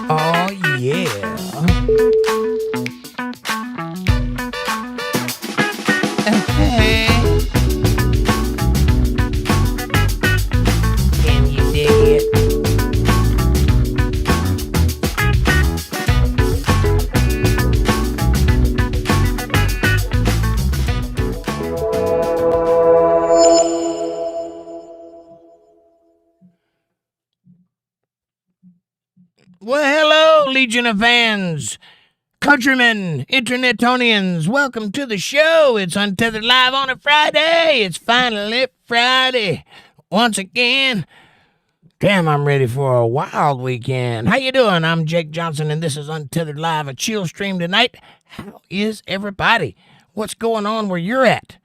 Oh, yeah. Hey. Can you dig it? Well, hello, Legion of fans, countrymen, internetonians. Welcome to the show. It's Untethered Live on a Friday. It's finally Friday once again. Damn, I'm ready for a wild weekend. How you doing? I'm Jake Johnson, and this is Untethered Live, a chill stream tonight. How is everybody? What's going on where you're at?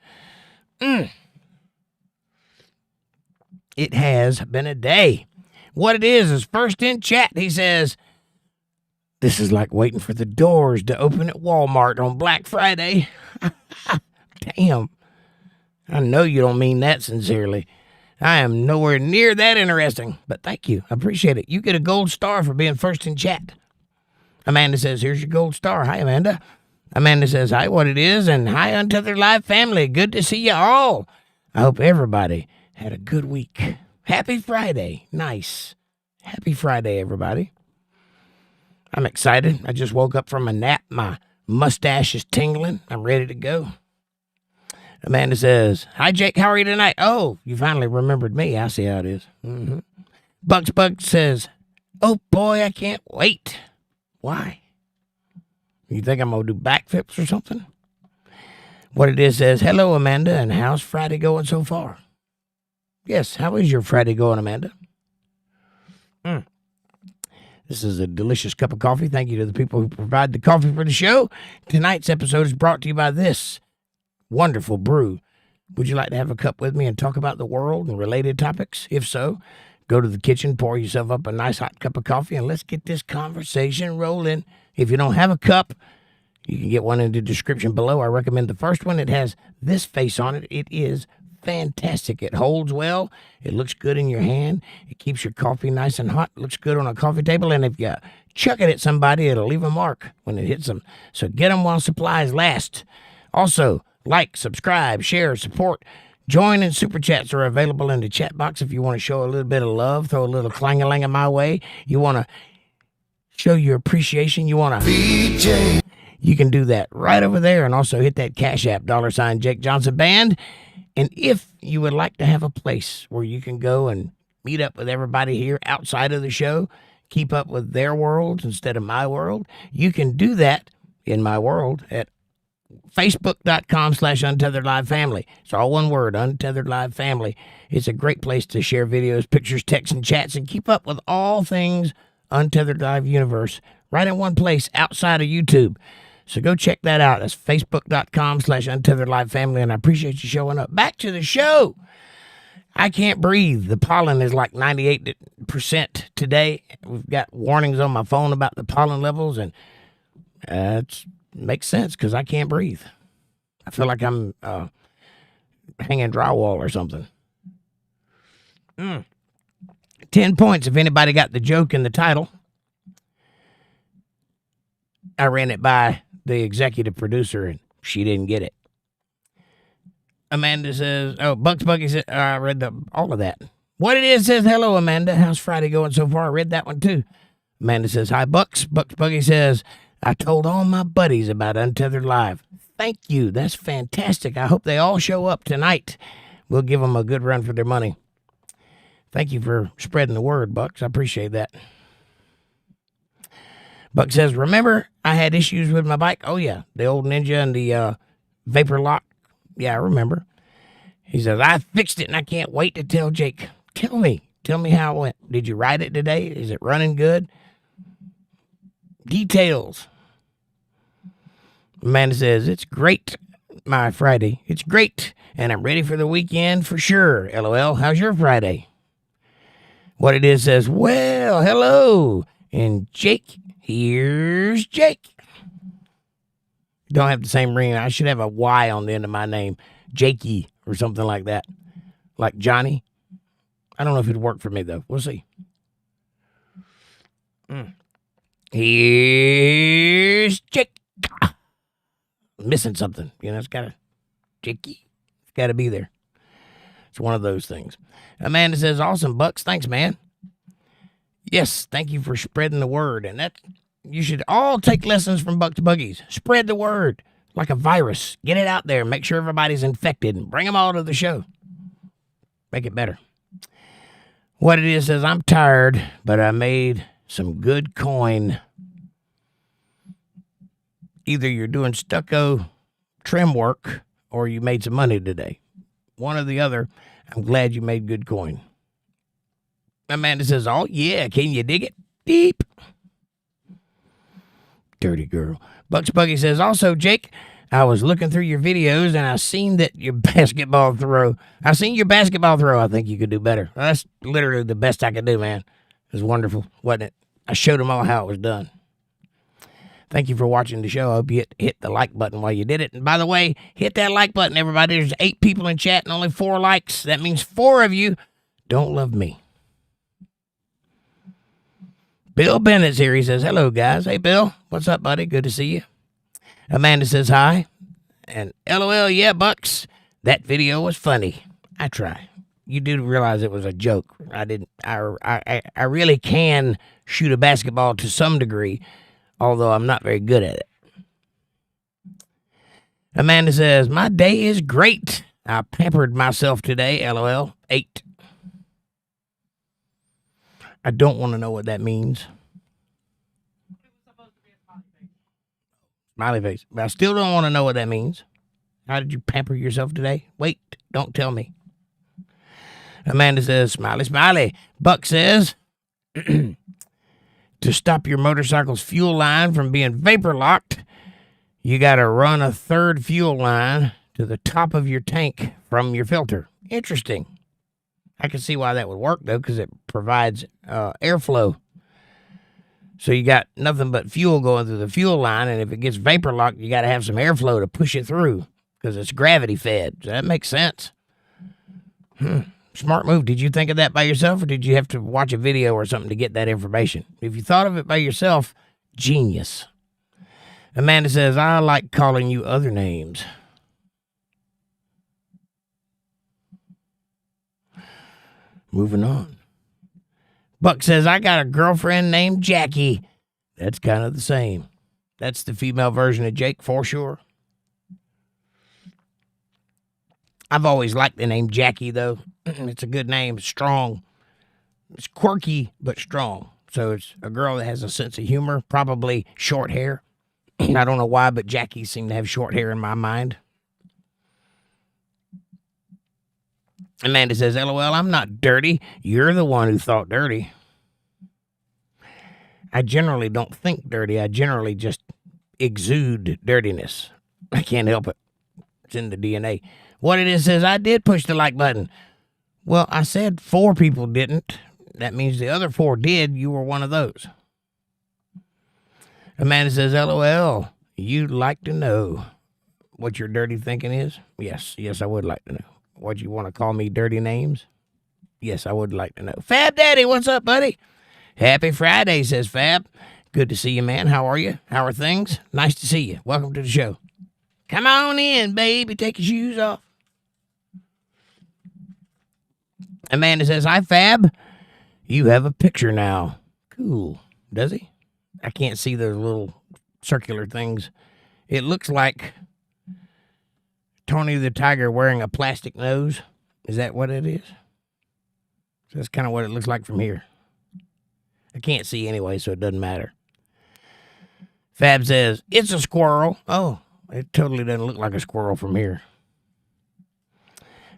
It has been a day. What it is first in chat, he says, this is like waiting for the doors to open at Walmart on Black Friday. Damn. I know you don't mean that sincerely. I am nowhere near that interesting, but thank you. I appreciate it. You get a gold star for being first in chat. Amanda says, here's your gold star. Hi, Amanda. Amanda says, hi, what it is, and hi, Untethered Live family. Good to see you all. I hope everybody had a good week. Happy Friday. Nice. Happy Friday, everybody. I'm excited. I just woke up from a nap. My mustache is tingling. I'm ready to go. Amanda says, hi, Jake. How are you tonight? Oh, you finally remembered me. I see how it is. Bugs says, oh, boy, I can't wait. Why? You think I'm going to do backflips or something? What it is says, hello, Amanda, and how's Friday going so far? Yes, how is your Friday going, Amanda? This is a delicious cup of coffee. Thank you to the people who provide the coffee for the show. Tonight's episode is brought to you by this wonderful brew. Would you like to have a cup with me and talk about the world and related topics? If so, go to the kitchen, pour yourself up a nice hot cup of coffee, and let's get this conversation rolling. If you don't have a cup, you can get one in the description below. I recommend the first one. It has this face on it. It is fantastic. It holds well. It looks good in your hand. It keeps your coffee nice and hot. It looks good on a coffee table. And if you chuck it at somebody, it'll leave a mark when it hits them. So get them while supplies last. Also, like, subscribe, share, support. Join and super chats are available in the chat box if you want to show a little bit of love, throw a little clang-a-lang my way. You want to show your appreciation. You want to BJ. You can do that right over there, and also hit that Cash App, $ Jake Johnson Band. And if you would like to have a place where you can go and meet up with everybody here outside of the show, keep up with their worlds instead of my world, you can do that in my world at facebook.com/UntetheredLive family. It's all one word, Untethered Live family. It's a great place to share videos, pictures, texts, and chats, and keep up with all things Untethered Live universe right in one place outside of YouTube. So go check that out. That's facebook.com/UntetheredLive family, and I appreciate you showing up. Back to the show. I can't breathe. The pollen is like 98% today. We've got warnings on my phone about the pollen levels, and it makes sense because I can't breathe. I feel like I'm hanging drywall or something. 10 points if anybody got the joke in the title. I ran it by the executive producer, and she didn't get it. Amanda says, oh, Bucks Buggy said, I read all of that. What it is says, hello, Amanda. How's Friday going so far? I read that one, too. Amanda says, hi, Bucks. Bucks Buggy says, I told all my buddies about Untethered Live. Thank you. That's fantastic. I hope they all show up tonight. We'll give them a good run for their money. Thank you for spreading the word, Bucks. I appreciate that. Buck says, remember I had issues with my bike? Oh, yeah, the old Ninja and the vapor lock. Yeah, I remember. He says, I fixed it, and I can't wait to tell Jake. Tell me how it went. Did you ride it today? Is it running good? Details. Amanda says, it's great, my Friday. It's great, and I'm ready for the weekend for sure. LOL, how's your Friday? What it is says, well, hello, and Jake. Here's Jake. Don't have the same ring. I should have a Y on the end of my name. Jakey or something like that. Like Johnny. I don't know if it'd work for me, though. We'll see. Here's Jake. Missing something. You know, it's got to, Jakey. It's got to be there. It's one of those things. Amanda says, awesome, Bucks. Thanks, man. Yes, thank you for spreading the word. And that, you should all take lessons from Bucks Buggies. Spread the word like a virus. Get it out there. Make sure everybody's infected and bring them all to the show. Make it better. What it is says, I'm tired, but I made some good coin. Either you're doing stucco trim work or you made some money today. One or the other. I'm glad you made good coin. Amanda says, oh, yeah, can you dig it? Deep. Dirty girl. Bucks Buggy says, also, Jake, I was looking through your videos and I seen that your basketball throw. I seen your basketball throw. I think you could do better. That's literally the best I could do, man. It was wonderful, wasn't it? I showed them all how it was done. Thank you for watching the show. I hope you hit the like button while you did it. And by the way, hit that like button, everybody. There's 8 people in chat and only 4 likes. That means 4 of you don't love me. Bill Bennett's here. He says, hello, guys. Hey, Bill. What's up, buddy? Good to see you. Amanda says hi. And LOL, yeah, Bucks. That video was funny. I try. You do realize it was a joke. I really can shoot a basketball to some degree, although I'm not very good at it. Amanda says, my day is great. I pampered myself today, LOL. 8. I don't want to know what that means. It was supposed to be a smiley face. Smiley face. But I still don't want to know what that means. How did you pamper yourself today? Wait, don't tell me. Amanda says, smiley, smiley. Buck says, to stop your motorcycle's fuel line from being vapor locked, you got to run a 3rd fuel line to the top of your tank from your filter. Interesting. I can see why that would work, though, because it provides airflow. So you got nothing but fuel going through the fuel line, and if it gets vapor locked, you got to have some airflow to push it through because it's gravity fed. So that makes sense. Smart move. Did you think of that by yourself, or did you have to watch a video or something to get that information? If you thought of it by yourself, genius. Amanda says, I like calling you other names. Moving on. Buck says, I got a girlfriend named Jackie. That's kind of the same. That's the female version of Jake for sure. I've always liked the name Jackie, though. It's a good name. It's strong. It's quirky, but strong. So it's a girl that has a sense of humor, probably short hair. I don't know why, but Jackie seemed to have short hair in my mind. Amanda says, LOL, I'm not dirty. You're the one who thought dirty. I generally don't think dirty. I generally just exude dirtiness. I can't help it. It's in the DNA. What it is says, I did push the like button. Well, I said 4 people didn't. That means the other 4 did. You were one of those. Amanda says, LOL, you'd like to know what your dirty thinking is? Yes, I would like to know. What, you want to call me dirty names? Yes, I would like to know. Fab Daddy, what's up, buddy? Happy Friday, says Fab. Good to see you, man. How are you? How are things? Nice to see you. Welcome to the show. Come on in, baby. Take your shoes off. Amanda says, hi, Fab. You have a picture now. Cool. Does he? I can't see those little circular things. It looks like Tony the Tiger wearing a plastic nose. Is that what it is? So that's kind of what it looks like from here. I can't see anyway, so it doesn't matter. Fab says, it's a squirrel. Oh, it totally doesn't look like a squirrel from here.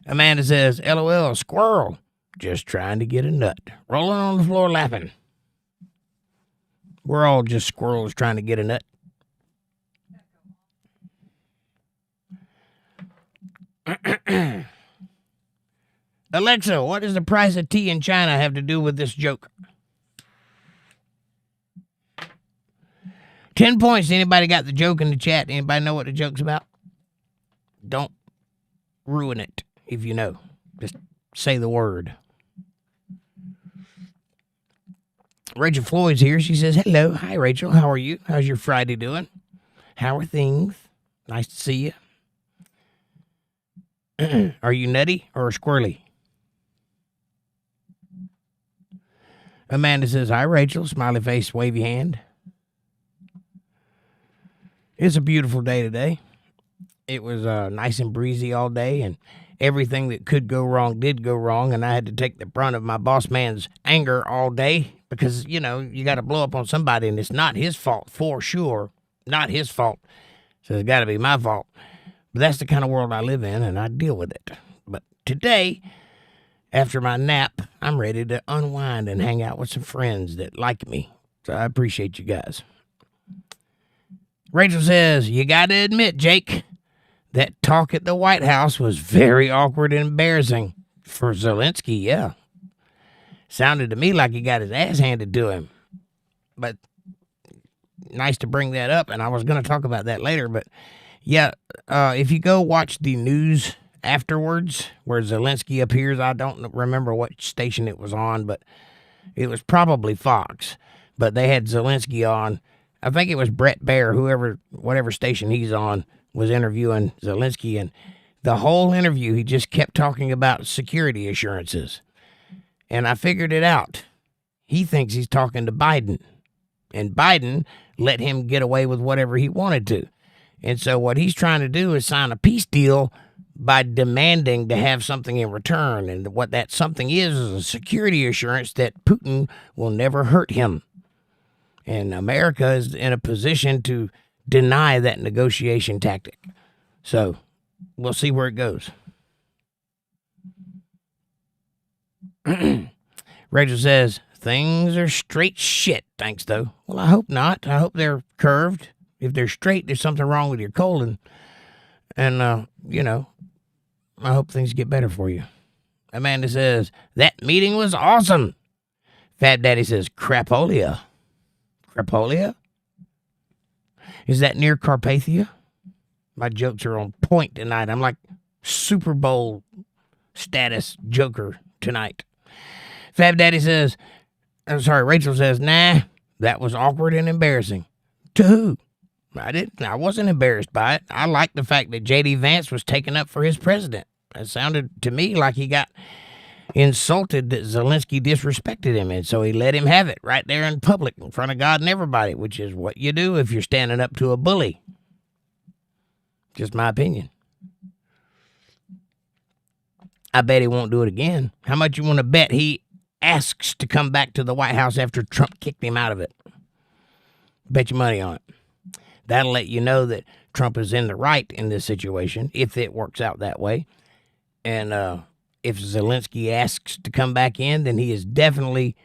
Amanda says, LOL, a squirrel. Just trying to get a nut. Rolling on the floor laughing. We're all just squirrels trying to get a nut. Alexa, what does the price of tea in China have to do with this joke? 10 points. Anybody got the joke in the chat? Anybody know what the joke's about? Don't ruin it if you know. Just say the word. Rachel Floyd's here. She says, hello. Hi, Rachel. How are you? How's your Friday doing? How are things? Nice to see you. Are you nutty or squirrely? Amanda says, hi, Rachel. Smiley face, wavy hand. It's a beautiful day today. It was nice and breezy all day, and everything that could go wrong did go wrong, and I had to take the brunt of my boss man's anger all day because, you know, you got to blow up on somebody, and it's not his fault, for sure. Not his fault. So it's got to be my fault. But that's the kind of world I live in, and I deal with it. But today, after my nap, I'm ready to unwind and hang out with some friends that like me. So I appreciate you guys. Rachel says, you got to admit, Jake, that talk at the White House was very awkward and embarrassing. For Zelensky, yeah. Sounded to me like he got his ass handed to him. But nice to bring that up, and I was going to talk about that later. But, yeah, if you go watch the news afterwards where Zelensky appears, I don't remember what station it was on, but it was probably Fox. But they had Zelensky on. I think it was Brett Baer, whatever station he's on, was interviewing Zelensky, and the whole interview he just kept talking about security assurances. And I figured it out. He thinks he's talking to Biden, and Biden let him get away with whatever he wanted to. And so what he's trying to do is sign a peace deal by demanding to have something in return, and what that something is a security assurance that Putin will never hurt him. And America is in a position to deny that negotiation tactic. So we'll see where it goes. Rachel says, things are straight shit, thanks though. Well, I hope not. I hope they're curved. If they're straight, there's something wrong with your colon. And, you know, I hope things get better for you. Amanda says, that meeting was awesome. Fat Daddy says, Crapolia. Crapolia? Is that near Carpathia? My jokes are on point tonight. I'm like Super Bowl status joker tonight. Fab Daddy says, Rachel says, nah, that was awkward and embarrassing. To who? I wasn't embarrassed by it. I liked the fact that J.D. Vance was taken up for his president. It sounded to me like he got insulted that Zelensky disrespected him, and so he let him have it right there in public in front of God and everybody, which is what you do if you're standing up to a bully. Just my opinion. I bet he won't do it again. How much you want to bet he asks to come back to the White House after Trump kicked him out of it? Bet your money on it. That'll let you know that Trump is in the right in this situation, if it works out that way. And if Zelensky asks to come back in, then he has definitely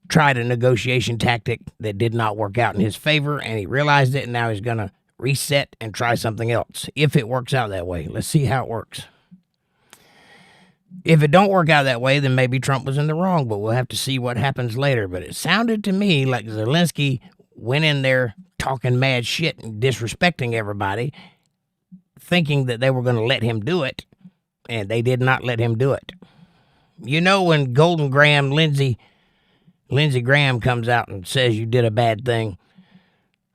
tried a negotiation tactic that did not work out in his favor, and he realized it, and now he's going to reset and try something else, if it works out that way. Let's see how it works. If it don't work out that way, then maybe Trump was in the wrong, but we'll have to see what happens later. But it sounded to me like Zelensky went in there talking mad shit and disrespecting everybody, thinking that they were going to let him do it, and they did not let him do it. You know, when Golden Graham, Lindsey Graham comes out and says you did a bad thing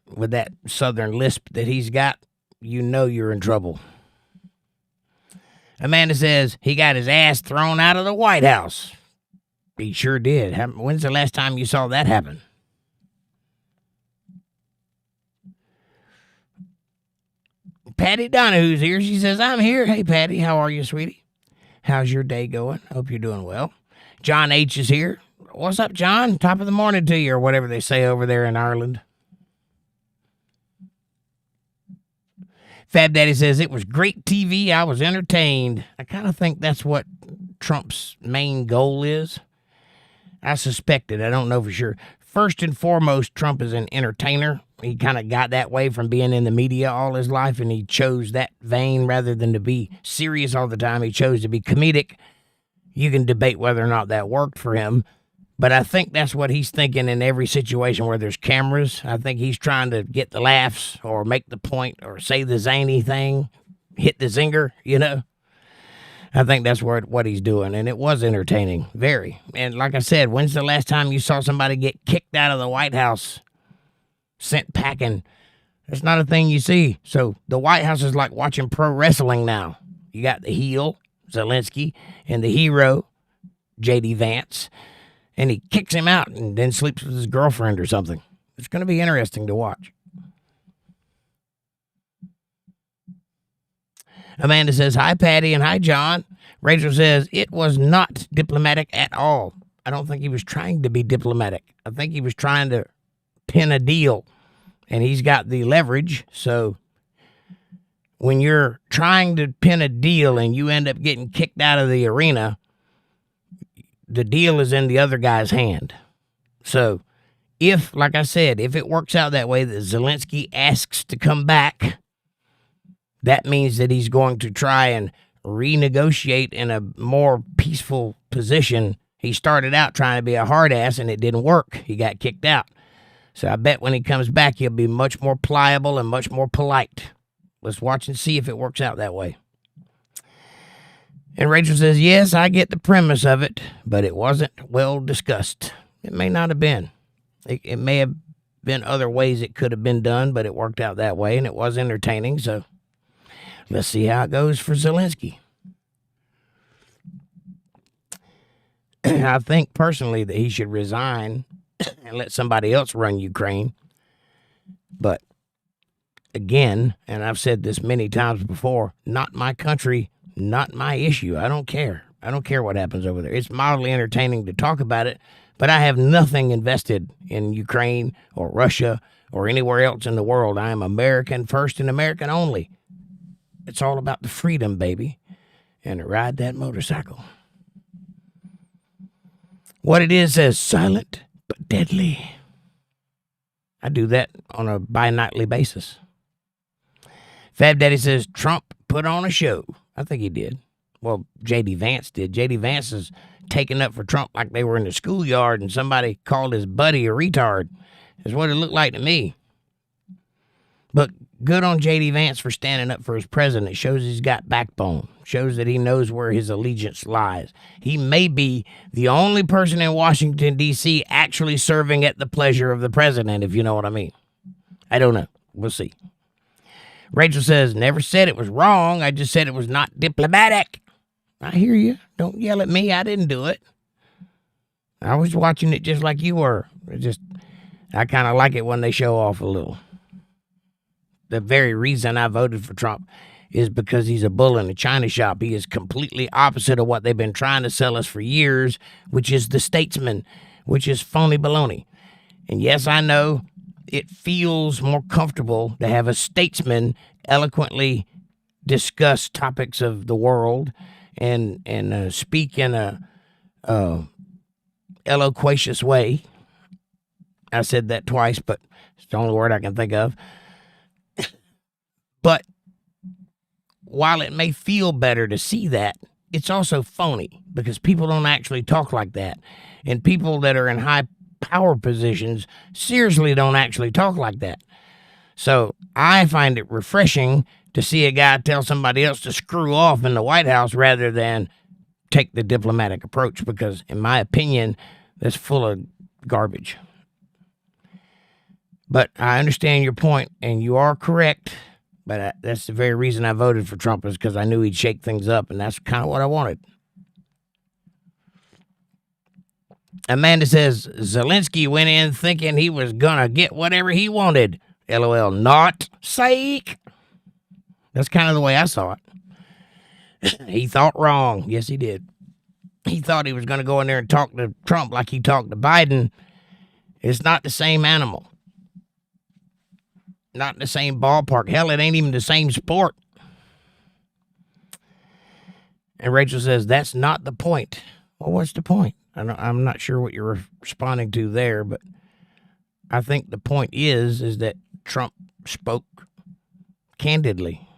with that southern lisp that he's got, you know you're in trouble. Amanda says he got his ass thrown out of the White House. He sure did. When's the last time you saw that happen? Patty Donahue's here. She says, I'm here. Hey, Patty, how are you, sweetie? How's your day going? Hope you're doing well. John H. is here. What's up, John? Top of the morning to you, or whatever they say over there in Ireland. Fab Daddy says, it was great TV. I was entertained. I kind of think that's what Trump's main goal is. I suspect it. I don't know for sure. First and foremost, Trump is an entertainer. He kind of got that way from being in the media all his life, and he chose that vein rather than to be serious all the time. He chose to be comedic. You can debate whether or not that worked for him, but I think that's what he's thinking in every situation where there's cameras. I think he's trying to get the laughs or make the point or say the zany thing, hit the zinger, you know. I think that's what he's doing, and it was entertaining, very. And like I said, when's the last time you saw somebody get kicked out of the White House, sent packing? That's not a thing you see. So the White House is like watching pro wrestling now. You got the heel, Zelensky, and the hero, J.D. Vance, and he kicks him out and then sleeps with his girlfriend or something. It's going to be interesting to watch. Amanda says, hi, Patty, and hi, John. Rachel says, it was not diplomatic at all. I don't think he was trying to be diplomatic. I think he was trying to pin a deal, and he's got the leverage. So when you're trying to pin a deal and you end up getting kicked out of the arena, the deal is in the other guy's hand. So if, like I said, if it works out that way, that Zelensky asks to come back, that means that he's going to try and renegotiate in a more peaceful position. He started out trying to be a hard ass, and it didn't work. He got kicked out. So I bet when he comes back, he'll be much more pliable and much more polite. Let's watch and see if it works out that way. And Rachel says, yes, I get the premise of it, but it wasn't well discussed. It may not have been. It may have been other ways it could have been done, but it worked out that way, and it was entertaining. So let's see how it goes for Zelensky. I think personally that he should resign and let somebody else run Ukraine. But again, and I've said this many times before, not my country, not my issue. I don't care. I don't care what happens over there. It's mildly entertaining to talk about it, but I have nothing invested in Ukraine or Russia or anywhere else in the world. I am American first and American only. It's all about the freedom, baby, and to ride that motorcycle. What it is says silent but deadly. I do that on a bi-nightly basis. Fab Daddy says Trump put on a show. I think he did. Well, J.D. Vance did. J.D. Vance is taking up for Trump like they were in the schoolyard and somebody called his buddy a retard. Is what it looked like to me. But good on J.D. Vance for standing up for his president. It shows he's got backbone. Shows that he knows where his allegiance lies. He may be the only person in Washington, D.C. actually serving at the pleasure of the president, if you know what I mean. I don't know. We'll see. Rachel says, never said it was wrong. I just said it was not diplomatic. I hear you. Don't yell at me. I didn't do it. I was watching it just like you were. I kind of like it when they show off a little. The very reason I voted for Trump is because he's a bull in a china shop. He is completely opposite of what they've been trying to sell us for years, which is the statesman, which is phony baloney. And yes, I know it feels more comfortable to have a statesman eloquently discuss topics of the world and speak in a eloquacious way. I said that twice, but it's the only word I can think of. But while it may feel better to see that, it's also phony because people don't actually talk like that. And people that are in high power positions seriously don't actually talk like that. So I find it refreshing to see a guy tell somebody else to screw off in the White House rather than take the diplomatic approach, because in my opinion, that's full of garbage. But I understand your point, and you are correct. But that's the very reason I voted for Trump, is because I knew he'd shake things up, and that's kind of what I wanted. Amanda says, Zelensky went in thinking he was going to get whatever he wanted. LOL, not psych. That's kind of the way I saw it. He thought wrong. Yes, he did. He thought he was going to go in there and talk to Trump like he talked to Biden. It's not the same animal. Not in the same ballpark. Hell, it ain't even the same sport. And Rachel says, that's not the point. Well, what's the point? I'm not sure what you're responding to there, but I think the point is that Trump spoke candidly.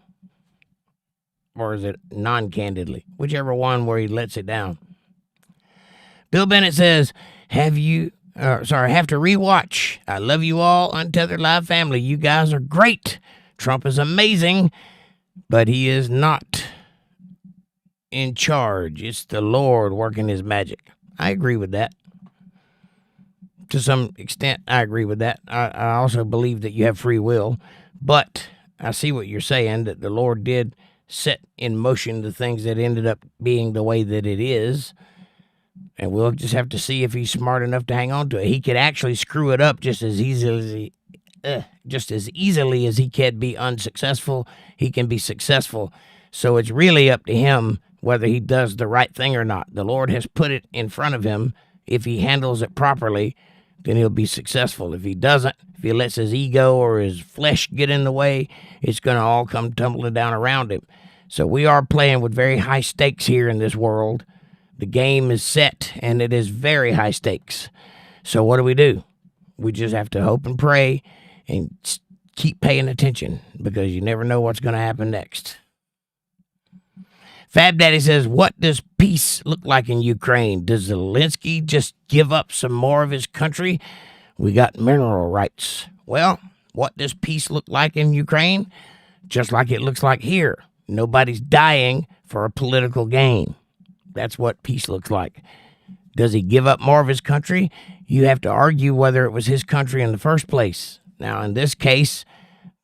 Or is it non-candidly? Whichever one where he lets it down. Bill Bennett says, have to rewatch. I love you all, Untethered Live family. You guys are great. Trump is amazing, but he is not in charge. It's the Lord working his magic. I agree with that. To some extent, I agree with that. I also believe that you have free will. But I see what you're saying, that the Lord did set in motion the things that ended up being the way that it is. And we'll just have to see if he's smart enough to hang on to it. He could actually screw it up just as easily as he can be unsuccessful. He can be successful. So it's really up to him whether he does the right thing or not. The Lord has put it in front of him. If he handles it properly, then he'll be successful. If he doesn't, if he lets his ego or his flesh get in the way, it's going to all come tumbling down around him. So we are playing with very high stakes here in this world. The game is set, and it is very high stakes. So what do? We just have to hope and pray and keep paying attention, because you never know what's going to happen next. Fab Daddy says, what does peace look like in Ukraine? Does Zelensky just give up some more of his country? We got mineral rights. Well, what does peace look like in Ukraine? Just like it looks like here. Nobody's dying for a political gain. That's what peace looks like. Does he give up more of his country? You have to argue whether it was his country in the first place. Now, in this case,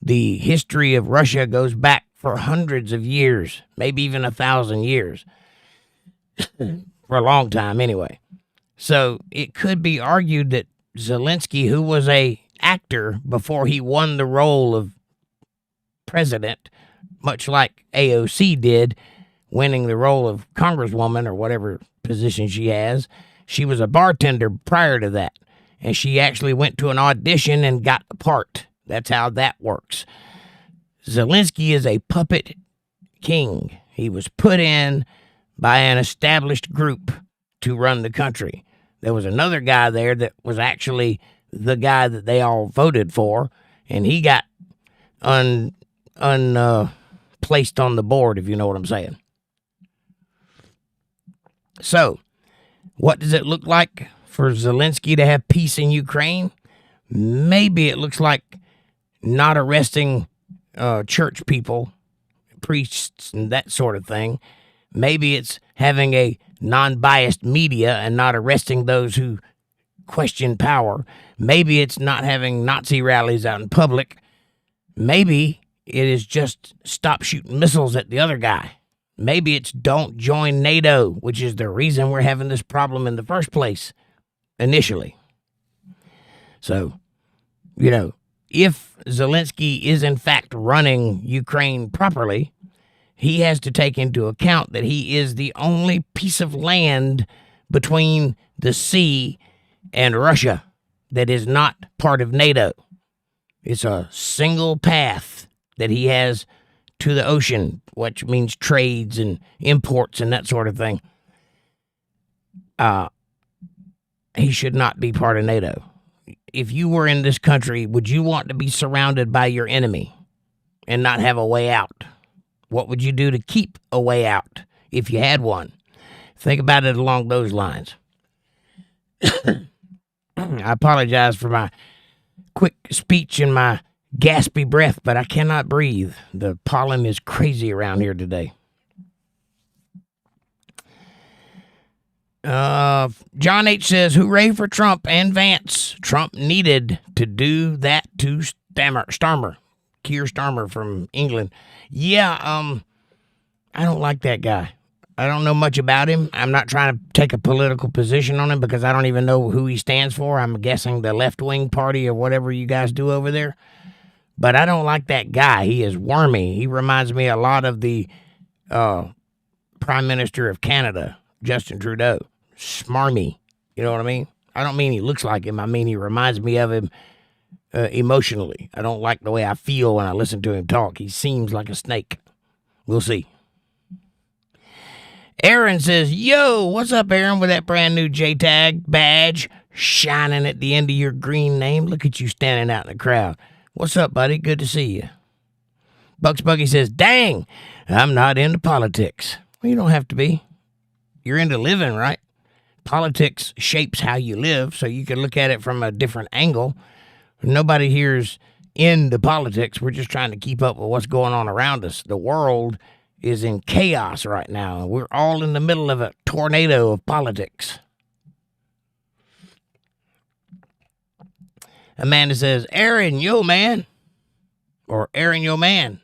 the history of Russia goes back for hundreds of years, maybe even 1,000 years, for a long time anyway. So it could be argued that Zelensky, who was an actor before he won the role of president, much like AOC did, winning the role of congresswoman or whatever position she has, she was a bartender prior to that, and she actually went to an audition and got the part. That's how that works. Zelensky is a puppet king. He was put in by an established group to run the country. There was another guy there that was actually the guy that they all voted for, and he got placed on the board, if you know what I'm saying. So, what does it look like for Zelensky to have peace in Ukraine? Maybe it looks like not arresting church people, priests, and that sort of thing. Maybe it's having a non-biased media and not arresting those who question power. Maybe it's not having Nazi rallies out in public. Maybe it is just stop shooting missiles at the other guy. Maybe it's don't join NATO, which is the reason we're having this problem in the first place, initially. So, if Zelensky is in fact running Ukraine properly, he has to take into account that he is the only piece of land between the sea and Russia that is not part of NATO. It's a single path that he has to the ocean, which means trades and imports and that sort of thing. He should not be part of NATO. If you were in this country, would you want to be surrounded by your enemy and not have a way out? What would you do to keep a way out if you had one? Think about it along those lines. I apologize for my quick speech and my gaspy breath, but I cannot breathe. The pollen is crazy around here today. John H. says, hooray for Trump and Vance. Trump needed to do that to Starmer. Keir Starmer from England. Yeah, I don't like that guy. I don't know much about him. I'm not trying to take a political position on him because I don't even know who he stands for. I'm guessing the left-wing party or whatever you guys do over there. But I don't like that guy. He is wormy. He reminds me a lot of the Prime Minister of Canada, Justin Trudeau. Smarmy. You know what I mean? I don't mean he looks like him. I mean he reminds me of him emotionally. I don't like the way I feel when I listen to him talk. He seems like a snake. We'll see. Aaron says, yo, what's up, Aaron, with that brand new JTAG badge shining at the end of your green name? Look at you standing out in the crowd. What's up, buddy? Good to see you. Bucks Buggy says, dang, I'm not into politics. Well, you don't have to be. You're into living, right? Politics shapes how you live, so you can look at it from a different angle. Nobody here's into politics. We're just trying to keep up with what's going on around us. The world is in chaos right now. We're all in the middle of a tornado of politics. Amanda says, Aaron, yo, man. Or Aaron, yo, man.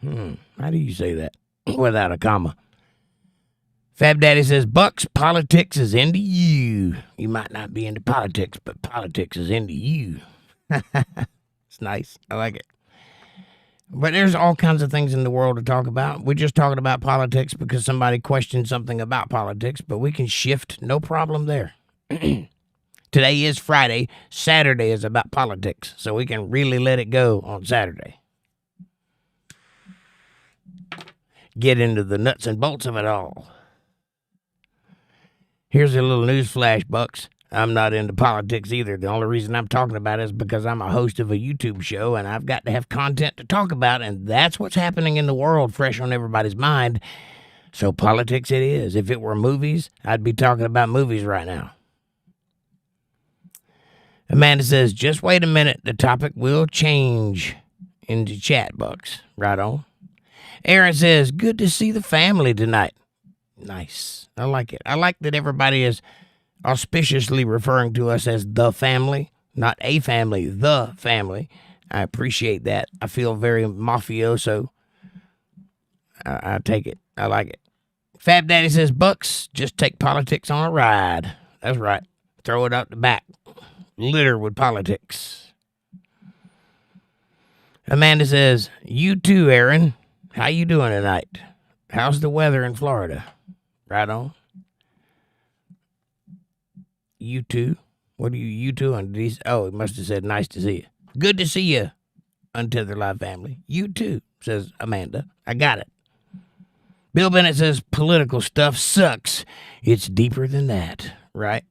How do you say that without a comma? Fab Daddy says, Bucks, politics is into you. You might not be into politics, but politics is into you. It's nice. I like it. But there's all kinds of things in the world to talk about. We're just talking about politics because somebody questioned something about politics, but we can shift. No problem there. Today is Friday. Saturday is about politics, so we can really let it go on Saturday. Get into the nuts and bolts of it all. Here's a little news flash, Bucks. I'm not into politics either. The only reason I'm talking about it is because I'm a host of a YouTube show, and I've got to have content to talk about, and that's what's happening in the world, fresh on everybody's mind. So politics it is. If it were movies, I'd be talking about movies right now. Amanda says, just wait a minute. The topic will change into chat, Bucks. Right on. Aaron says, good to see the family tonight. Nice. I like it. I like that everybody is auspiciously referring to us as the family, not a family, the family. I appreciate that. I feel very mafioso. I take it. I like it. Fab Daddy says, Bucks, just take politics on a ride. That's right. Throw it out the back. Litter with politics. Amanda says, you too, Aaron. How you doing tonight? How's the weather in Florida? Right on. You too? What are you too? Oh, it must have said nice to see you. Good to see you, UntetheredLive family. You too, says Amanda. I got it. Bill Bennett says political stuff sucks. It's deeper than that, right?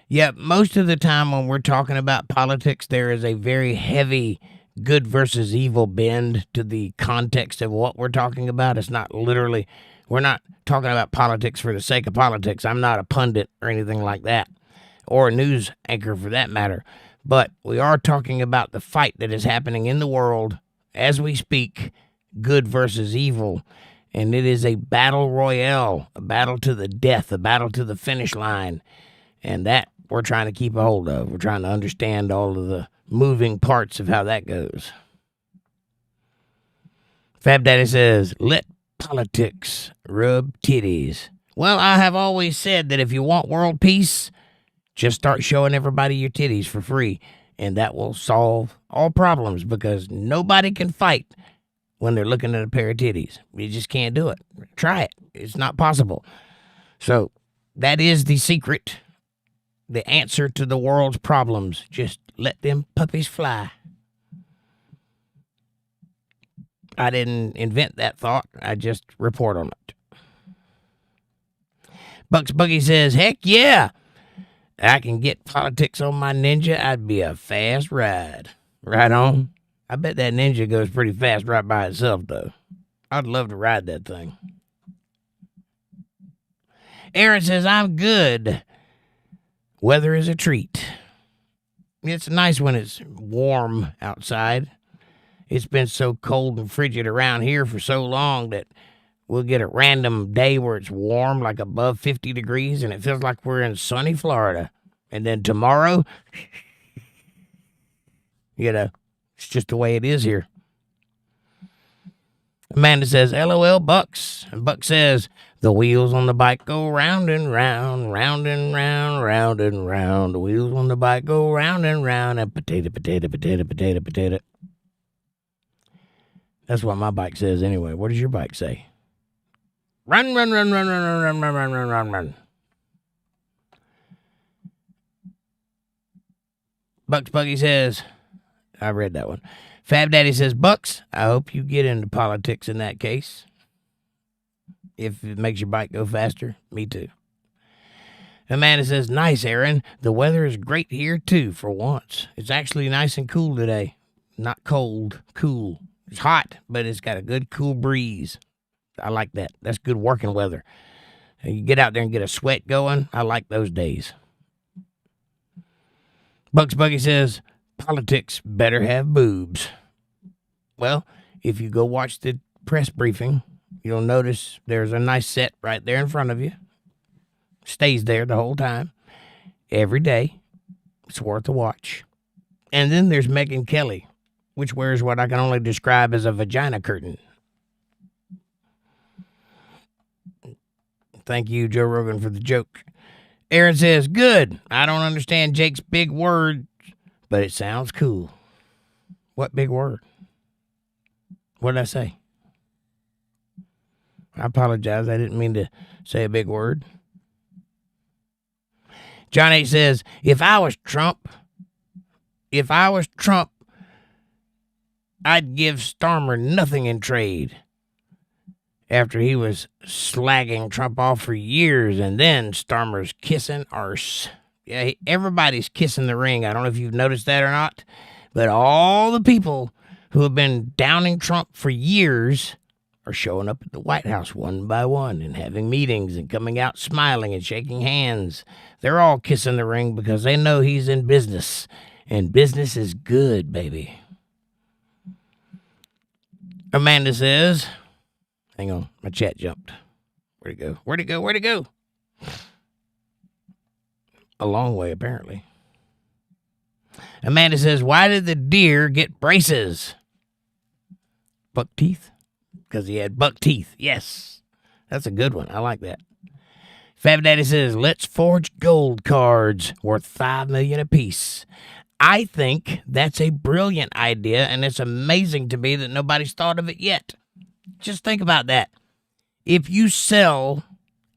Yeah, most of the time when we're talking about politics, there is a very heavy good versus evil bend to the context of what we're talking about. It's not literally, we're not talking about politics for the sake of politics. I'm not a pundit or anything like that, or a news anchor for that matter. But we are talking about the fight that is happening in the world as we speak, good versus evil. And it is a battle royale, a battle to the death, a battle to the finish line. And that we're trying to keep a hold of. We're trying to understand all of the moving parts of how that goes. Fab Daddy says, let politics rub titties. Well, I have always said that if you want world peace, just start showing everybody your titties for free, and that will solve all problems, because nobody can fight when they're looking at a pair of titties. You just can't do it. Try it. It's not possible. So that is the secret, the answer to the world's problems. Just let them puppies fly. I didn't invent that thought. I just report on it. Bucks Buggy says, heck yeah. I can get politics on my Ninja. I'd be a fast ride. Right on. I bet that Ninja goes pretty fast right by itself, though. I'd love to ride that thing. Aaron says, I'm good. Weather is a treat. It's nice when it's warm outside. It's been so cold and frigid around here for so long that we'll get a random day where it's warm, like above 50 degrees, and it feels like we're in sunny Florida. And then tomorrow, it's just the way it is here. Amanda says, LOL, Bucks. And Buck says, the wheels on the bike go round and round, round and round, round and round. The wheels on the bike go round and round, and potato, potato, potato, potato, potato. That's what my bike says anyway. What does your bike say? Run, run, run, run, run, run, run, run, run, run, run. Bucks Buggy says, I read that one. Fab Daddy says, Bucks, I hope you get into politics in that case. If it makes your bike go faster, me too. Amanda says, nice, Aaron. The weather is great here too, for once. It's actually nice and cool today. Not cold, cool. It's hot, but it's got a good cool breeze. I like that. That's good working weather. You get out there and get a sweat going. I like those days. Bucks Buggy says, politics better have boobs. Well, if you go watch the press briefing, you'll notice there's a nice set right there in front of you. Stays there the whole time. Every day. It's worth a watch. And then there's Megyn Kelly, which wears what I can only describe as a vagina curtain. Thank you, Joe Rogan, for the joke. Aaron says, good. I don't understand Jake's big word, but it sounds cool. What big word? What did I say? I apologize. I didn't mean to say a big word. John H. says, if I was Trump, I'd give Starmer nothing in trade. After he was slagging Trump off for years, and then Starmer's kissing arse. Yeah, everybody's kissing the ring. I don't know if you've noticed that or not, but all the people who have been downing Trump for years are showing up at the White House one by one and having meetings and coming out smiling and shaking hands. They're all kissing the ring because they know he's in business, and business is good, baby. Amanda says, hang on, my chat jumped. Where'd it go? A long way, apparently. Amanda says, why did the deer get braces? Buck teeth? Because he had buck teeth. Yes. That's a good one. I like that. Fab Daddy says, let's forge gold cards worth $5 million apiece. I think that's a brilliant idea, and it's amazing to me that nobody's thought of it yet. Just think about that. If you sell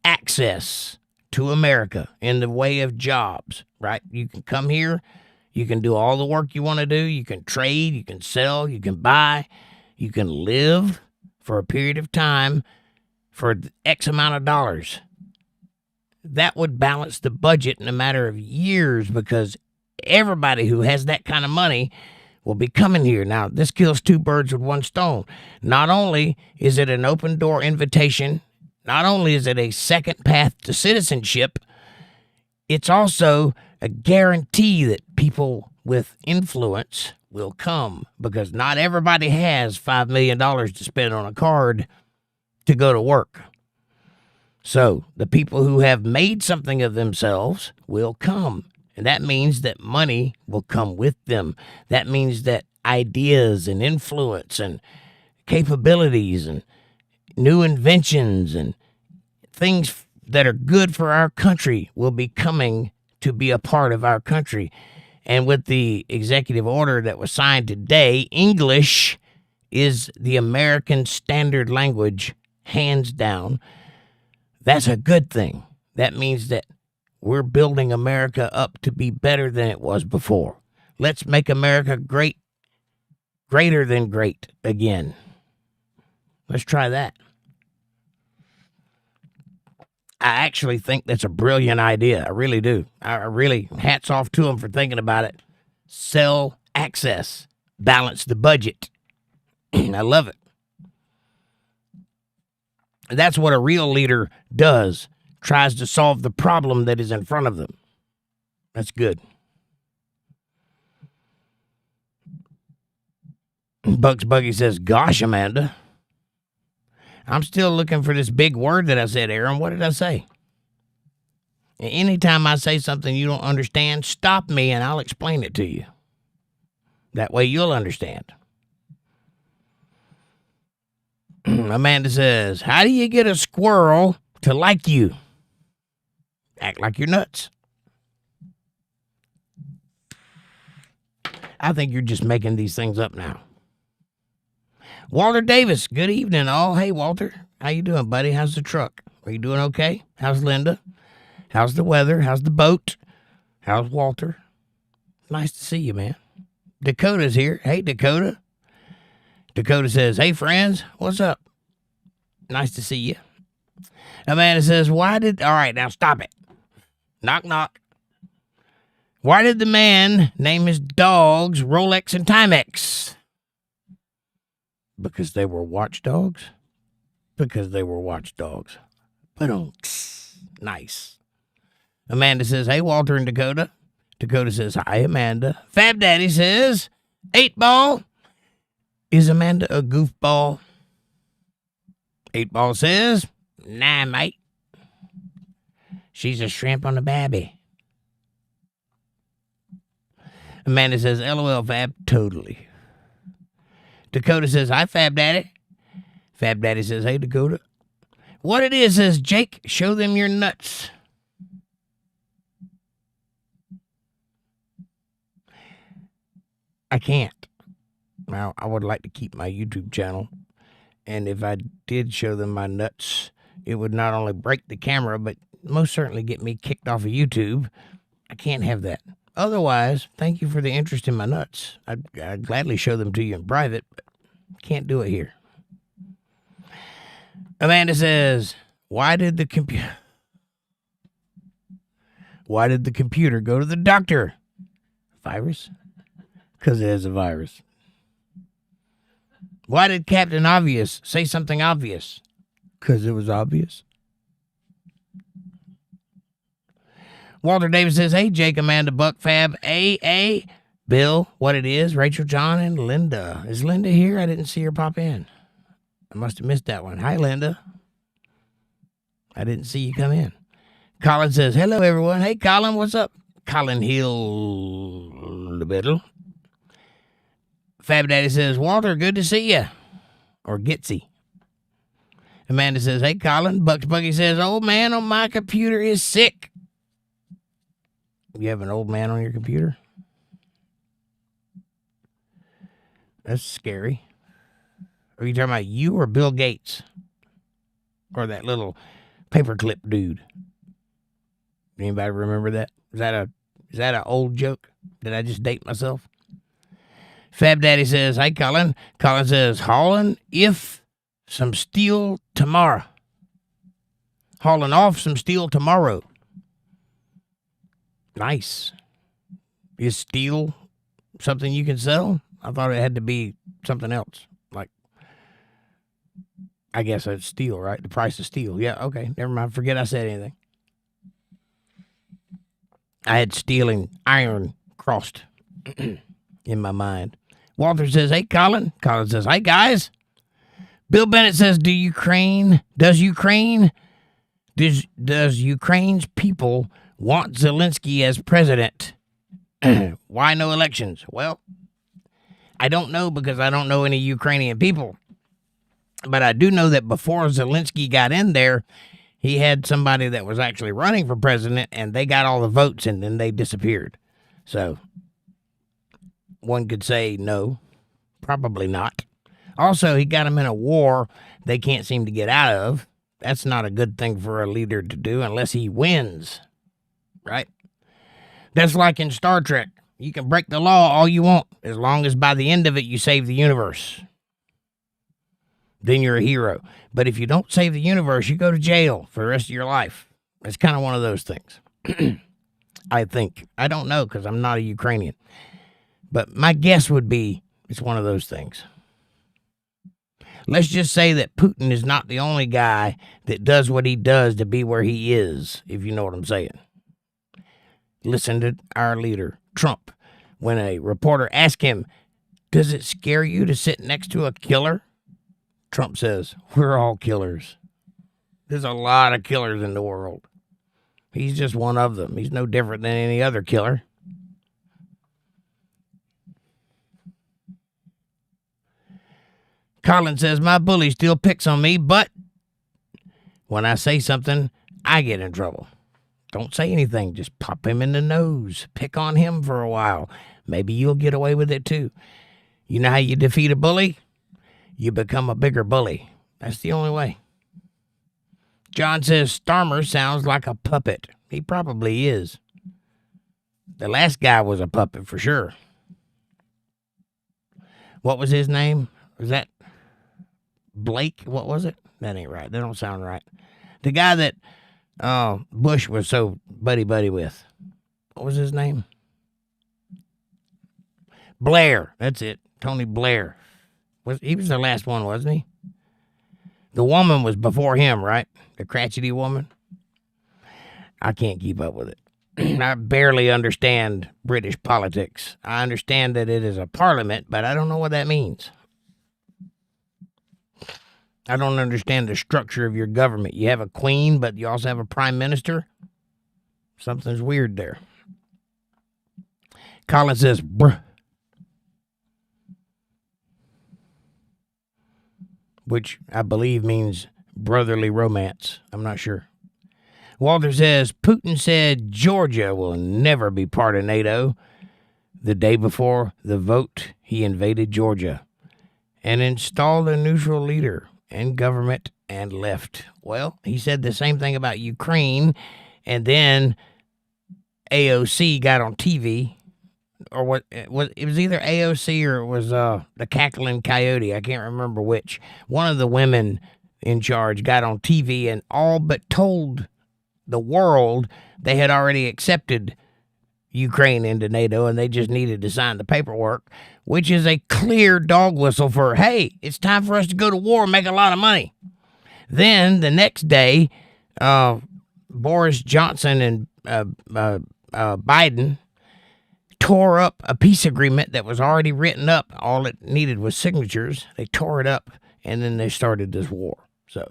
access to America in the way of jobs, right? You can come here. You can do all the work you want to do. You can trade. You can sell. You can buy. You can live for a period of time for X amount of dollars. That would balance the budget in a matter of years because everybody who has that kind of money will be coming here. Now, this kills two birds with one stone. Not only is it an open door invitation, not only is it a second path to citizenship, it's also a guarantee that people with influence will come because not everybody has $5 million to spend on a card to go to work. So the people who have made something of themselves will come. And that means that money will come with them. That means that ideas and influence and capabilities and new inventions and things that are good for our country will be coming to be a part of our country. And with the executive order that was signed today, English is the American standard language, hands down. That's a good thing. That means that we're building America up to be better than it was before. Let's make America great, greater than great again. Let's try that. I actually think that's a brilliant idea. I really do. I really, hats off to them for thinking about it. Sell access. Balance the budget. I love it. That's what a real leader does. Tries to solve the problem that is in front of them. That's good. Bucks Buggy says, gosh, Amanda. I'm still looking for this big word that I said, Aaron. What did I say? Anytime I say something you don't understand, stop me and I'll explain it to you. That way you'll understand. Amanda says, how do you get a squirrel to like you? Act like you're nuts. I think you're just making these things up now. Walter Davis, good evening, all. Hey, Walter. How you doing, buddy? How's the truck? Are you doing okay? How's Linda? How's the weather? How's the boat? How's Walter? Nice to see you, man. Dakota's here. Hey, Dakota. Dakota says, hey, friends. What's up? Nice to see you. Amanda says, all right, now stop it. Knock, knock. Why did the man name his dogs Rolex and Timex? Because they were watchdogs? Because they were watchdogs. Nice. Amanda says, hey, Walter and Dakota. Dakota says, hi, Amanda. Fab Daddy says, 8 Ball. Is Amanda a goofball? 8 Ball says, nah, mate. She's a shrimp on a babby. Amanda says, LOL, Fab, totally. Dakota says, hi, Fab Daddy. Fab Daddy says, hey, Dakota. What it is says, Jake, show them your nuts. I can't. Now, I would like to keep my YouTube channel. And if I did show them my nuts, it would not only break the camera, but most certainly get me kicked off of YouTube. I can't have that. Otherwise, thank you for the interest in my nuts. I'd gladly show them to you in private, but can't do it here. Amanda says, why did the computer go to the doctor? Virus? Because it has a virus. Why did Captain Obvious say something obvious? Because it was obvious. Walter Davis says, hey, Jake, Amanda, Buck, Fab, A, Bill, what it is, Rachel, John, and Linda. Is Linda here? I didn't see her pop in. I must have missed that one. Hi, Linda. I didn't see you come in. Colin says, hello, everyone. Hey, Colin, what's up? Colin Hill, the Biddle. Fab Daddy says, Walter, good to see you. Or Gitsy. Amanda says, hey, Colin. Bucks Buggy says, old man on my computer is sick. You have an old man on your computer? That's scary. Are you talking about you or Bill Gates? Or that little paperclip dude? Anybody remember that? Is that an old joke? Did I just date myself? Fab Daddy says, hey, Colin. Colin says, hauling if some steel tomorrow. Hauling off some steel tomorrow. Nice. Is steel something you can sell? I thought it had to be something else. Like, I guess that's steel, right? The price of steel. Yeah, okay. Never mind. Forget I said anything. I had steel and iron crossed in my mind. Walter says, hey, Colin. Colin says, hey, guys. Bill Bennett says, does Ukraine's people want Zelensky as president? Why no elections? Well, I don't know because I don't know any Ukrainian people. But I do know that before Zelensky got in there, he had somebody that was actually running for president, and they got all the votes, and then they disappeared. So one could say no, probably not. Also, he got them in a war they can't seem to get out of. That's not a good thing for a leader to do unless he wins, right? That's like in Star Trek. You can break the law all you want, as long as by the end of it you save the universe. Then you're a hero. But if you don't save the universe, you go to jail for the rest of your life. It's kind of one of those things. I think. I don't know because I'm not a Ukrainian. But my guess would be it's one of those things. Let's just say that Putin is not the only guy that does what he does to be where he is, if you know what I'm saying. Listen to our leader, Trump. When a reporter asked him, does it scare you to sit next to a killer? Trump says, we're all killers. There's a lot of killers in the world. He's just one of them. He's no different than any other killer. Colin says, my bully still picks on me, but when I say something, I get in trouble. Don't say anything. Just pop him in the nose. Pick on him for a while. Maybe you'll get away with it too. You know how you defeat a bully? You become a bigger bully. That's the only way. John says, Starmer sounds like a puppet. He probably is. The last guy was a puppet for sure. What was his name? Was that Blake? What was it? That ain't right. That don't sound right. The guy that Bush was so buddy-buddy with. What was his name? Blair. That's it. Tony Blair. He was the last one, wasn't he? The woman was before him, right? The crotchety woman. I can't keep up with it. I barely understand British politics. I understand that it is a parliament, but I don't know what that means. I don't understand the structure of your government. You have a queen, but you also have a prime minister. Something's weird there. Colin says, bruh. Which I believe means brotherly romance. I'm not sure. Walter says, Putin said Georgia will never be part of NATO. The day before the vote, he invaded Georgia and installed a neutral leader and government and left. Well, he said the same thing about Ukraine, and then AOC got on TV, or what? It was either AOC or it was the Cackling Coyote. I can't remember which. One of the women in charge got on TV and all but told the world they had already accepted Ukraine into NATO and they just needed to sign the paperwork, which is a clear dog whistle for, hey, it's time for us to go to war and make a lot of money. Then the next day, Boris Johnson and Biden tore up a peace agreement that was already written up. All it needed was signatures. They tore it up, and then they started this war. So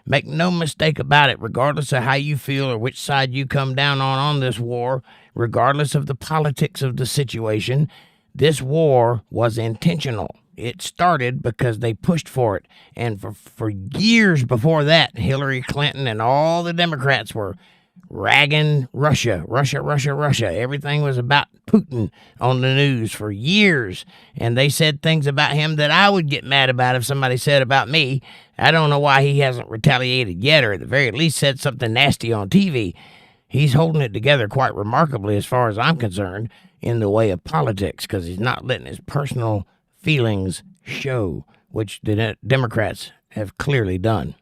make no mistake about it, regardless of how you feel or which side you come down on this war, regardless of the politics of the situation, this war was intentional. It started because they pushed for it. And for years before that, Hillary Clinton and all the Democrats were ragging Russia. Everything was about Putin on the news for years. And they said things about him that I would get mad about if somebody said about me. I don't know why he hasn't retaliated yet, or at the very least said something nasty on TV. He's holding it together quite remarkably, as far as I'm concerned, in the way of politics, because he's not letting his personal feelings show, which the Democrats have clearly done.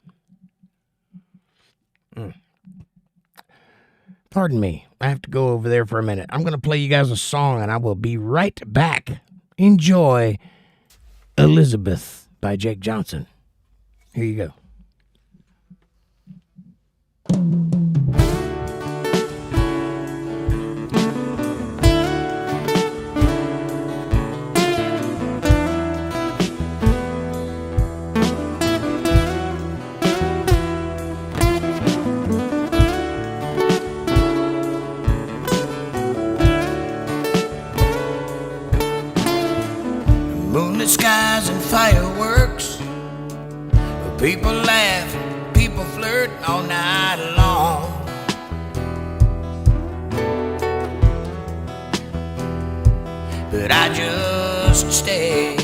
Pardon me. I have to go over there for a minute. I'm going to play you guys a song, and I will be right back. Enjoy Elizabeth by Jake Johnson. Here you go. Moonlit skies and fireworks, people laugh, people flirt all night long. But I just stare.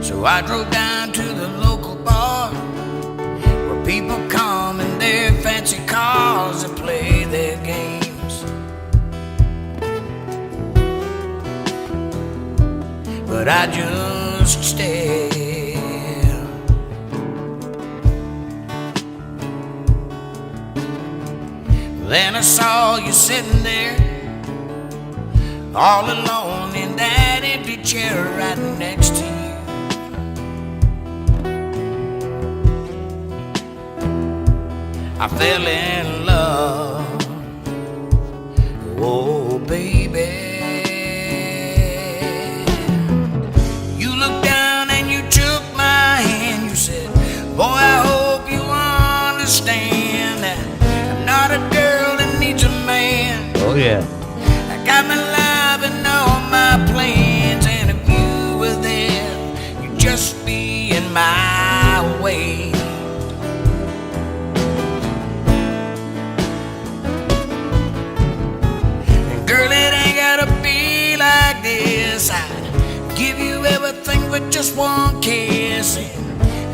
So I drove down to the local bar, where people come in their fancy cars to play their games. But I just stare. Then I saw you sitting there, all alone in that empty chair right next to you. I fell in love, oh baby. Boy, I hope you understand that I'm not a girl that needs a man. Oh, yeah. I got my life and all my plans, and if you were there, you'd just be in my way. And girl, it ain't gotta be like this. I'd give you everything but just one kiss. And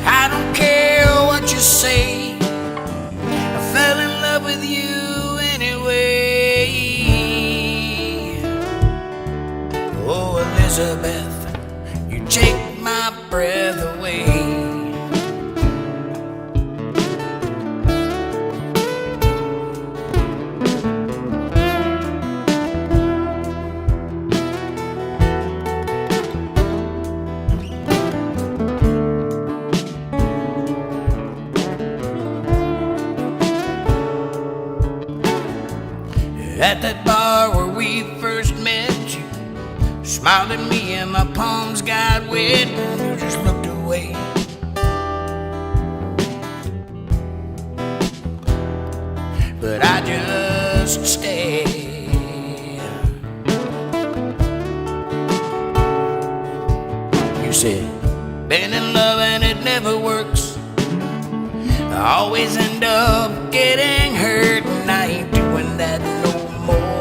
I don't care what you say, I fell in love with you anyway. Oh, Elizabeth, you take my breath away. At that bar where we first met, you smiled at me and my palms got wet, and you just looked away. But I just stayed. You said, been in love and it never works. I always end up getting hurt, and I ain't doing that no more.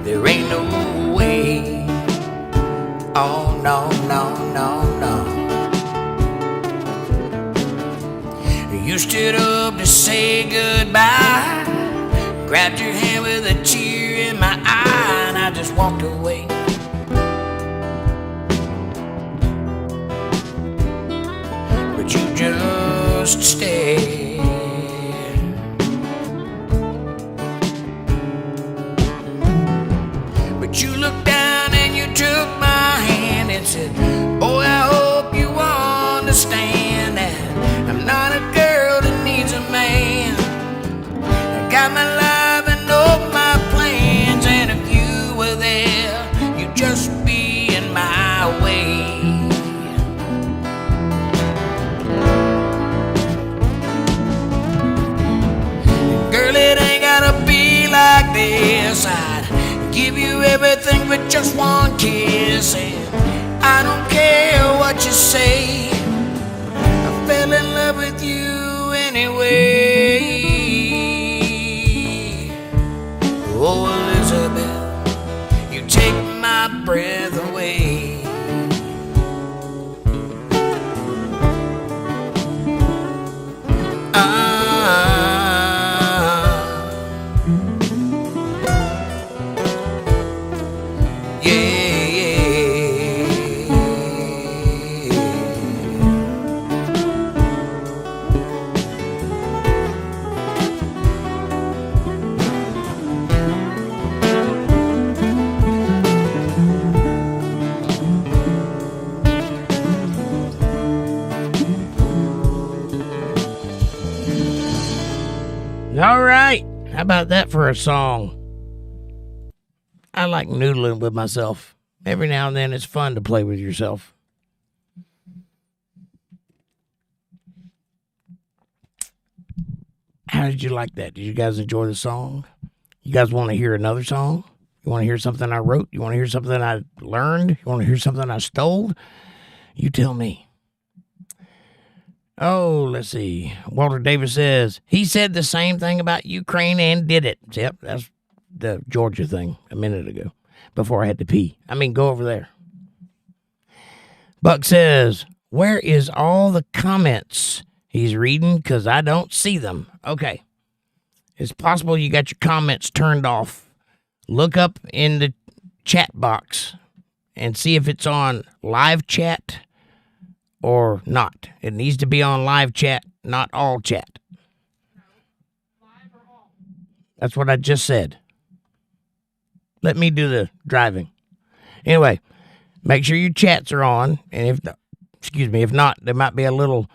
There ain't no way. Oh no, no, no, no. You stood up to say goodbye, grabbed your hand with a tear in my eye, and I just walked away. But you just stayed. But you looked down and you took my hand and said, boy, I hope you understand that I'm not a girl that needs a man. I got my life and all my plans, and if you were there, you'd just be in my way. Girl, it ain't gotta be like this. I'd give you everything but just one kiss, and I don't care what you say. I fell in love with you anyway. Oh, Elizabeth, you take my breath away. All right, how about that for a song? I like noodling with myself. Every now and then it's fun to play with yourself. How did you like that? Did you guys enjoy the song? You guys want to hear another song? You want to hear something I wrote? You want to hear something I learned? You want to hear something I stole? You tell me. Oh, let's see. Walter Davis says, he said the same thing about Ukraine and did it. Yep, that's the Georgia thing a minute ago before I had to pee. I mean, go over there. Buck says, where is all the comments he's reading? Because I don't see them. Okay. It's possible you got your comments turned off. Look up in the chat box and see if it's on live chat or not. It needs to be on live chat, not all chat. Live or all? That's what I just said. Let me do the driving. Anyway, make sure your chats are on, and if not, there might be a little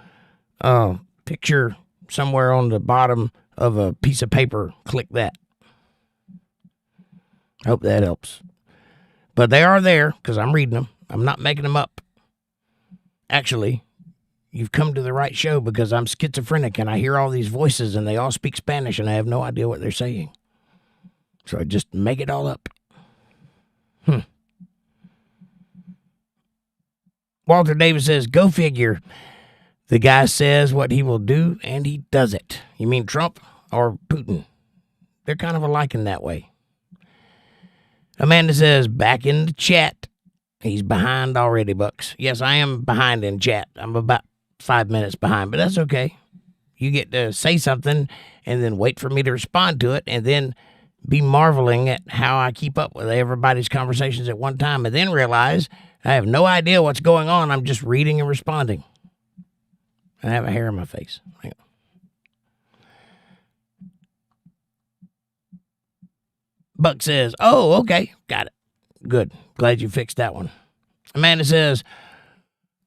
picture somewhere on the bottom of a piece of paper. Click that. I hope that helps. But they are there because I'm reading them. I'm not making them up. Actually, you've come to the right show because I'm schizophrenic and I hear all these voices and they all speak Spanish and I have no idea what they're saying. So I just make it all up. Walter Davis says, go figure. The guy says what he will do and he does it. You mean Trump or Putin? They're kind of alike in that way. Amanda says, back in the chat. He's behind already, Bucks. Yes, I am behind in chat. I'm about 5 minutes behind, but that's okay. You get to say something and then wait for me to respond to it and then be marveling at how I keep up with everybody's conversations at one time and then realize I have no idea what's going on. I'm just reading and responding. I have a hair in my face. Hang on. Buck says, oh, okay, got it. Good. Glad you fixed that one. Amanda says,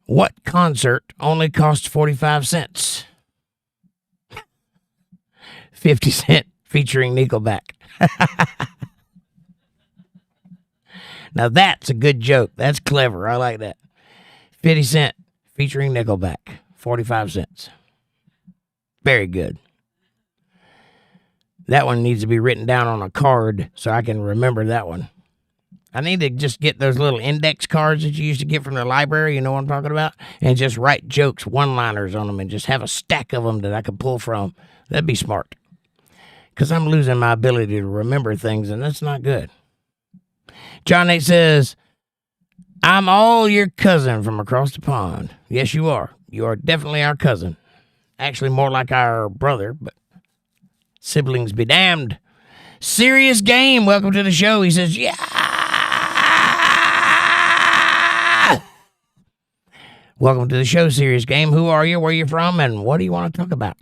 what concert only costs 45 cents? 50 Cent featuring Nickelback. Now that's a good joke. That's clever. I like that. 50 Cent featuring Nickelback. 45 cents. Very good. That one needs to be written down on a card so I can remember that one. I need to just get those little index cards that you used to get from the library, you know what I'm talking about? And just write jokes, one-liners on them, and just have a stack of them that I can pull from. That'd be smart. Because I'm losing my ability to remember things, and that's not good. John 8 says, I'm all your cousin from across the pond. Yes, you are. You are definitely our cousin. Actually, more like our brother, but siblings be damned. Serious Game, welcome to the show. He says, yeah. Welcome to the show, Serious Game. Who are you? Where are you from? And what do you want to talk about?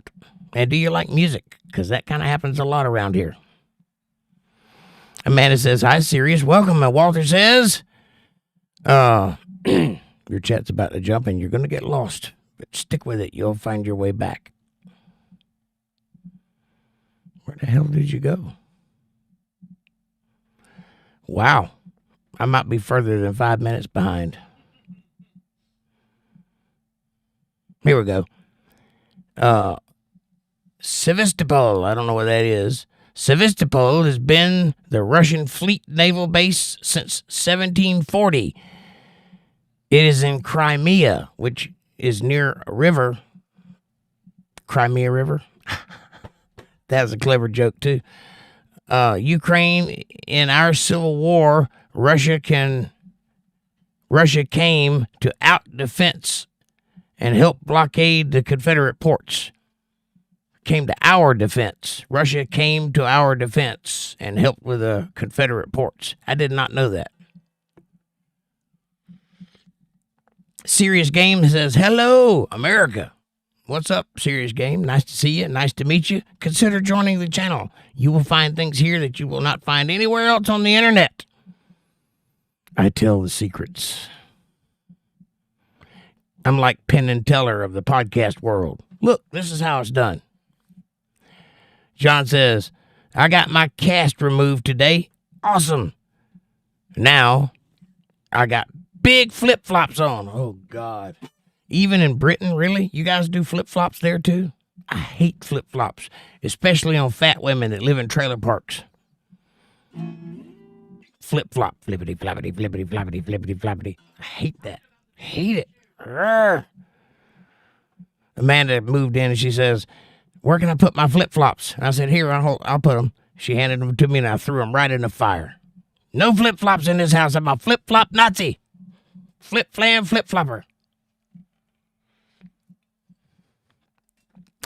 And do you like music? Because that kind of happens a lot around here. Amanda says, hi, Serious. Welcome. And Walter says, your chat's about to jump and you're going to get lost. But stick with it. You'll find your way back. Where the hell did you go? Wow. I might be further than 5 minutes behind. Here we go. Sevastopol. I don't know what that is. Sevastopol has been the Russian fleet naval base since 1740. It is in Crimea, which is near a river. Crimea River. That was a clever joke, too. Ukraine, in our civil war, Russia came to out-defense and help blockade the Confederate ports. Came to our defense. Russia came to our defense and helped with the Confederate ports. I did not know that. Serious Game says, hello, America. What's up, Serious Game? Nice to see you. Nice to meet you. Consider joining the channel. You will find things here that you will not find anywhere else on the internet. I tell the secrets. I'm like Penn and Teller of the podcast world. Look, this is how it's done. John says, I got my cast removed today. Awesome. Now, I got big flip-flops on. Oh, God. Even in Britain, really? You guys do flip-flops there, too? I hate flip-flops, especially on fat women that live in trailer parks. Flip-flop. Flippity-floppity, flippity-floppity, flippity-floppity. I hate that. Hate it. Arrgh. Amanda moved in and she says, where can I put my flip-flops? And I said, here, I'll put them. She handed them to me and I threw them right in the fire. No flip-flops in this house. I'm a flip-flop Nazi. Flip-flam, flip-flopper.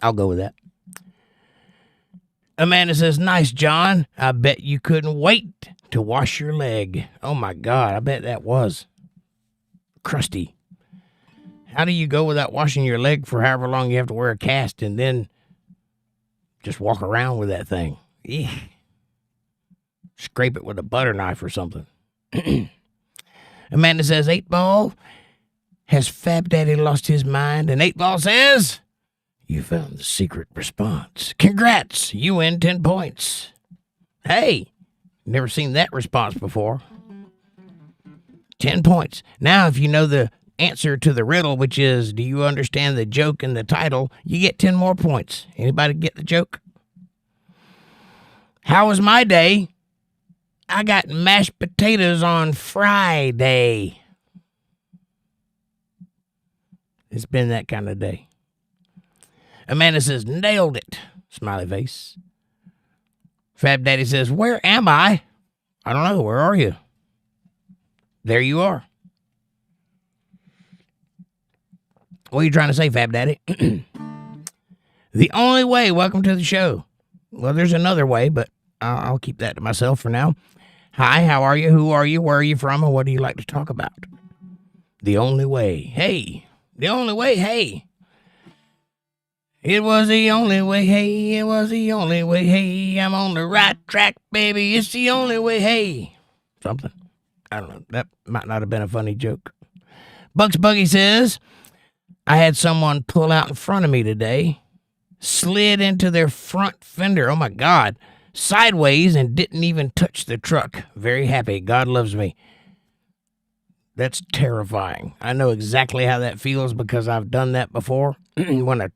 I'll go with that. Amanda says, nice, John. I bet you couldn't wait to wash your leg. Oh, my God. I bet that was crusty. How do you go without washing your leg for however long you have to wear a cast and then just walk around with that thing? Eek. Scrape it with a butter knife or something. Amanda says, 8-Ball, has Fab Daddy lost his mind? And 8-Ball says, you found the secret response. Congrats, you win 10 points. Hey, never seen that response before. 10 points. Now, if you know the answer to the riddle, which is, do you understand the joke in the title, you get 10 more points. Anybody get the joke? How was my day? I got mashed potatoes on Friday. It's been that kind of day. Amanda says, nailed it. Smiley face. Fab Daddy says, where am I? I don't know. Where are you? There you are. What are you trying to say, Fab Daddy? The only way. Welcome to the show. Well, there's another way, but I'll keep that to myself for now. Hi, how are you? Who are you? Where are you from? And what do you like to talk about? The only way. Hey. The only way. Hey. It was the only way. Hey. It was the only way. Hey. I'm on the right track, baby. It's the only way. Hey. Something. I don't know. That might not have been a funny joke. Bucks Buggy says, I had someone pull out in front of me today, slid into their front fender. Oh, my God. Sideways and didn't even touch the truck. Very happy. God loves me. That's terrifying. I know exactly how that feels because I've done that before. When a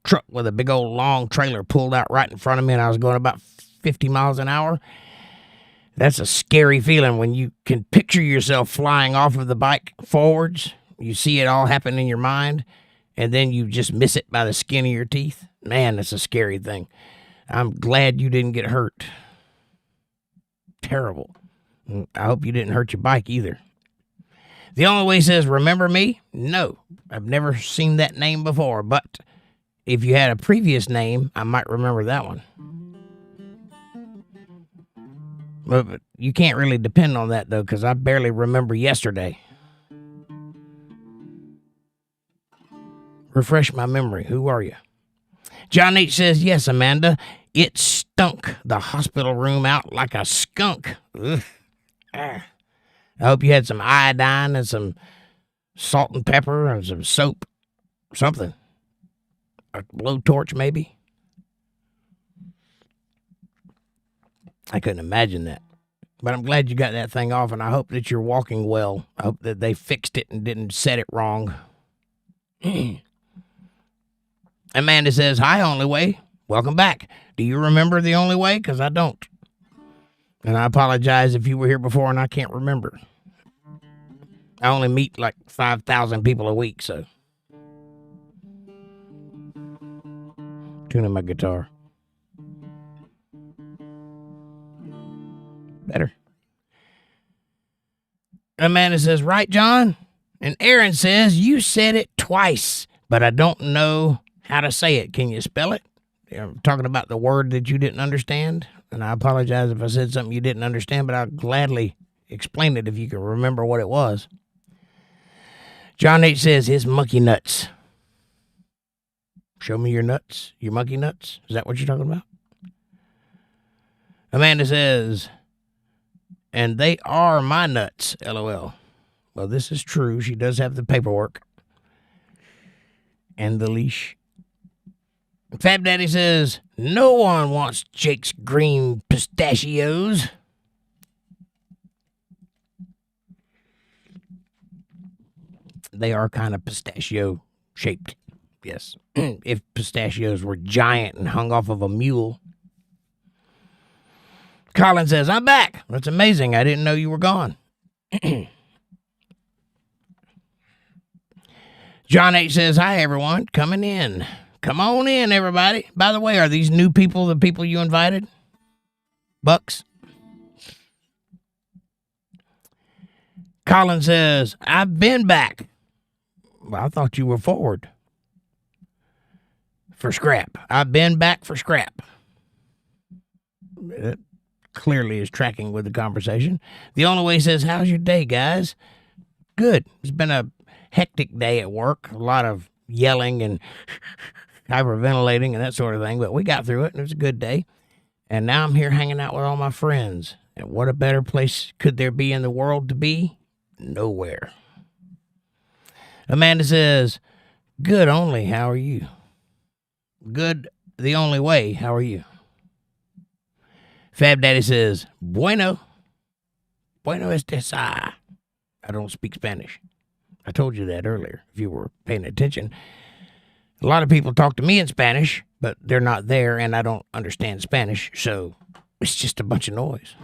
truck with a big old long trailer pulled out right in front of me and I was going about 50 miles an hour. That's a scary feeling when you can picture yourself flying off of the bike forwards. You see it all happen in your mind, and then you just miss it by the skin of your teeth. Man, that's a scary thing. I'm glad you didn't get hurt. Terrible. I hope you didn't hurt your bike either. The Only Way says, remember me? No, I've never seen that name before, but if you had a previous name, I might remember that one. But you can't really depend on that, though, because I barely remember yesterday. Refresh my memory. Who are you? John H. says, yes, Amanda. It stunk the hospital room out like a skunk. Ugh. Ah. I hope you had some iodine and some salt and pepper and some soap. Something. A blowtorch, maybe? I couldn't imagine that. But I'm glad you got that thing off, and I hope that you're walking well. I hope that they fixed it and didn't set it wrong. Amanda says, hi, Only Way. Welcome back. Do you remember The Only Way? Because I don't. And I apologize if you were here before and I can't remember. I only meet like 5,000 people a week, so. Tuning my guitar. Better. Amanda says, right, John? And Aaron says, you said it twice, but I don't know how to say it. Can you spell it? I'm talking about the word that you didn't understand. And I apologize if I said something you didn't understand, but I'll gladly explain it if you can remember what it was. John H. says, his monkey nuts. Show me your nuts, your monkey nuts. Is that what you're talking about? Amanda says, and they are my nuts, LOL. Well, this is true. She does have the paperwork and the leash. Fab Daddy says, no one wants Jake's green pistachios. They are kind of pistachio shaped. Yes. If pistachios were giant and hung off of a mule. Colin says, I'm back. That's amazing. I didn't know you were gone. John H. says, hi, everyone. Coming in. Come on in, everybody. By the way, are these new people the people you invited? Bucks? Colin says, I've been back. Well, I thought you were forward. For scrap. I've been back for scrap. That clearly is tracking with the conversation. The Only Way says, how's your day, guys? Good. It's been a hectic day at work. A lot of yelling and hyperventilating and that sort of thing, but we got through it, and it was a good day. And now I'm here hanging out with all my friends. And what a better place could there be in the world to be? Nowhere. Amanda says, good only, how are you? Good, the only way, how are you? Fab Daddy says, bueno. Bueno estés. I don't speak Spanish. I told you that earlier, if you were paying attention. A lot of people talk to me in Spanish, but they're not there, and I don't understand Spanish, so it's just a bunch of noise.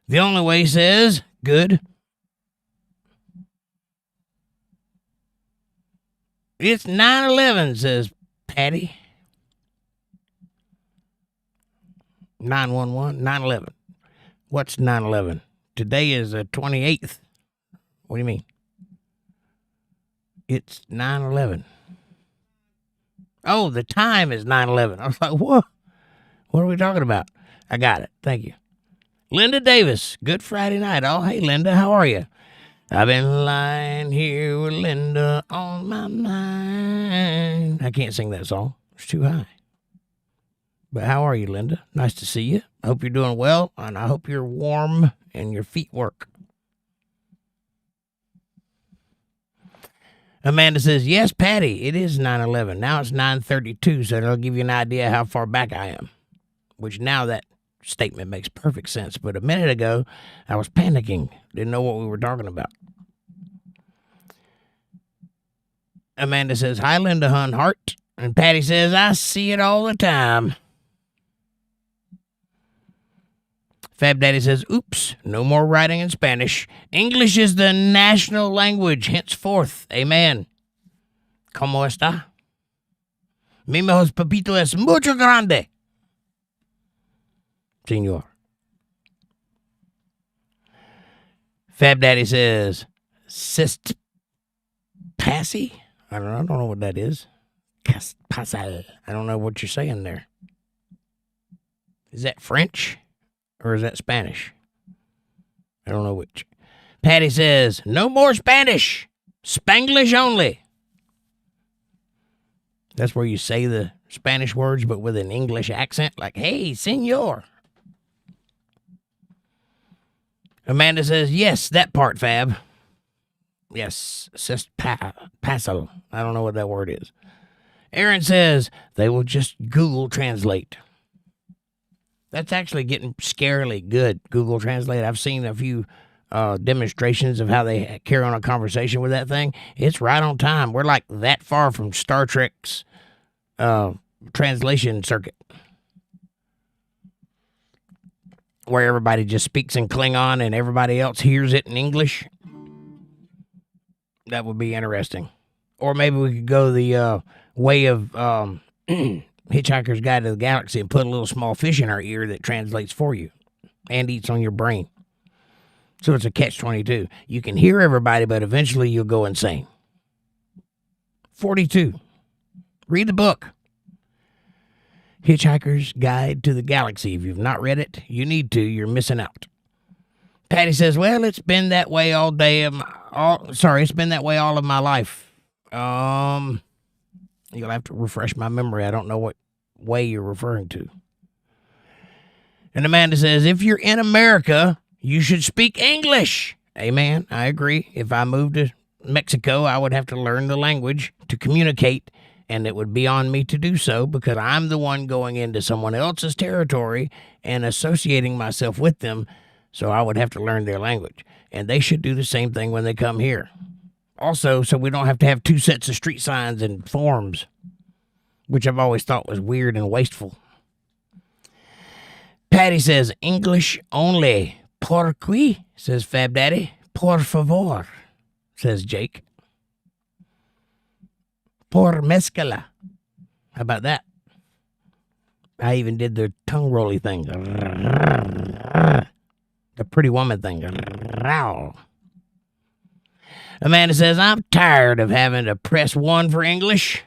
The Only Way says, good. It's 9/11, says Patty. 911, 9/11. What's 9/11? Today is the 28th. What do you mean? It's 9/11. Oh, the time is 9/11. I was like, what? What are we talking about? I got it. Thank you. Linda Davis, good Friday night. Oh, hey, Linda, how are you? I've been lying here with Linda on my mind. I can't sing that song. It's too high. But how are you, Linda? Nice to see you. I hope you're doing well, and I hope you're warm and your feet work. Amanda says, yes, Patty, it is 9/11. Now it's 9:32, so that'll give you an idea how far back I am. Which now that statement makes perfect sense. But a minute ago, I was panicking. Didn't know what we were talking about. Amanda says, hi, Linda Hunhart. And Patty says, I see it all the time. Fab Daddy says, oops, no more writing in Spanish. English is the national language henceforth. Amen. ¿Cómo está? Mi mejor papito es mucho grande. Señor. Fab Daddy says, Sist Passy? I don't know what that is. Pasal. I don't know what you're saying there. Is that French or is that Spanish? I don't know which. Patty says, no more Spanish. Spanglish only. That's where you say the Spanish words, but with an English accent, like, hey, senor. Amanda says, yes, that part, Fab. Yes, pasal. I don't know what that word is. Aaron says, they will just Google Translate. That's actually getting scarily good, Google Translate. I've seen a few demonstrations of how they carry on a conversation with that thing. It's right on time. We're like that far from Star Trek's translation circuit, where everybody just speaks in Klingon and everybody else hears it in English. That would be interesting. Or maybe we could go the way of Hitchhiker's Guide to the Galaxy and put a little small fish in our ear that translates for you and eats on your brain. So it's a catch-22. You can hear everybody, but eventually you'll go insane. 42. Read the book. Hitchhiker's Guide to the Galaxy. If you've not read it, you need to. You're missing out. Patty says, well, it's been that way all day. It's been that way all of my life. You'll have to refresh my memory. I don't know what way you're referring to. And Amanda says, if you're in America, you should speak English. Amen. I agree. If I moved to Mexico, I would have to learn the language to communicate, and it would be on me to do so because I'm the one going into someone else's territory and associating myself with them, so I would have to learn their language. And they should do the same thing when they come here. Also, so we don't have to have two sets of street signs and forms, which I've always thought was weird and wasteful. Patty says, English only. Por qui, says Fab Daddy. Por favor, says Jake. Por mezcala. How about that? I even did the tongue rolly thing. The pretty woman thing. Amanda says, I'm tired of having to press 1 for English.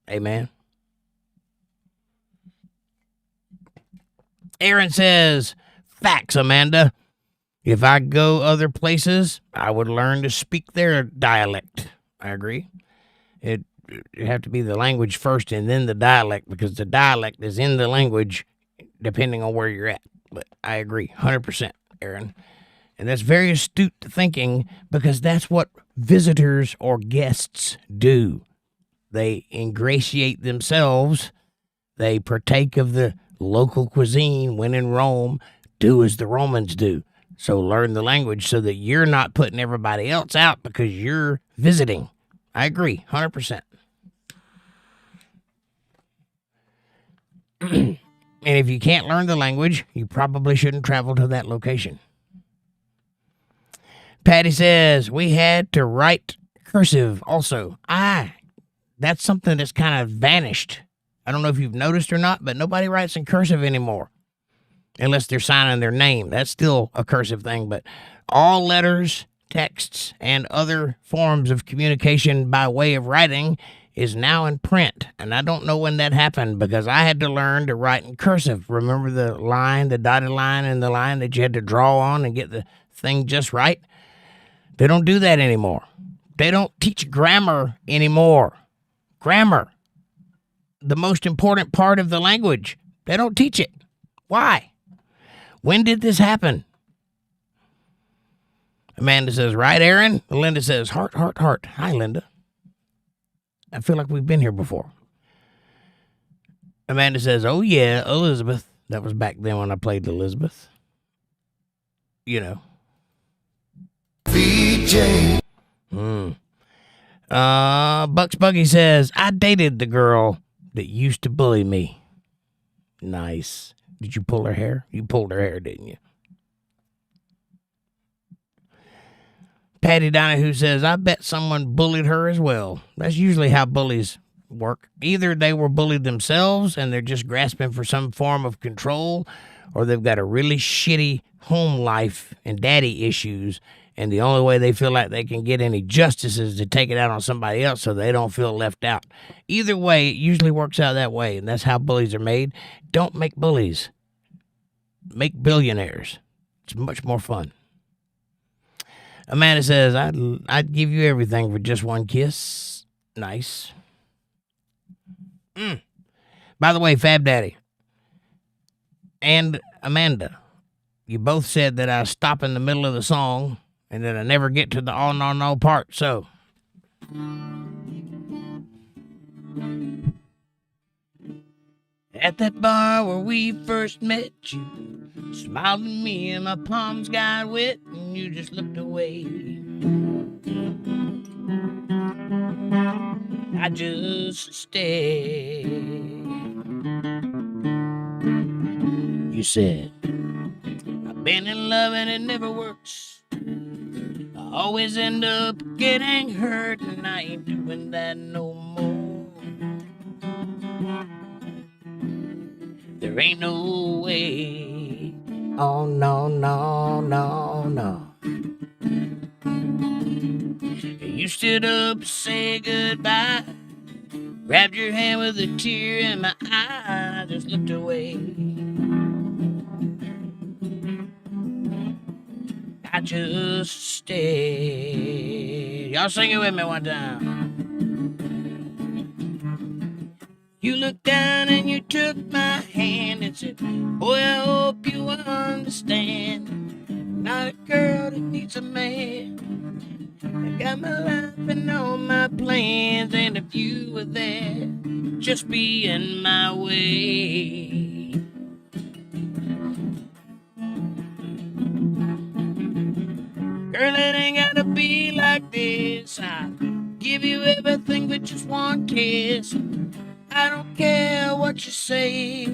Amen. Aaron says, facts, Amanda. If I go other places, I would learn to speak their dialect. I agree. It have to be the language first and then the dialect, because the dialect is in the language depending on where you're at. But I agree, 100%, Aaron. And that's very astute thinking, because that's what visitors or guests do. They ingratiate themselves. They partake of the local cuisine. When in Rome, do as the Romans do. So learn the language so that you're not putting everybody else out because you're visiting. I agree, 100%. And if you can't learn the language, you probably shouldn't travel to that location. Patty says, we had to write cursive also. That's something that's kind of vanished. I don't know if you've noticed or not, but nobody writes in cursive anymore. Unless they're signing their name. That's still a cursive thing, but all letters, texts, and other forms of communication by way of writing is now in print. And I don't know when that happened, because I had to learn to write in cursive. Remember the line, the dotted line, and the line that you had to draw on and get the thing just right? They don't do that anymore. They don't teach grammar anymore. Grammar, the most important part of the language. They don't teach it. Why? When did this happen? Amanda says, right, Aaron? Linda says, heart, heart, heart. Hi, Linda. I feel like we've been here before. Amanda says, oh, yeah, Elizabeth. That was back then when I played Elizabeth. You know. VJ. Bucks Buggy says, I dated the girl that used to bully me. Nice. Did you pull her hair? You pulled her hair, didn't you? Patty Donahue says, I bet someone bullied her as well. That's usually how bullies work. Either they were bullied themselves and they're just grasping for some form of control, or they've got a really shitty home life and daddy issues, and the only way they feel like they can get any justice is to take it out on somebody else so they don't feel left out. Either way, it usually works out that way, and that's how bullies are made. Don't make bullies. Make billionaires. It's much more fun. Amanda says, I'd give you everything for just one kiss. Nice. By the way, Fab Daddy and Amanda, you both said that I stop in the middle of the song and that I never get to the oh no no part. So, at that bar where we first met, you smiled at me and my palms got wet and you just looked away. I just stared. You said, I've been in love and it never works. I always end up getting hurt and I ain't doing that no more. There ain't no way. Oh, no, no, no, no. You stood up to say goodbye, grabbed your hand with a tear in my eye, I just looked away. I just stared. Y'all sing it with me one time. You looked down and you took my hand and said, boy, I hope you understand, not a girl that needs a man. I got my life and all my plans, and if you were there, just be in my way. Girl, it ain't gotta be like this. I'll give you everything but just one kiss. I don't care what you say,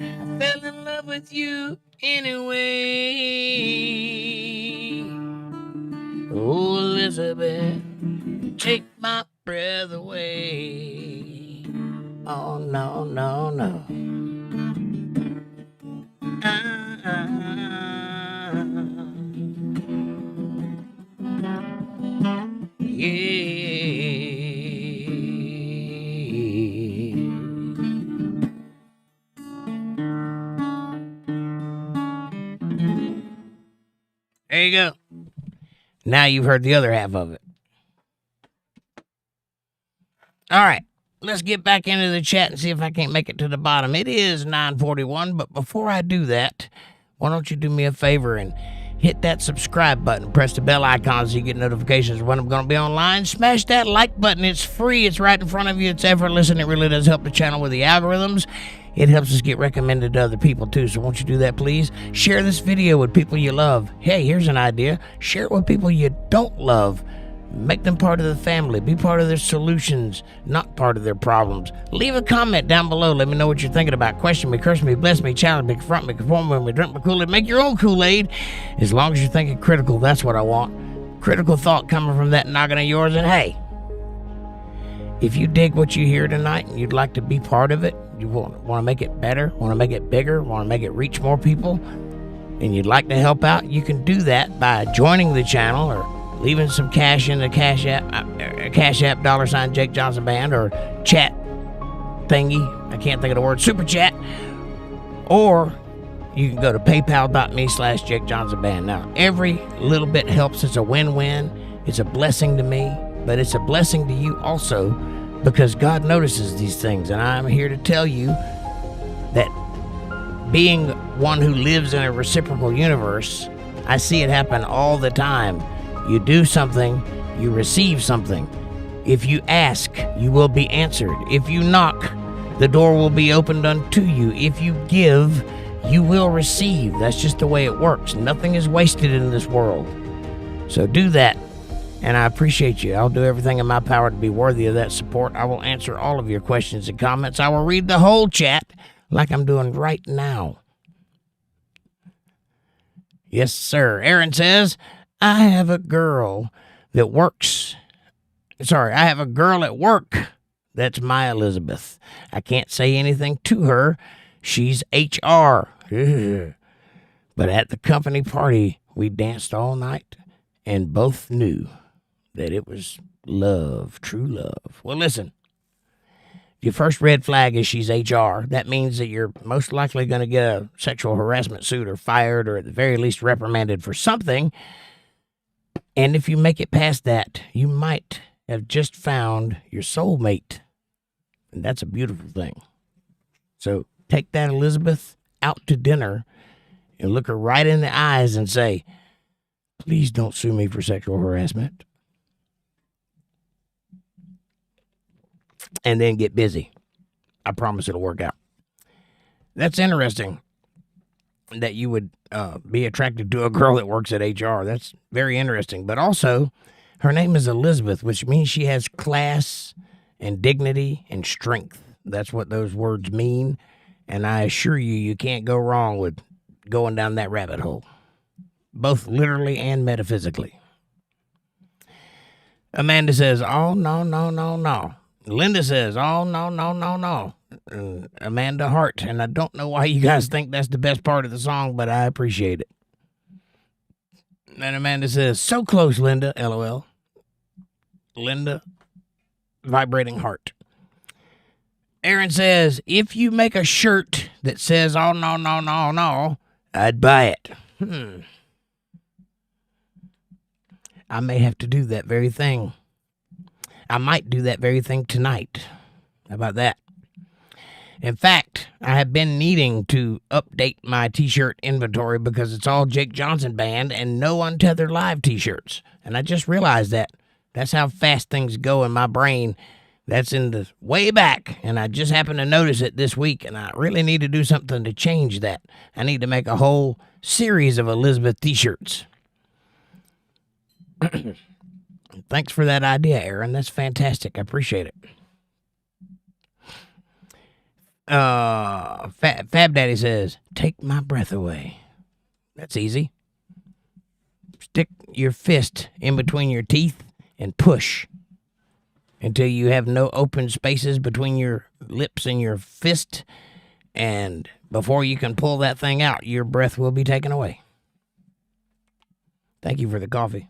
I fell in love with you anyway. Oh, Elizabeth, take my breath away. Oh, no, no, no. Yeah. There you go. Now you've heard the other half of it. All right, let's get back into the chat and see if I can't make it to the bottom. It is 9:41, but before I do that, why don't you do me a favor and hit that subscribe button. Press the bell icon so you get notifications when I'm going to be online. Smash that like button. It's free. It's right in front of you. It's effortless, and it really does help the channel with the algorithms. It helps us get recommended to other people, too. So won't you do that, please? Share this video with people you love. Hey, here's an idea. Share it with people you don't love. Make them part of the family. Be part of their solutions, not part of their problems. Leave a comment down below. Let me know what you're thinking about. Question me, curse me, bless me, challenge me, confront me, conform me, drink my Kool-Aid. Make your own Kool-Aid. As long as you're thinking critical, that's what I want. Critical thought coming from that noggin of yours. And hey, if you dig what you hear tonight and you'd like to be part of it, you want to make it better, want to make it bigger, want to make it reach more people, and you'd like to help out, you can do that by joining the channel or leaving some cash in the CashApp, $, Jake Johnson Band, or chat thingy. I can't think of the word, super chat. Or you can go to paypal.me/Jake Johnson Band. Now, every little bit helps. It's a win-win. It's a blessing to me, but it's a blessing to you also, because God notices these things, and I'm here to tell you that being one who lives in a reciprocal universe, I see it happen all the time. You do something, you receive something. If you ask, you will be answered. If you knock, the door will be opened unto you. If you give, you will receive. That's just the way it works. Nothing is wasted in this world. So do that. and I appreciate you. I'll do everything in my power to be worthy of that support. I will answer all of your questions and comments. I will read the whole chat like I'm doing right now. Yes, sir. Aaron says, I have a girl at work that's my Elizabeth. I can't say anything to her. She's HR. But at the company party, we danced all night and both knew that it was love, true love. Well, listen, your first red flag is she's HR. That means that you're most likely going to get a sexual harassment suit or fired or at the very least reprimanded for something. And if you make it past that, you might have just found your soulmate. And that's a beautiful thing. So take that Elizabeth out to dinner and look her right in the eyes and say, please don't sue me for sexual harassment. And then get busy. I promise it'll work out. That's interesting that you would be attracted to a girl that works at HR. That's very interesting. But also, her name is Elizabeth, which means she has class and dignity and strength. That's what those words mean. And I assure you, you can't go wrong with going down that rabbit hole, both literally and metaphysically. Amanda says, oh, no, no, no, no. Linda says, oh, no, no, no, no. Amanda Hart. And I don't know why you guys think that's the best part of the song, but I appreciate it. And Amanda says, so close, Linda, LOL. Linda, vibrating heart. Aaron says, if you make a shirt that says, oh, no, no, no, no, I'd buy it. I may have to do that very thing. I might do that very thing tonight. How about that? In fact, I have been needing to update my t-shirt inventory because it's all Jake Johnson Band and no Untethered Live t-shirts. And I just realized that. That's how fast things go in my brain. That's in the way back, and I just happened to notice it this week, and I really need to do something to change that. I need to make a whole series of Elizabeth t-shirts. Thanks for that idea, Aaron. That's fantastic. I appreciate it. Fab Daddy says, take my breath away. That's easy. Stick your fist in between your teeth and push until you have no open spaces between your lips and your fist. And before you can pull that thing out, your breath will be taken away. Thank you for the coffee.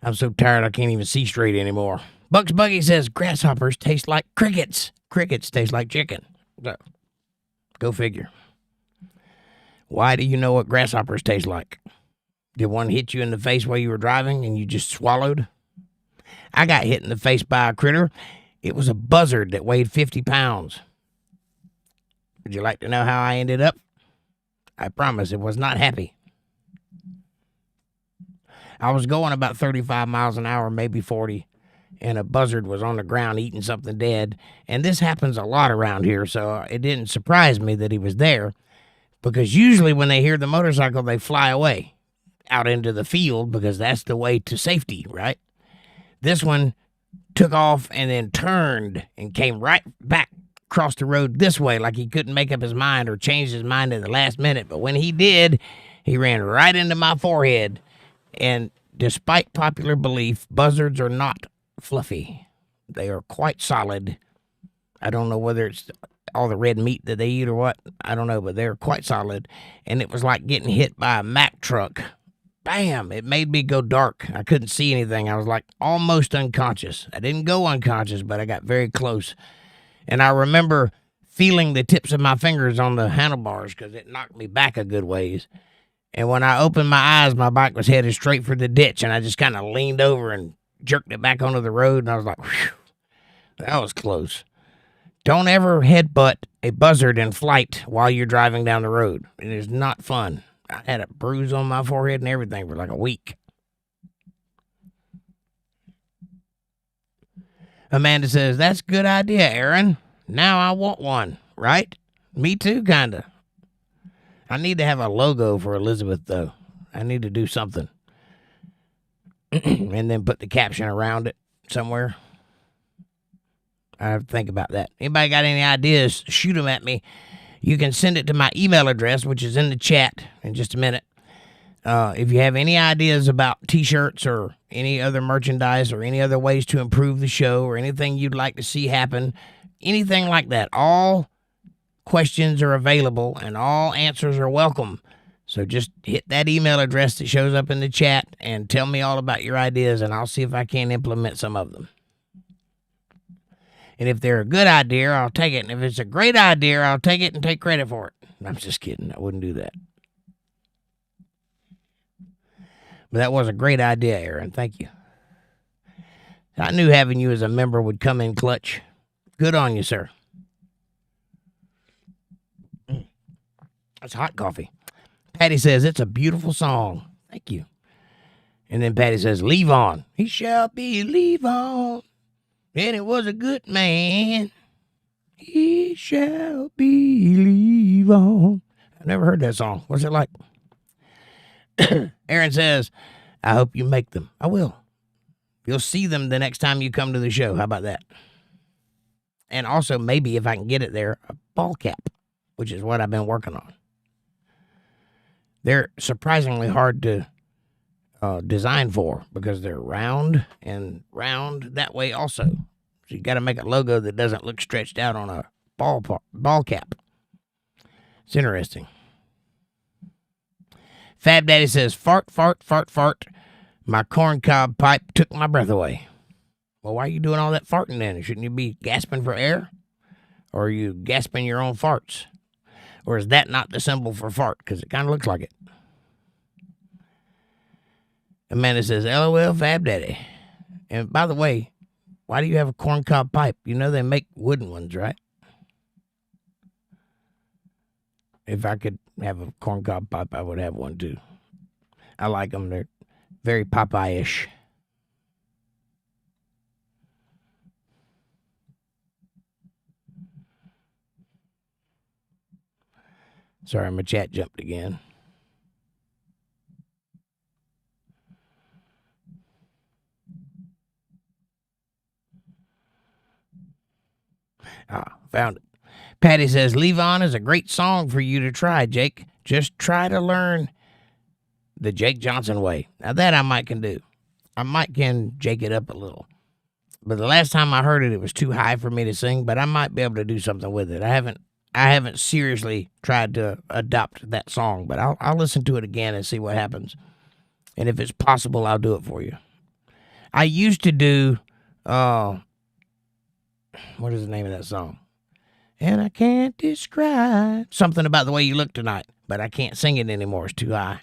I'm so tired I can't even see straight anymore. Bucks Buggy says grasshoppers taste like crickets. Crickets taste like chicken. So, go figure. Why do you know what grasshoppers taste like? Did one hit you in the face while you were driving and you just swallowed? I got hit in the face by a critter. It was a buzzard that weighed 50 pounds. Would you like to know how I ended up? I promise it was not happy. I was going about 35 miles an hour, maybe 40, and a buzzard was on the ground eating something dead. And this happens a lot around here, so it didn't surprise me that he was there, because usually when they hear the motorcycle, they fly away out into the field because that's the way to safety, right? This one took off and then turned and came right back across the road this way like he couldn't make up his mind or change his mind at the last minute. But when he did, he ran right into my forehead. And despite popular belief, buzzards are not fluffy. They are quite solid. I don't know whether it's all the red meat that they eat or what. I don't know, but they're quite solid. And it was like getting hit by a Mack truck. Bam! It made me go dark. I couldn't see anything. I was like almost unconscious. I didn't go unconscious, but I got very close. And I remember feeling the tips of my fingers on the handlebars because it knocked me back a good ways. And when I opened my eyes, my bike was headed straight for the ditch, and I just kind of leaned over and jerked it back onto the road, and I was like, whew, that was close. Don't ever headbutt a buzzard in flight while you're driving down the road. It is not fun. I had a bruise on my forehead and everything for like a week. Amanda says, that's a good idea, Aaron. Now I want one, right? Me too, kind of. I need to have a logo for Elizabeth, though. I need to do something. And then put the caption around it somewhere. I have to think about that. Anybody got any ideas, shoot them at me. You can send it to my email address, which is in the chat in just a minute. If you have any ideas about T-shirts or any other merchandise or any other ways to improve the show or anything you'd like to see happen, anything like that, all questions are available and all answers are welcome. So just hit that email address that shows up in the chat and tell me all about your ideas, and I'll see if I can implement some of them. And if they're a good idea, I'll take it. And if it's a great idea, I'll take it and take credit for it. I'm just kidding. I wouldn't do that. But that was a great idea, Aaron. Thank you. I knew having you as a member would come in clutch. Good on you, sir. That's hot coffee. Patty says, it's a beautiful song. Thank you. And then Patty says, leave on. He shall be leave on. And it was a good man. He shall be leave on. I never heard that song. What's it like? Aaron says, I hope you make them. I will. You'll see them the next time you come to the show. How about that? And also, maybe if I can get it there, a ball cap, which is what I've been working on. They're surprisingly hard to design for because they're round and round that way also. So you got to make a logo that doesn't look stretched out on a ball cap. It's interesting. Fab Daddy says, fart, fart, fart, fart. My corncob pipe took my breath away. Well, why are you doing all that farting then? Shouldn't you be gasping for air? Or are you gasping your own farts? Or is that not the symbol for fart? Because it kind of looks like it. Amanda says, LOL, Fab Daddy. And by the way, why do you have a corncob pipe? You know they make wooden ones, right? If I could have a corncob pipe, I would have one too. I like them. They're very Popeye-ish. Sorry, my chat jumped again. Found it. Patty says, Leave On is a great song for you to try, Jake. Just try to learn the Jake Johnson way. Now that I might can do. I might can jake it up a little. But the last time I heard it, it was too high for me to sing, but I might be able to do something with it. I haven't seriously tried to adopt that song, but I'll listen to it again and see what happens. And if it's possible, I'll do it for you. I used to do, what is the name of that song? And I can't describe something about the way you look tonight, but I can't sing it anymore. It's too high.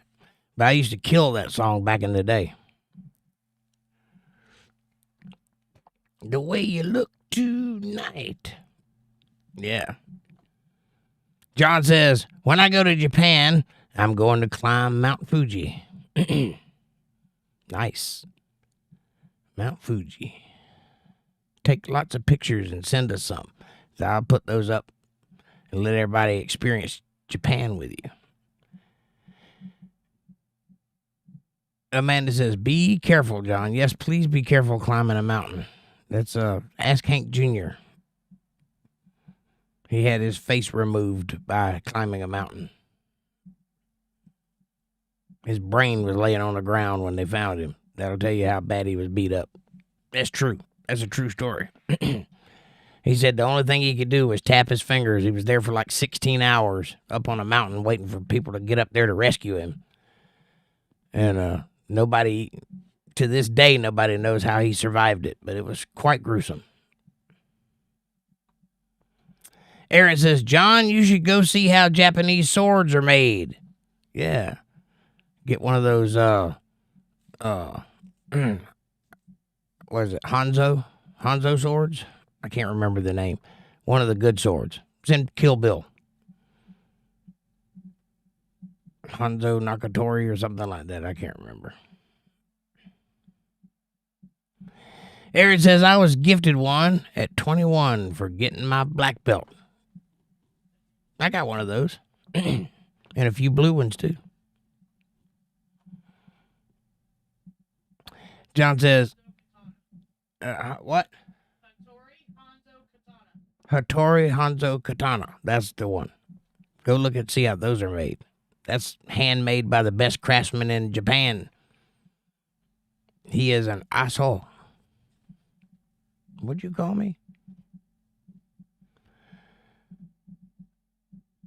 But I used to kill that song back in the day. The way you look tonight. Yeah. John says, when I go to Japan, I'm going to climb Mount Fuji. Nice. Mount Fuji. Take lots of pictures and send us some. So I'll put those up and let everybody experience Japan with you. Amanda says, be careful, John. Yes, please be careful climbing a mountain. That's Ask Hank Jr. He had his face removed by climbing a mountain. His brain was laying on the ground when they found him. That'll tell you how bad he was beat up. That's true. That's a true story. He said the only thing he could do was tap his fingers. He was there for like 16 hours up on a mountain waiting for people to get up there to rescue him. And nobody, to this day, nobody knows how he survived it, but it was quite gruesome. Aaron says, John, you should go see how Japanese swords are made. Yeah. Get one of those, what is it, Hanzo swords? I can't remember the name. One of the good swords. It's in Kill Bill. Hanzo Nakatori or something like that. I can't remember. Aaron says, I was gifted one at 21 for getting my black belt. I got one of those. And a few blue ones, too. John says, what? Hattori Hanzo Katana. That's the one. Go look and see how those are made. That's handmade by the best craftsman in Japan. He is an asshole. What'd you call me?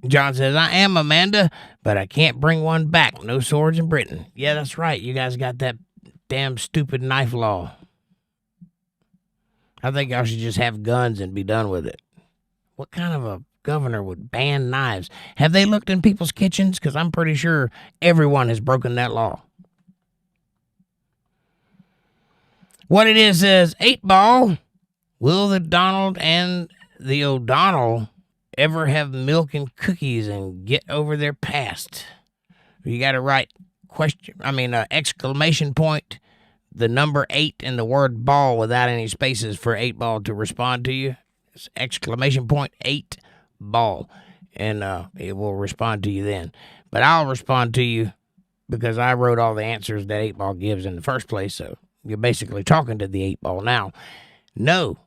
John says, I am Amanda, but I can't bring one back. No swords in Britain. Yeah, that's right. You guys got that damn stupid knife law. I think y'all should just have guns and be done with it. What kind of a governor would ban knives? Have they looked in people's kitchens? Because I'm pretty sure everyone has broken that law. What it is says, 8-Ball, will the Donald and the O'Donnell ever have milk and cookies and get over their past? You got to write exclamation point, the number 8 and the word ball without any spaces for 8-Ball to respond to you. It's exclamation point 8-Ball, and it will respond to you then. But I'll respond to you because I wrote all the answers that 8-Ball gives in the first place, so you're basically talking to the 8-Ball now. No.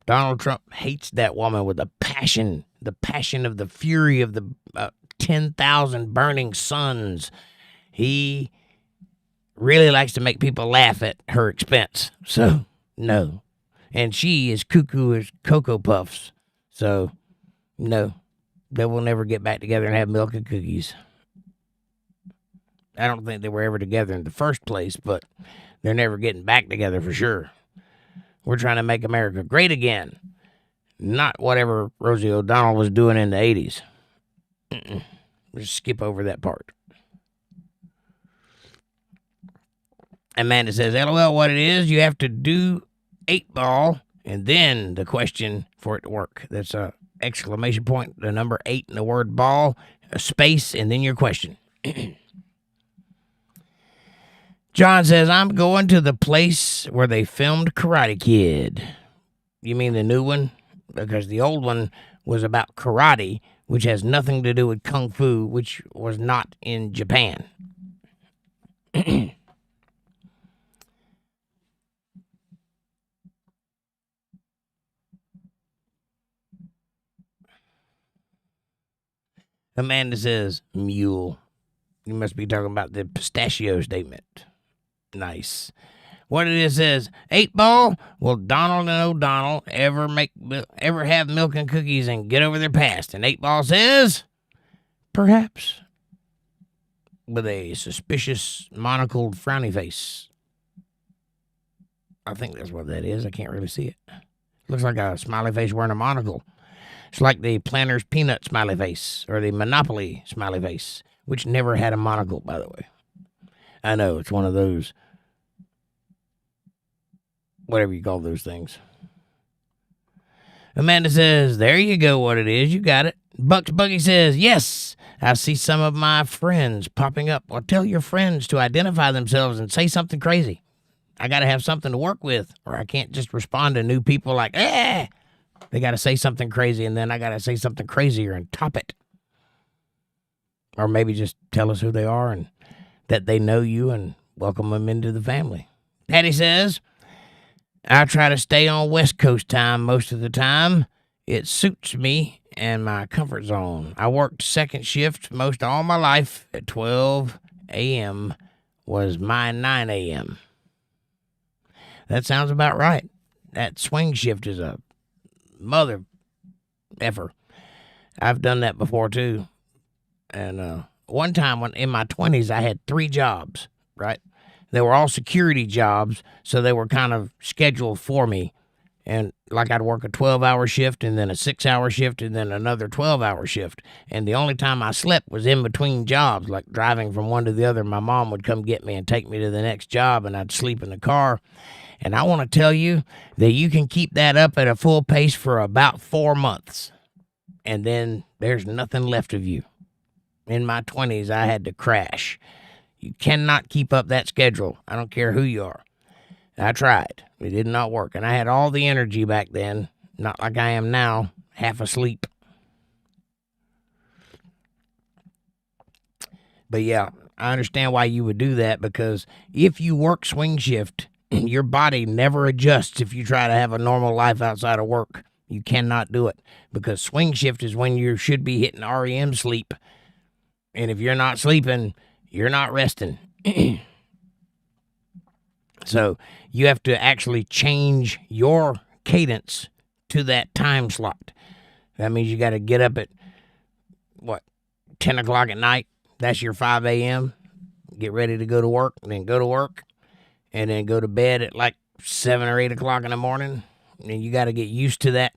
Donald Trump hates that woman with a passion, the passion of the fury of the 10,000 burning suns. He really likes to make people laugh at her expense. So, no. And she is cuckoo as Cocoa Puffs. So, no. They will never get back together and have milk and cookies. I don't think they were ever together in the first place, but they're never getting back together for sure. We're trying to make America great again. Not whatever Rosie O'Donnell was doing in the 80s. Just skip over that part. Amanda says, LOL, what it is, you have to do 8-Ball and then the question for it to work. That's a exclamation point, the number 8 and the word ball, a space, and then your question. John says, I'm going to the place where they filmed Karate Kid. You mean the new one? Because the old one was about karate, which has nothing to do with kung fu, which was not in Japan. Amanda says, mule. You must be talking about the pistachio statement. Nice. What it is says, 8-Ball, will Donald and O'Donnell ever have milk and cookies and get over their past? And 8-Ball says, perhaps. With a suspicious, monocled, frowny face. I think that's what that is. I can't really see it. Looks like a smiley face wearing a monocle. It's like the Planters Peanut smiley face, or the Monopoly smiley face, which never had a monocle, by the way. I know, it's one of those, whatever you call those things. Amanda says, there you go, what it is, you got it. Bucks Buggy says, yes, I see some of my friends popping up. Well, tell your friends to identify themselves and say something crazy. I got to have something to work with, or I can't just respond to new people like, eh. They got to say something crazy, and then I got to say something crazier and top it. Or maybe just tell us who they are and that they know you and welcome them into the family. Patty says, I try to stay on West Coast time most of the time. It suits me and my comfort zone. I worked second shift most all my life at 12 a.m. was my 9 a.m. That sounds about right. That swing shift is a mother effer. I've done that before too. And one time when in my 20s, I had 3 jobs, right? They were all security jobs, so they were kind of scheduled for me. And like I'd work a 12-hour shift and then a 6-hour shift and then another 12-hour shift. And the only time I slept was in between jobs, like driving from one to the other. My mom would come get me and take me to the next job, and I'd sleep in the car. And I want to tell you that you can keep that up at a full pace for about 4 months. And then there's nothing left of you. In my 20s, I had to crash. You cannot keep up that schedule. I don't care who you are. I tried. It did not work. And I had all the energy back then, not like I am now, half asleep. But yeah, I understand why you would do that, because if you work swing shift, your body never adjusts if you try to have a normal life outside of work. You cannot do it, because swing shift is when you should be hitting REM sleep. And if you're not sleeping, you're not resting. So you have to actually change your cadence to that time slot. That means you got to get up at, 10 o'clock at night. That's your 5 a.m. Get ready to go to work, and then go to work, and then go to bed at like 7 or 8 o'clock in the morning. And you got to get used to that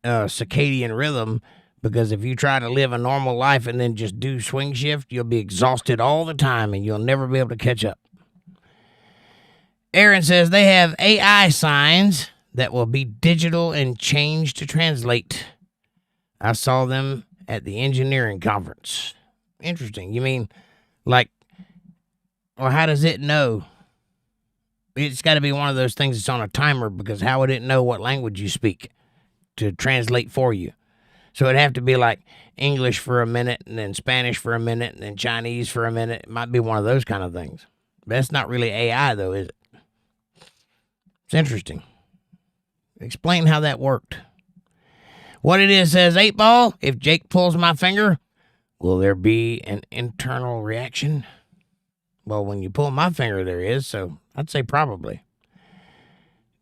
circadian rhythm, because if you try to live a normal life and then just do swing shift, you'll be exhausted all the time, and you'll never be able to catch up. Aaron says they have AI signs that will be digital and changed to translate. I saw them at the engineering conference. Interesting. You mean, like, well, how does it know? It's got to be one of those things that's on a timer, because how would it know what language you speak to translate for you? So it'd have to be like English for a minute, and then Spanish for a minute, and then Chinese for a minute. It might be one of those kind of things. But that's not really AI, though, is it? It's interesting. Explain how that worked. What it is says, 8-Ball, if Jake pulls my finger, will there be an internal reaction? Well, when you pull my finger, there is, so I'd say probably.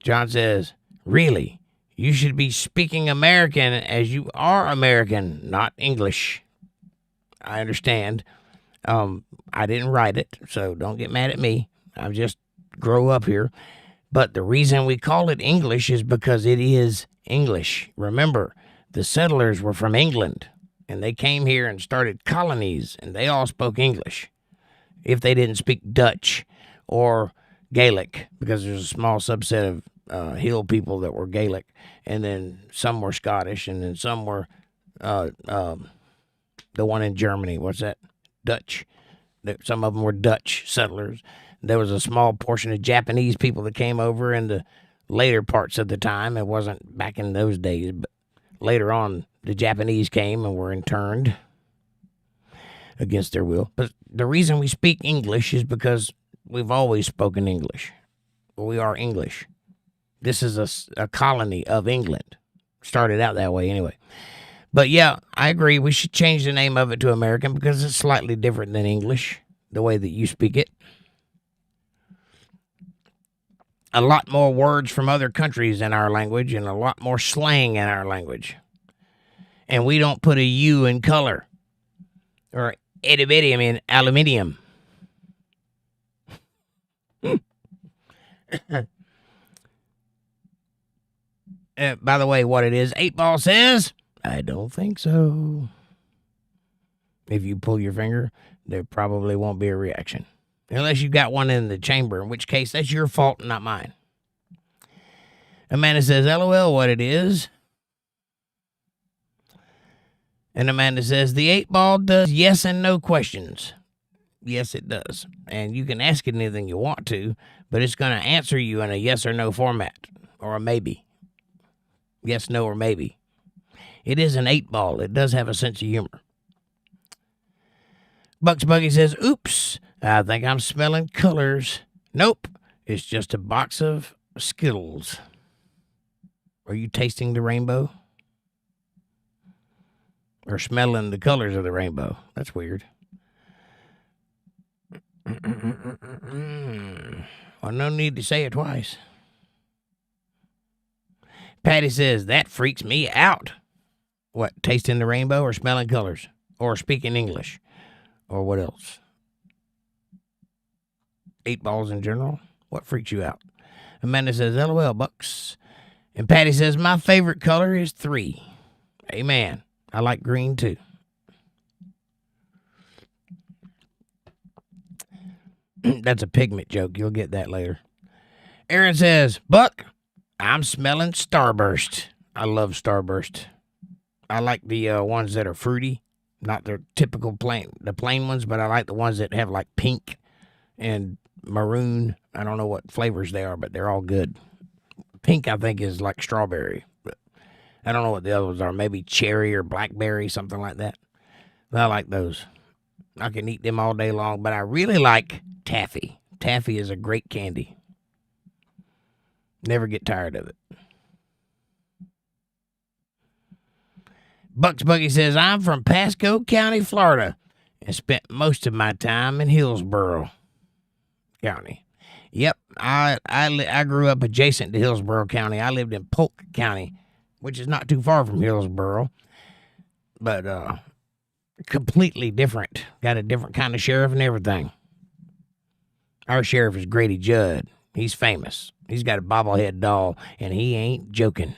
John says, really? You should be speaking American as you are American, not English. I understand. I didn't write it, so don't get mad at me. I just grow up here. But the reason we call it English is because it is English. Remember, the settlers were from England, and they came here and started colonies, and they all spoke English. If they didn't speak Dutch or Gaelic, because there's a small subset of hill people that were Gaelic, and then some were Scottish, and then some were the one in Germany. What's that? Dutch. Some of them were Dutch settlers. There was a small portion of Japanese people that came over in the later parts of the time. It wasn't back in those days, but later on, the Japanese came and were interned against their will. But the reason we speak English is because we've always spoken English. We are English. This is a colony of England. Started out that way anyway. But yeah, I agree. We should change the name of it to American, because it's slightly different than English, the way that you speak it. A lot more words from other countries in our language, and a lot more slang in our language. And we don't put a U in color. Or itty-bitty, I mean aluminium. By the way, what it is, 8-Ball says, I don't think so. If you pull your finger, there probably won't be a reaction. Unless you've got one in the chamber, in which case that's your fault, not mine. Amanda says, LOL, what it is. And Amanda says, the 8-Ball does yes and no questions. Yes, it does. And you can ask it anything you want to, but it's going to answer you in a yes or no format, or a maybe. Yes, no, or maybe. It is an 8-Ball. It does have a sense of humor. Bucks Buggy says, oops, I think I'm smelling colors. Nope, it's just a box of Skittles. Are you tasting the rainbow? Or smelling the colors of the rainbow? That's weird. Well, no need to say it twice. Patty says, that freaks me out. What, tasting the rainbow or smelling colors? Or speaking English? Or what else? 8-Balls in general? What freaks you out? Amanda says, LOL, Bucks. And Patty says, my favorite color is 3. Amen. I like green too. That's a pigment joke. You'll get that later. Aaron says, Buck, I'm smelling Starburst. I love Starburst. I like the ones that are fruity. Not the typical plain ones, but I like the ones that have like pink and maroon. I don't know what flavors they are, but they're all good. Pink, I think, is like strawberry. But I don't know what the other ones are. Maybe cherry or blackberry, something like that. But I like those. I can eat them all day long, but I really like taffy. Taffy is a great candy. Never get tired of it. Bucks Buggy says, I'm from Pasco County, Florida, and spent most of my time in Hillsborough County. Yep, I grew up adjacent to Hillsborough County. I lived in Polk County, which is not too far from Hillsborough, but completely different. Got a different kind of sheriff and everything. Our sheriff is Grady Judd. He's famous. He's got a bobblehead doll, and he ain't joking.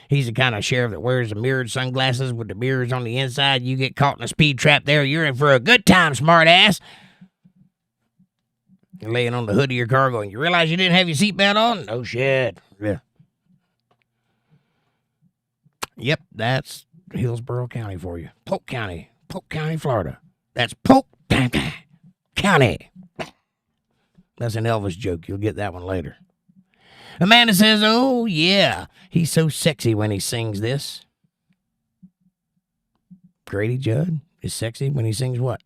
He's the kind of sheriff that wears the mirrored sunglasses with the mirrors on the inside. You get caught in a speed trap there, you're in for a good time, smart ass. You're laying on the hood of your car going, you realize you didn't have your seatbelt on? No shit. Yeah. Yep, that's Hillsborough County for you. Polk County, Florida. That's Polk County. That's an Elvis joke. You'll get that one later. Amanda says, oh, yeah, he's so sexy when he sings this. Grady Judd is sexy when he sings what?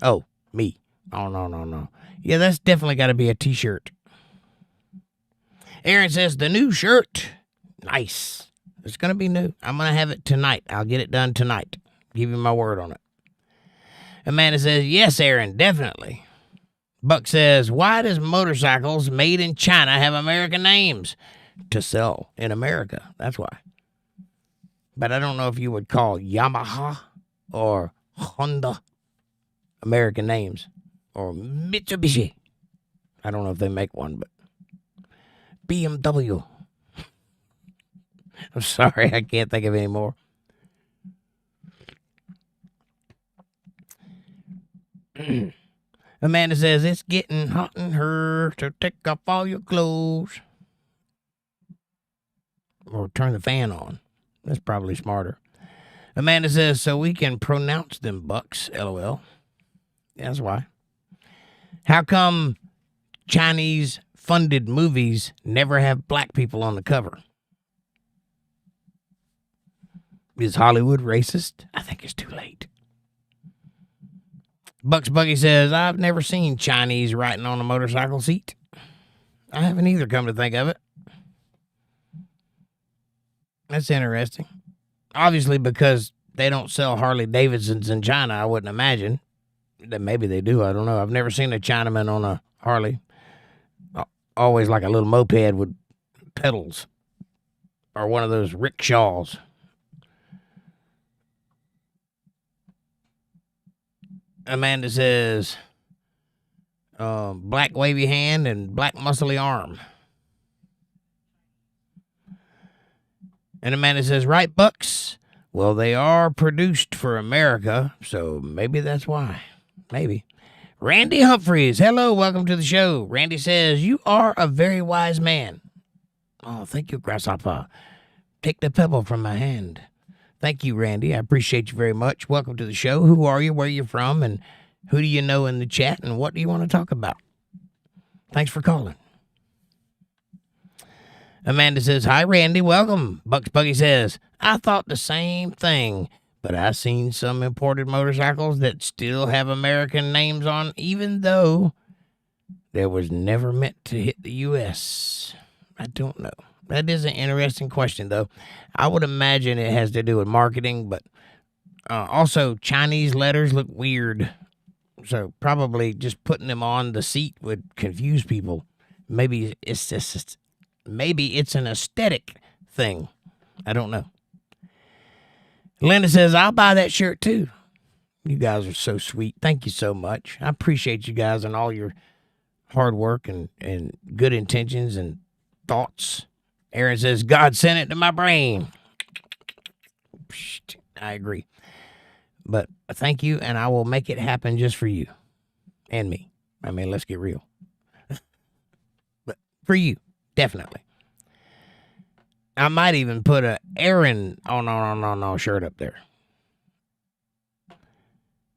Oh, me. Oh, no. Yeah, that's definitely got to be a T-shirt. Aaron says, the new shirt. Nice. It's going to be new. I'm going to have it tonight. I'll get it done tonight. Give you my word on it. Amanda says, yes, Aaron, definitely. Buck says, why does motorcycles made in China have American names? To sell in America. That's why. But I don't know if you would call Yamaha or Honda American names. Or Mitsubishi. I don't know if they make one, but BMW. I'm sorry, I can't think of any more. Amanda says, it's getting hot in her, so take off all your clothes. Or turn the fan on. That's probably smarter. Amanda says, so we can pronounce them bucks, LOL. That's why. How come Chinese-funded movies never have black people on the cover? Is Hollywood racist? I think it's too late. Bucks Buggy says, I've never seen Chinese riding on a motorcycle seat. I haven't either, come to think of it. That's interesting. Obviously, because they don't sell Harley Davidsons in China, I wouldn't imagine. Maybe they do, I don't know. I've never seen a Chinaman on a Harley. Always like a little moped with pedals. Or one of those rickshaws. Amanda says, black wavy hand and black muscly arm. And Amanda says, right, Bucks? Well, they are produced for America, so maybe that's why. Maybe. Randy Humphreys, hello, welcome to the show. Randy says, you are a very wise man. Oh, thank you, Grasshopper. Take the pebble from my hand. Thank you, Randy. I appreciate you very much. Welcome to the show. Who are you? Where are you from? And who do you know in the chat? And what do you want to talk about? Thanks for calling. Amanda says, hi, Randy. Welcome. Bucks Buggy says, I thought the same thing, but I seen some imported motorcycles that still have American names on, even though they was never meant to hit the U.S. I don't know. That is an interesting question, though. I would imagine it has to do with marketing, but also Chinese letters look weird. So probably just putting them on the seat would confuse people. Maybe it's just, maybe it's an aesthetic thing. I don't know. Linda says, I'll buy that shirt, too. You guys are so sweet. Thank you so much. I appreciate you guys and all your hard work and good intentions and thoughts. Aaron says, God sent it to my brain. I agree. But thank you, and I will make it happen just for you and me. I mean, let's get real. But for you, definitely. I might even put a Aaron no shirt up there.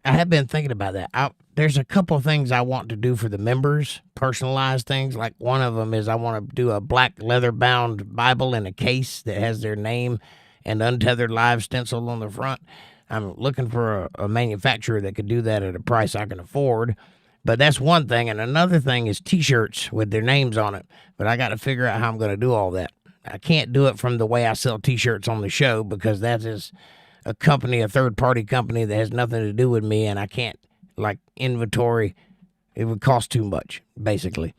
I have been thinking about that. There's a couple of things I want to do for the members, personalized things. Like one of them is I want to do a black leather-bound Bible in a case that has their name and Untethered Live stencil on the front. I'm looking for a manufacturer that could do that at a price I can afford. But that's one thing. And another thing is T-shirts with their names on it. But I got to figure out how I'm going to do all that. I can't do it from the way I sell T-shirts on the show because that is a company, a third-party company that has nothing to do with me, and I can't, like, inventory. It would cost too much, basically,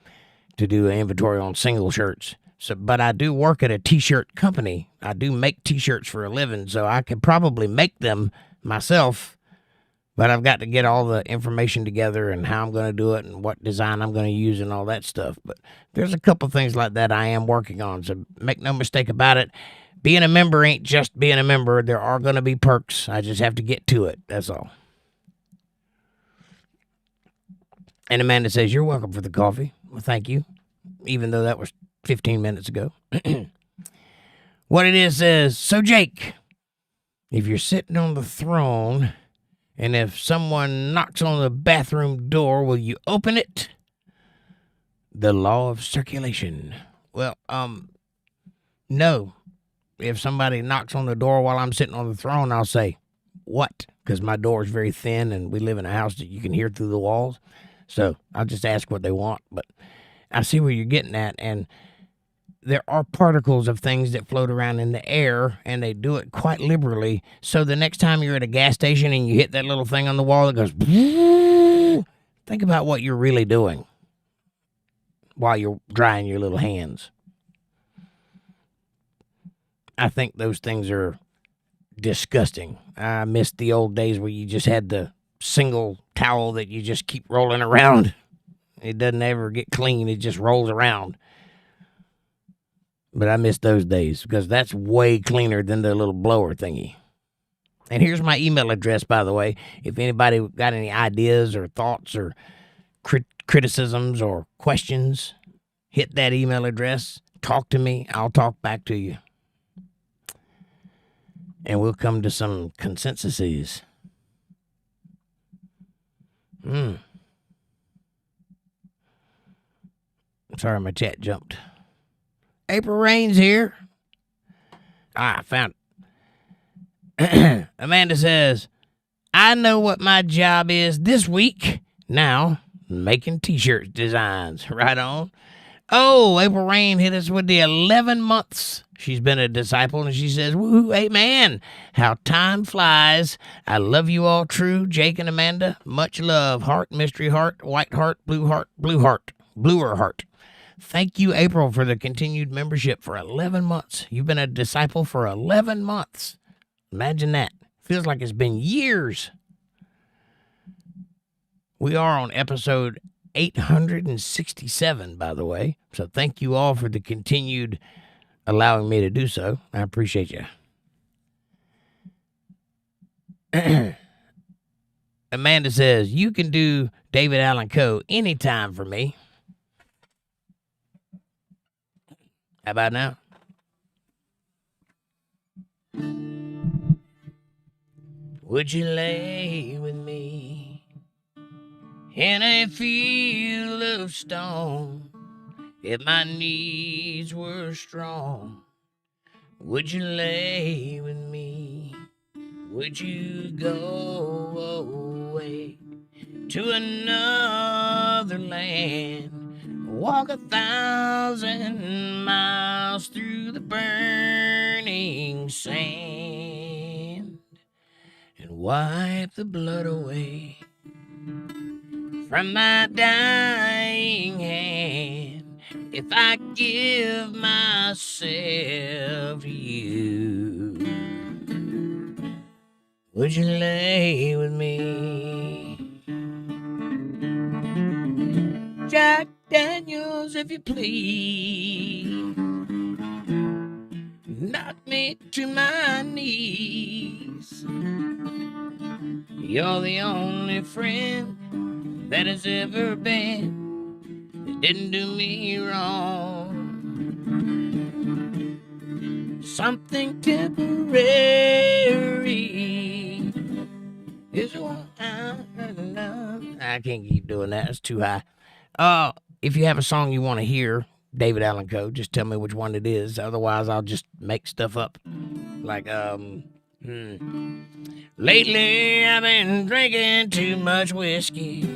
to do an inventory on single shirts. So, but I do work at a T-shirt company. I do make T-shirts for a living, so I could probably make them myself, but I've got to get all the information together and how I'm going to do it and what design I'm going to use and all that stuff. But there's a couple things like that I am working on, so make no mistake about it. Being a member ain't just being a member. There are going to be perks. I just have to get to it. That's all. And Amanda says, you're welcome for the coffee. Well, thank you. Even though that was 15 minutes ago. What it is says, so Jake, if you're sitting on the throne and if someone knocks on the bathroom door, will you open it? The law of circulation. Well, no. If somebody knocks on the door while I'm sitting on the throne, I'll say, what? Because my door is very thin and we live in a house that you can hear through the walls. So I'll just ask what they want. But I see where you're getting at. And there are particles of things that float around in the air, and they do it quite liberally. So the next time you're at a gas station and you hit that little thing on the wall that goes, think about what you're really doing while you're drying your little hands. I think those things are disgusting. I miss the old days where you just had the single towel that you just keep rolling around. It doesn't ever get clean. It just rolls around. But I miss those days because that's way cleaner than the little blower thingy. And here's my email address, by the way. If anybody got any ideas or thoughts or criticisms or questions, hit that email address. Talk to me. I'll talk back to you. And we'll come to some consensuses. Sorry, my chat jumped. April Rain's here. I found it. Amanda says, I know what my job is this week. Now, making T-shirt designs. Right on. Oh, April Rain hit us with the 11 months. She's been a disciple, and she says, woohoo, amen. How time flies. I love you all true, Jake and Amanda. Much love. Heart, mystery heart, white heart, blue heart, bluer heart. Thank you, April, for the continued membership for 11 months. You've been a disciple for 11 months. Imagine that. Feels like it's been years. We are on episode 867, by the way. So thank you all for the continued allowing me to do so. I appreciate you. Amanda says, you can do David Allen Coe anytime for me. How about now? Would you lay with me in a field of stone? If my needs were strong, would you lay with me? Would you go away to another land, walk 1,000 miles through the burning sand, and wipe the blood away from my dying hand? If I give myself to you, would you lay with me? Jack Daniels, if you please, knock me to my knees. You're the only friend that has ever been. It didn't do me wrong. Something temporary is what I love. I can't keep doing that. It's too high. If you have a song you want to hear, David Allen Coe, just tell me which one it is. Otherwise, I'll just make stuff up. Like, Lately, I've been drinking too much whiskey.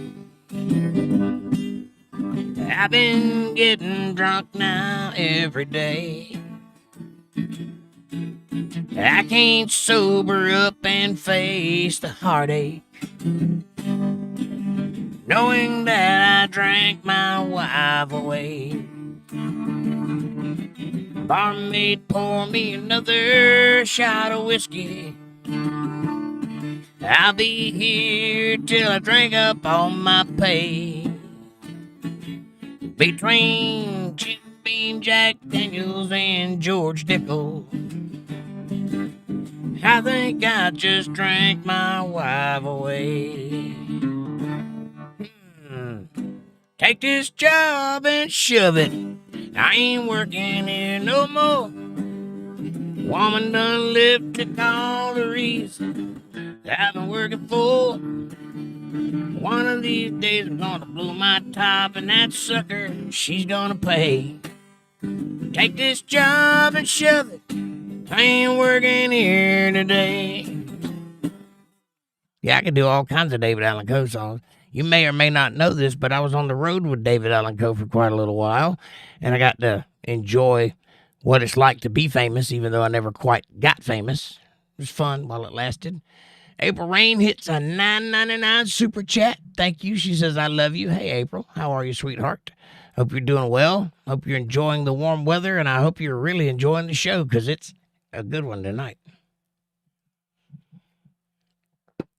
I've been getting drunk now every day. I can't sober up and face the heartache, knowing that I drank my wife away. Barmaid, pour me another shot of whiskey. I'll be here till I drink up all my pay. Between Jim Beam, Jack Daniels, and George Dickel, I think I just drank my wife away. Take this job and shove it. I ain't working here no more. Woman done lifted all the reason I've been working for. One of these days I'm gonna blow my top, and that sucker, she's gonna pay. Take this job and shove it. I ain't working here today. Yeah, I can do all kinds of David Allan Coe songs. You may or may not know this, but I was on the road with David Allan Coe for quite a little while, and I got to enjoy what it's like to be famous, even though I never quite got famous. It was fun while it lasted. April Rain hits a $9.99 super chat. Thank you. She says, I love you. Hey, April. How are you, sweetheart? Hope you're doing well. Hope you're enjoying the warm weather, and I hope you're really enjoying the show, because it's a good one tonight.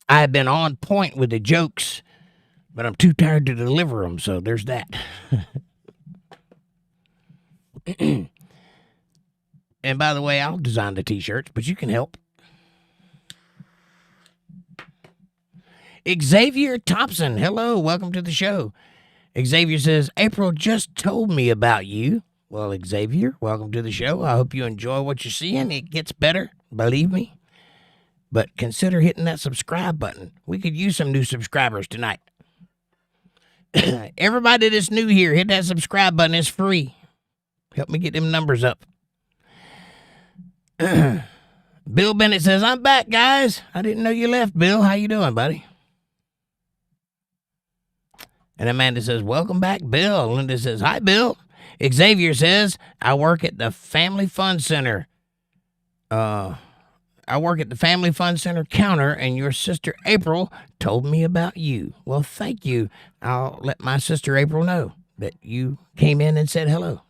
I have been on point with the jokes, but I'm too tired to deliver them, so there's that. And by the way, I'll design the t-shirts, but you can help. Xavier Thompson, hello, welcome to the show. Xavier says, April just told me about you. Well, Xavier, welcome to the show. I hope you enjoy what you're seeing. It gets better, believe me. But consider hitting that subscribe button. We could use some new subscribers tonight. Everybody that's new here, hit that subscribe button. It's free. Help me get them numbers up. Bill Bennett says, I'm back, guys. I didn't know you left, Bill. How you doing, buddy? And Amanda says, welcome back, Bill. Linda says, hi, Bill. Xavier says, I work at the Family Fun Center. I work at the Family Fun Center counter, and your sister April told me about you. Well, thank you. I'll let my sister April know that you came in and said hello.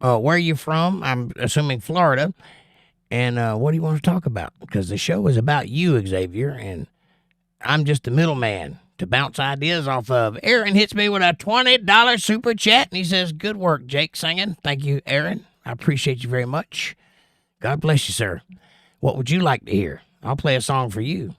Where are you from? I'm assuming Florida. And what do you want to talk about? Because the show is about you, Xavier, and I'm just the middleman to bounce ideas off of. Aaron hits me with a $20 super chat, and he says, good work, Jake singing. Thank you, Aaron. I appreciate you very much. God bless you, sir. What would you like to hear? I'll play a song for you.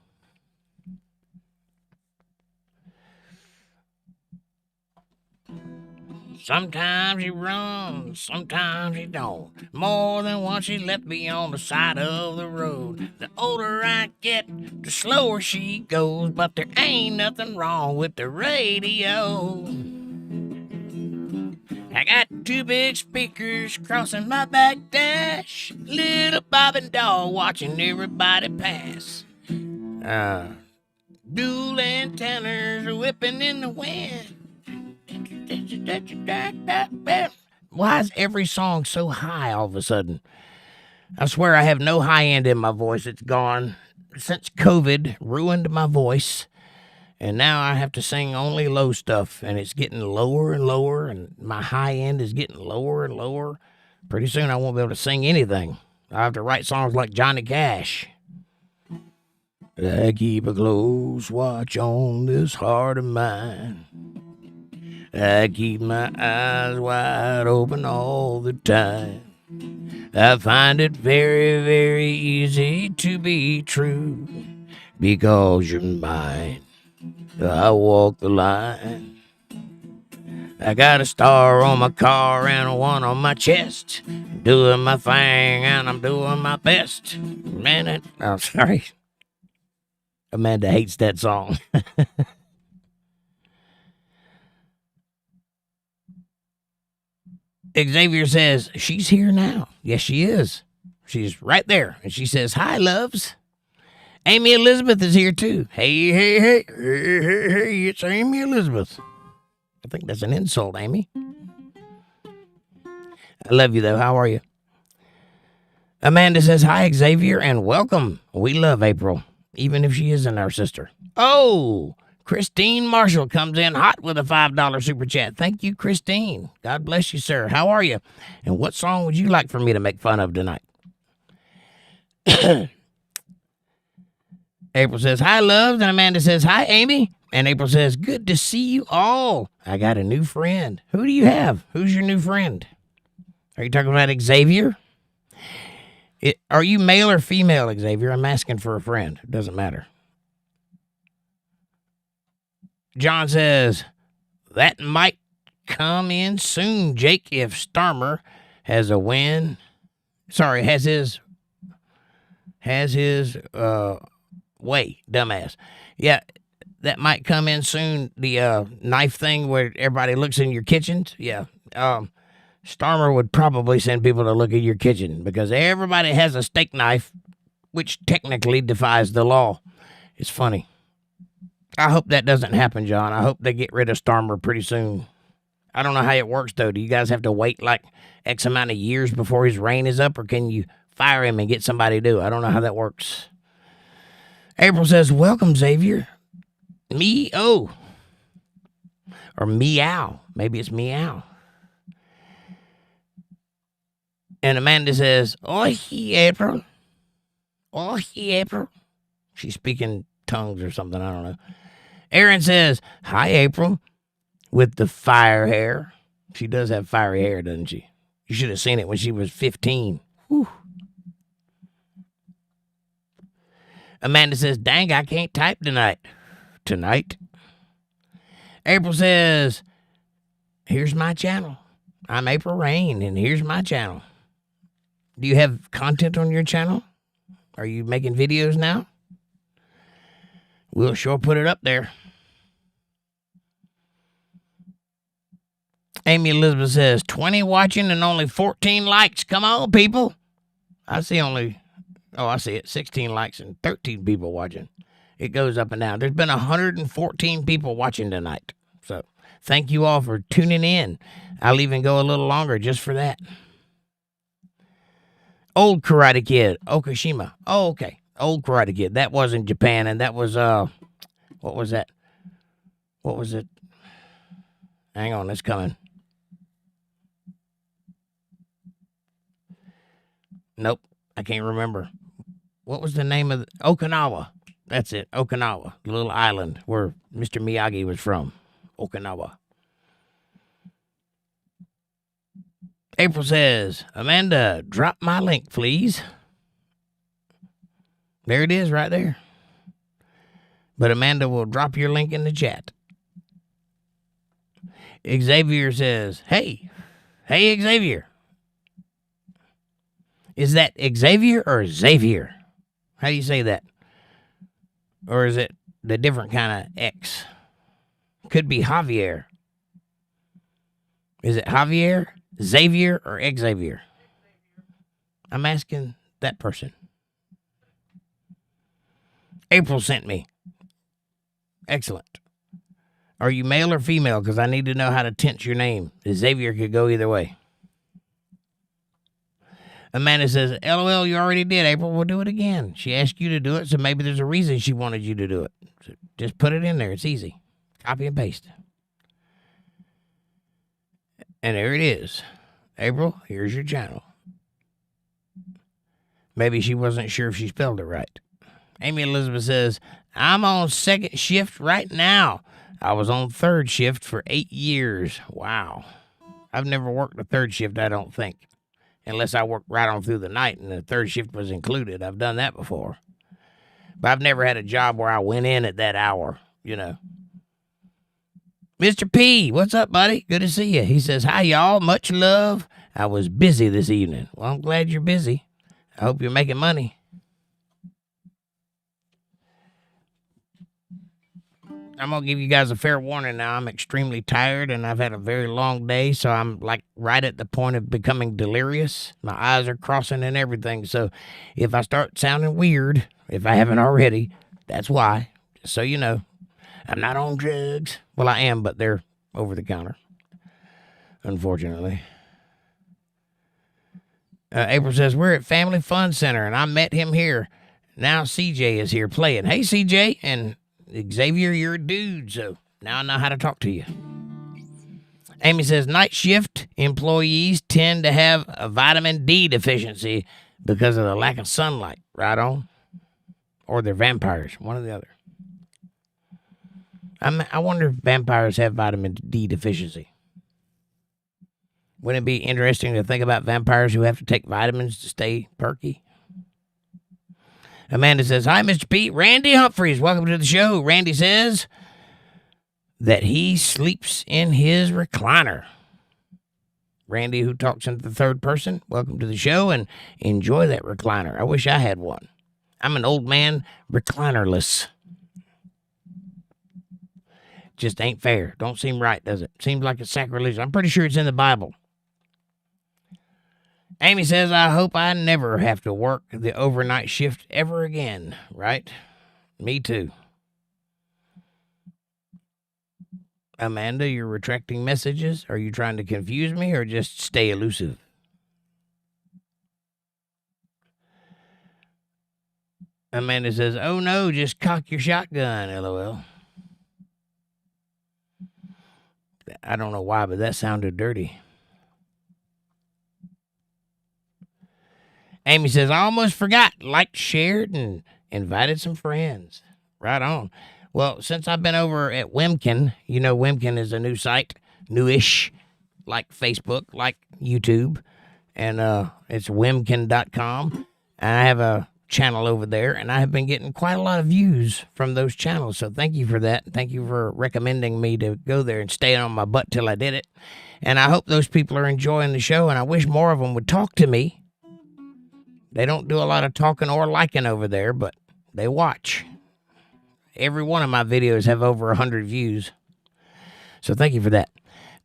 Sometimes you run, sometimes you don't. More than once she left me on the side of the road. The older I get, the slower she goes. But there ain't nothing wrong with the radio. I got two big speakers crossing my back dash. Little bobbing dog watching everybody pass. Dual antennas whipping in the wind. Why is every song so high all of a sudden? I swear I have no high end in my voice. It's gone. Since COVID ruined my voice. And now I have to sing only low stuff. And it's getting lower and lower. And my high end is getting lower and lower. Pretty soon I won't be able to sing anything. I have to write songs like Johnny Cash. I keep a close watch on this heart of mine. I keep my eyes wide open all the time. I find it very, very easy to be true. Because you're mine, I walk the line. I got a star on my car and one on my chest. Doing my thing and I'm doing my best. Man, I'm sorry. Amanda hates that song. Xavier says, she's here now. Yes, she is. She's right there. And she says, hi, loves. Amy Elizabeth is here, too. Hey, hey, hey, hey, hey, hey, it's Amy Elizabeth. I think that's an insult, Amy. I love you, though. How are you? Amanda says, hi, Xavier, and welcome. We love April, even if she isn't our sister. Oh, Christine Marshall comes in hot with a $5 super chat. Thank you, Christine. God bless you, sir. How are you? And what song would you like for me to make fun of tonight? April says, hi, loves. And Amanda says, hi, Amy. And April says, good to see you all. I got a new friend. Who do you have? Who's your new friend? Are you talking about Xavier? Are you male or female, Xavier? I'm asking for a friend. It doesn't matter. John says, that might come in soon, Jake, if Starmer has a win. Sorry, has his way, dumbass. Yeah, that might come in soon. The knife thing where everybody looks in your kitchens. Yeah. Starmer would probably send people to look at your kitchen because everybody has a steak knife, which technically defies the law. It's funny. I hope that doesn't happen, John. I hope they get rid of Starmer pretty soon. I don't know how it works, though. Do you guys have to wait like X amount of years before his reign is up, or can you fire him and get somebody to do it? I don't know how that works. April says, welcome, Xavier. Me-oh. Or meow. Maybe it's meow. And Amanda says, oi, April. Oi, April. She's speaking tongues or something. I don't know. Aaron says, hi, April. With the fire hair. She does have fiery hair, doesn't she? You should have seen it when she was 15. Whew. Amanda says, dang, I can't type tonight. Tonight? April says, here's my channel. I'm April Rain, and here's my channel. Do you have content on your channel? Are you making videos now? We'll sure put it up there. Amy Elizabeth says, 20 watching and only 14 likes. Come on, people. I see it. 16 likes and 13 people watching. It goes up and down. There's been 114 people watching tonight. So thank you all for tuning in. I'll even go a little longer just for that. Old Karate Kid, Okashima. Oh, okay. Old Karate Kid. That was in Japan, and that was, what was that? What was it? Hang on, it's coming. Nope, I can't remember. What was the name of Okinawa? That's it, Okinawa, the little island where Mr. Miyagi was from. Okinawa. April says, Amanda, drop my link, please. There it is right there. But Amanda will drop your link in the chat. Xavier says, hey, Xavier. Is that Xavier or Xavier? How do you say that? Or is it the different kind of X? Could be Javier. Is it Javier, Xavier, or Xavier? I'm asking that person. April sent me. Excellent. Are you male or female? Because I need to know how to tense your name. Xavier could go either way. Amanda says, LOL, you already did, April. We'll do it again. She asked you to do it, so maybe there's a reason she wanted you to do it. So just put it in there. It's easy. Copy and paste. And there it is. April, here's your channel. Maybe she wasn't sure if she spelled it right. Amy Elizabeth says, I'm on second shift right now. I was on third shift for 8 years. Wow. I've never worked a third shift, I don't think. Unless I worked right on through the night and the third shift was included. I've done that before. But I've never had a job where I went in at that hour, you know. Mr. P, what's up, buddy? Good to see you. He says, hi, y'all. Much love. I was busy this evening. Well, I'm glad you're busy. I hope you're making money. I'm going to give you guys a fair warning now. I'm extremely tired, and I've had a very long day, so I'm, like, right at the point of becoming delirious. My eyes are crossing and everything, so if I start sounding weird, if I haven't already, that's why. Just so you know, I'm not on drugs. Well, I am, but they're over the counter, unfortunately. April says, we're at Family Fun Center, and I met him here. Now CJ is here playing. Hey, CJ, and Xavier, you're a dude, so now I know how to talk to you. Amy says, night shift employees tend to have a vitamin D deficiency because of the lack of sunlight. Right on. Or they're vampires, one or the other. I wonder if vampires have vitamin D deficiency. Wouldn't it be interesting to think about vampires who have to take vitamins to stay perky? Amanda says, hi, Mr. Pete. Randy Humphreys, welcome to the show. Randy says that he sleeps in his recliner. Randy, who talks in the third person, welcome to the show and enjoy that recliner. I wish I had one. I'm an old man, reclinerless. Just ain't fair. Don't seem right, does it? Seems like it's sacrilegious. I'm pretty sure it's in the Bible. Amy says, I hope I never have to work the overnight shift ever again. Right? Me too. Amanda, you're retracting messages? Are you trying to confuse me or just stay elusive? Amanda says, oh no, just cock your shotgun, LOL. I don't know why, but that sounded dirty. Amy says, I almost forgot. Liked, shared, and invited some friends. Right on. Well, since I've been over at Wimkin, you know Wimkin is a new site, newish, like Facebook, like YouTube, and it's wimkin.com. And I have a channel over there, and I have been getting quite a lot of views from those channels, so thank you for that. Thank you for recommending me to go there and stay on my butt till I did it. And I hope those people are enjoying the show, and I wish more of them would talk to me. They don't do a lot of talking or liking over there, but they watch. Every one of my videos have over 100 views. So thank you for that.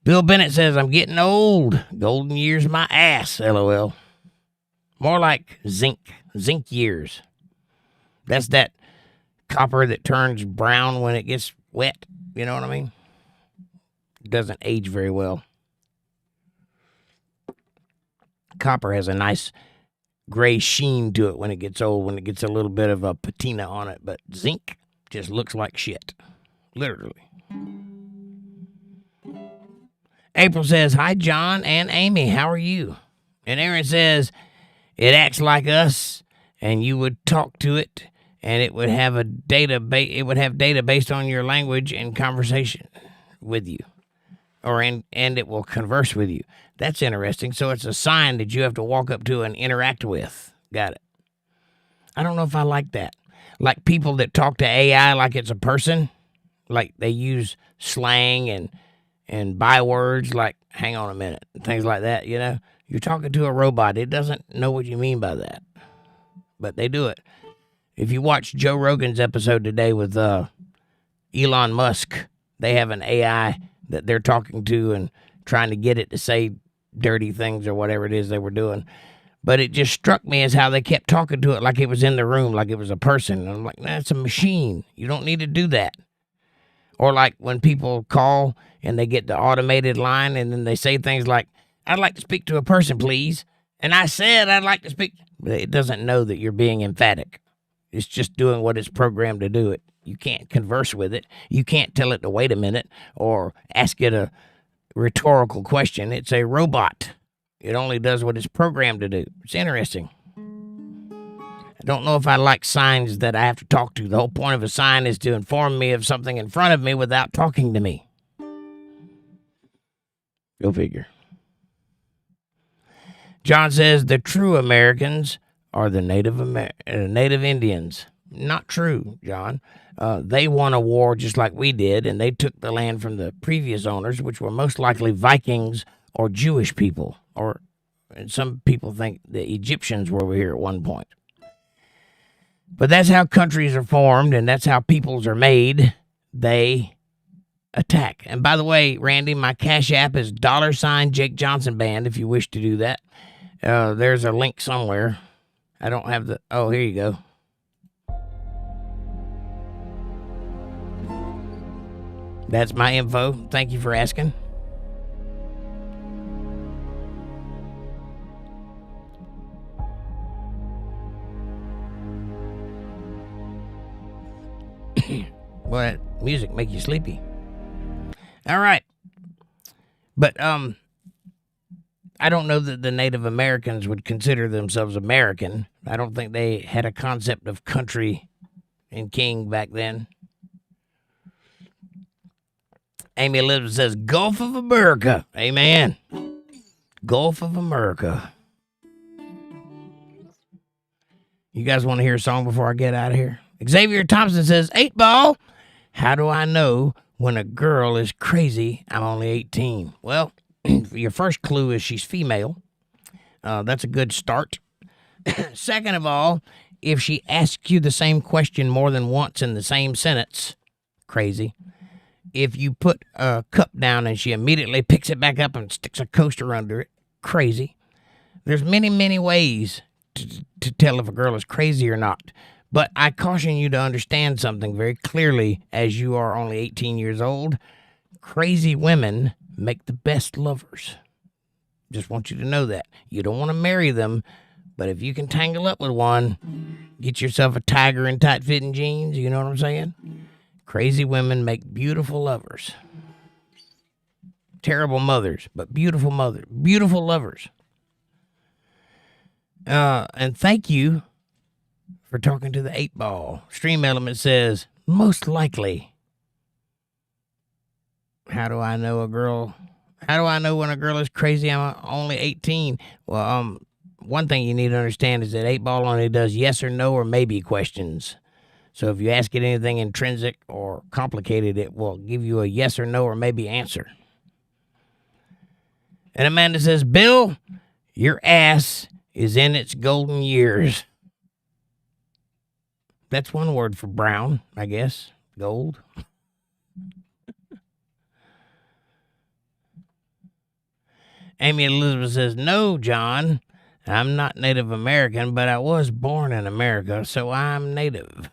Bill Bennett says, I'm getting old. Golden years my ass, LOL. More like zinc years. That's that copper that turns brown when it gets wet. You know what I mean? It doesn't age very well. Copper has a nice gray sheen to it when it gets old, when it gets a little bit of a patina on it. But zinc just looks like shit. Literally. April says, hi, John and Amy. How are you? And Aaron says, it acts like us, and you would talk to it, and it would have a database. It would have data based on your language and conversation with you, and it will converse with you. That's interesting. So it's a sign that you have to walk up to and interact with. Got it. I don't know if I like that. Like people that talk to AI like it's a person, like they use slang and bywords like hang on a minute, things like that, you know. You're talking to a robot. It doesn't know what you mean by that, but they do it. If you watch Joe Rogan's episode today with Elon Musk, they have an AI that they're talking to and trying to get it to say dirty things or whatever it is they were doing. But it just struck me as how they kept talking to it like it was in the room, like it was a person. And I'm like, that's a machine. You don't need to do that. Or like when people call and they get the automated line and then they say things like, I'd like to speak to a person, please. And I said I'd like to speak. But it doesn't know that you're being emphatic. It's just doing what it's programmed to do. You can't converse with it. You can't tell it to wait a minute or ask it a rhetorical question. It's a robot. It only does what it's programmed to do. It's interesting. I don't know if I like signs that I have to talk to. The whole point of a sign is to inform me of something in front of me without talking to me. Go figure. John says the true Americans are the Native Indians. Not true, John. They won a war just like we did, and they took the land from the previous owners, which were most likely Vikings or Jewish people. Or some people think the Egyptians were over here at one point. But that's how countries are formed, and that's how peoples are made. they attack. And by the way, Randy, my Cash App is $Jake Johnson Band if you wish to do that. There's a link somewhere. I don't have the... Oh, here you go. That's my info. Thank you for asking. Well, that music make you sleepy. All right. But I don't know that the Native Americans would consider themselves American. I don't think they had a concept of country and king back then. Amy Elizabeth says, Gulf of America. Amen. Gulf of America. You guys want to hear a song before I get out of here? Xavier Thompson says, 8-Ball, how do I know when a girl is crazy? I'm only 18. Well, your first clue is she's female. That's a good start. Second of all, if she asks you the same question more than once in the same sentence, crazy. If you put a cup down and she immediately picks it back up and sticks a coaster under it, crazy. There's many, many ways to tell if a girl is crazy or not. But I caution you to understand something very clearly as you are only 18 years old. Crazy women make the best lovers. Just want you to know that. You don't want to marry them, but if you can tangle up with one, get yourself a tiger in tight-fitting jeans, you know what I'm saying? Crazy women make beautiful lovers. Terrible mothers, but beautiful lovers. And thank you for talking to the 8-Ball. Stream Element says, most likely. How do I know when a girl is crazy? I'm only 18. Well, one thing you need to understand is that 8-Ball only does yes or no or maybe questions. So if you ask it anything intrinsic or complicated, it will give you a yes or no or maybe answer. And Amanda says, Bill, your ass is in its golden years. That's one word for brown, I guess. Gold. Amy Elizabeth says, no, John, I'm not Native American, but I was born in America, so I'm Native.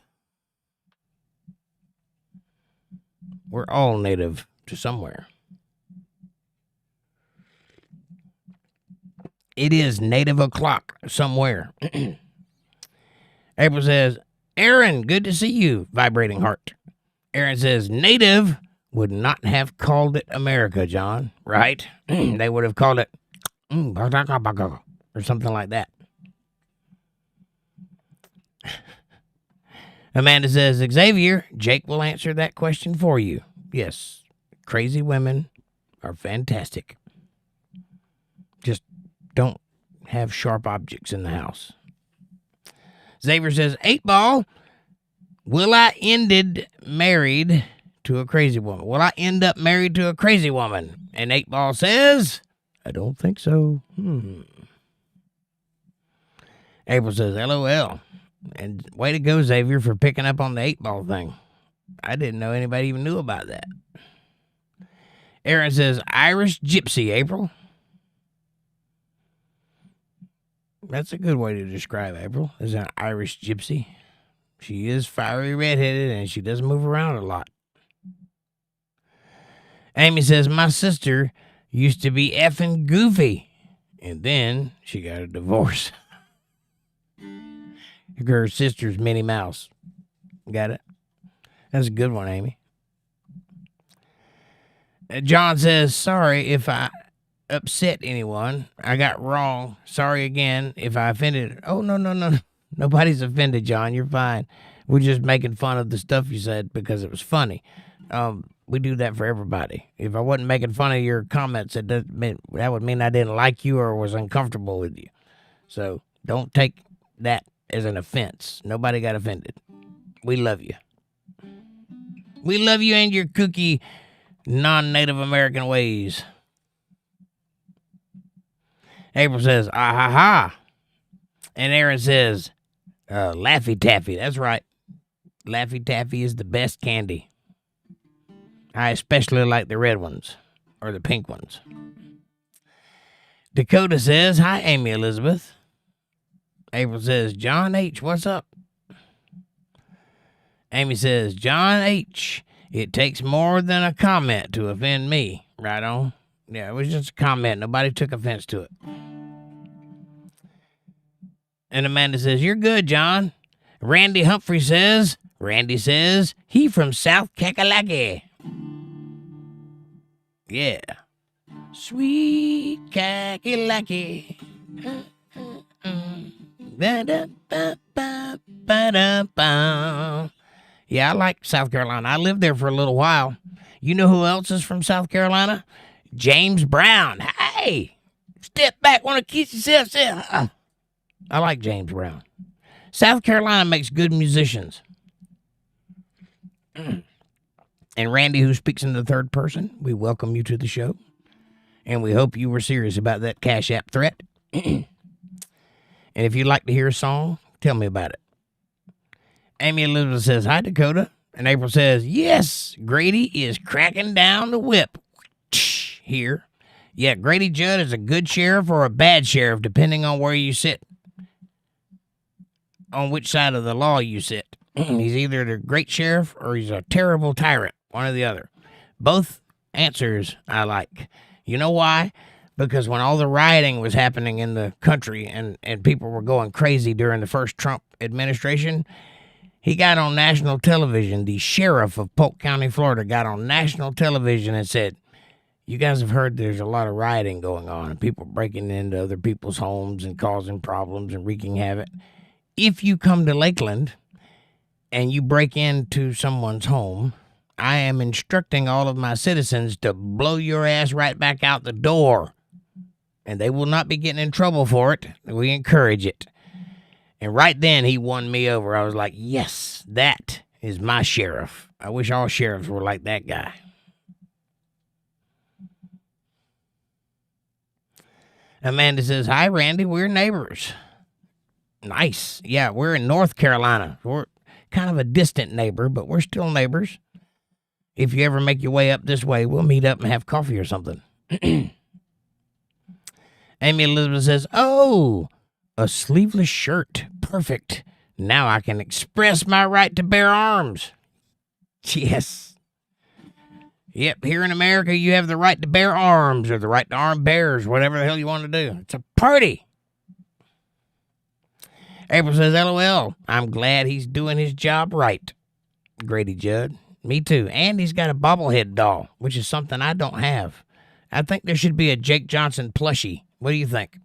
We're all native to somewhere. It is native o'clock somewhere. April says, Aaron, good to see you. Vibrating heart. Aaron says, Native would not have called it America, John. Right? They would have called it or something like that. Amanda says, Xavier, Jake will answer that question for you. Yes, crazy women are fantastic. Just don't have sharp objects in the house. Xavier says, 8-Ball, will I end married to a crazy woman? Will I end up married to a crazy woman? And 8-Ball says, I don't think so. April says, LOL. And way to go, Xavier, for picking up on the 8-Ball thing. I didn't know anybody even knew about that. Aaron says, Irish gypsy, April. That's a good way to describe April, as an Irish gypsy. She is fiery redheaded and she does move around a lot. Amy says, my sister used to be effing goofy, and then she got a divorce. Her sister's Minnie Mouse. Got it? That's a good one, Amy. John says, sorry if I upset anyone. I got wrong. Sorry again if I offended. Oh, no. Nobody's offended, John. You're fine. We're just making fun of the stuff you said because it was funny. We do that for everybody. If I wasn't making fun of your comments, that would mean I didn't like you or was uncomfortable with you. So don't take that as an offense. Nobody got offended. We love you. We love you and your kooky non-Native American ways. April says, ah ha ha. And Aaron says, Laffy Taffy. That's right. Laffy Taffy is the best candy. I especially like the red ones or the pink ones. Dakota says, hi, Amy Elizabeth. April says, John H., what's up? Amy says, John H., it takes more than a comment to offend me. Right on. Yeah, it was just a comment. Nobody took offense to it. And Amanda says, you're good, John. Randy Humphrey says, he from South Kakalaki. Yeah. Sweet Kakalaki. Yeah, I like South Carolina. I lived there for a little while. You know who else is from South Carolina? James Brown. Hey, step back, want to kiss yourself. I like James Brown. South Carolina makes good musicians. And Randy, who speaks in the third person, we welcome you to the show. And we hope you were serious about that Cash App threat. And if you'd like to hear a song, tell me about it. Amy Elizabeth says, hi, Dakota. And April says, yes, Grady is cracking down the whip. Here. Yeah, Grady Judd is a good sheriff or a bad sheriff, depending on where you sit. On which side of the law you sit. He's either the great sheriff or he's a terrible tyrant. One or the other. Both answers I like. You know why? Because when all the rioting was happening in the country and people were going crazy during the first Trump administration, he got on national television. The sheriff of Polk County, Florida, got on national television and said, you guys have heard there's a lot of rioting going on and people breaking into other people's homes and causing problems and wreaking havoc. If you come to Lakeland and you break into someone's home, I am instructing all of my citizens to blow your ass right back out the door. And they will not be getting in trouble for it. We encourage it. And right then, he won me over. I was like, yes, that is my sheriff. I wish all sheriffs were like that guy. Amanda says, hi, Randy. We're neighbors. Nice. Yeah, we're in North Carolina. We're kind of a distant neighbor, but we're still neighbors. If you ever make your way up this way, we'll meet up and have coffee or something. Amy Elizabeth says, oh, a sleeveless shirt. Perfect. Now I can express my right to bear arms. Yes. Yep, here in America, you have the right to bear arms or the right to arm bears, whatever the hell you want to do. It's a party. April says, LOL, I'm glad he's doing his job right. Grady Judd. Me too. And he's got a bobblehead doll, which is something I don't have. I think there should be a Jake Johnson plushie. What do you think?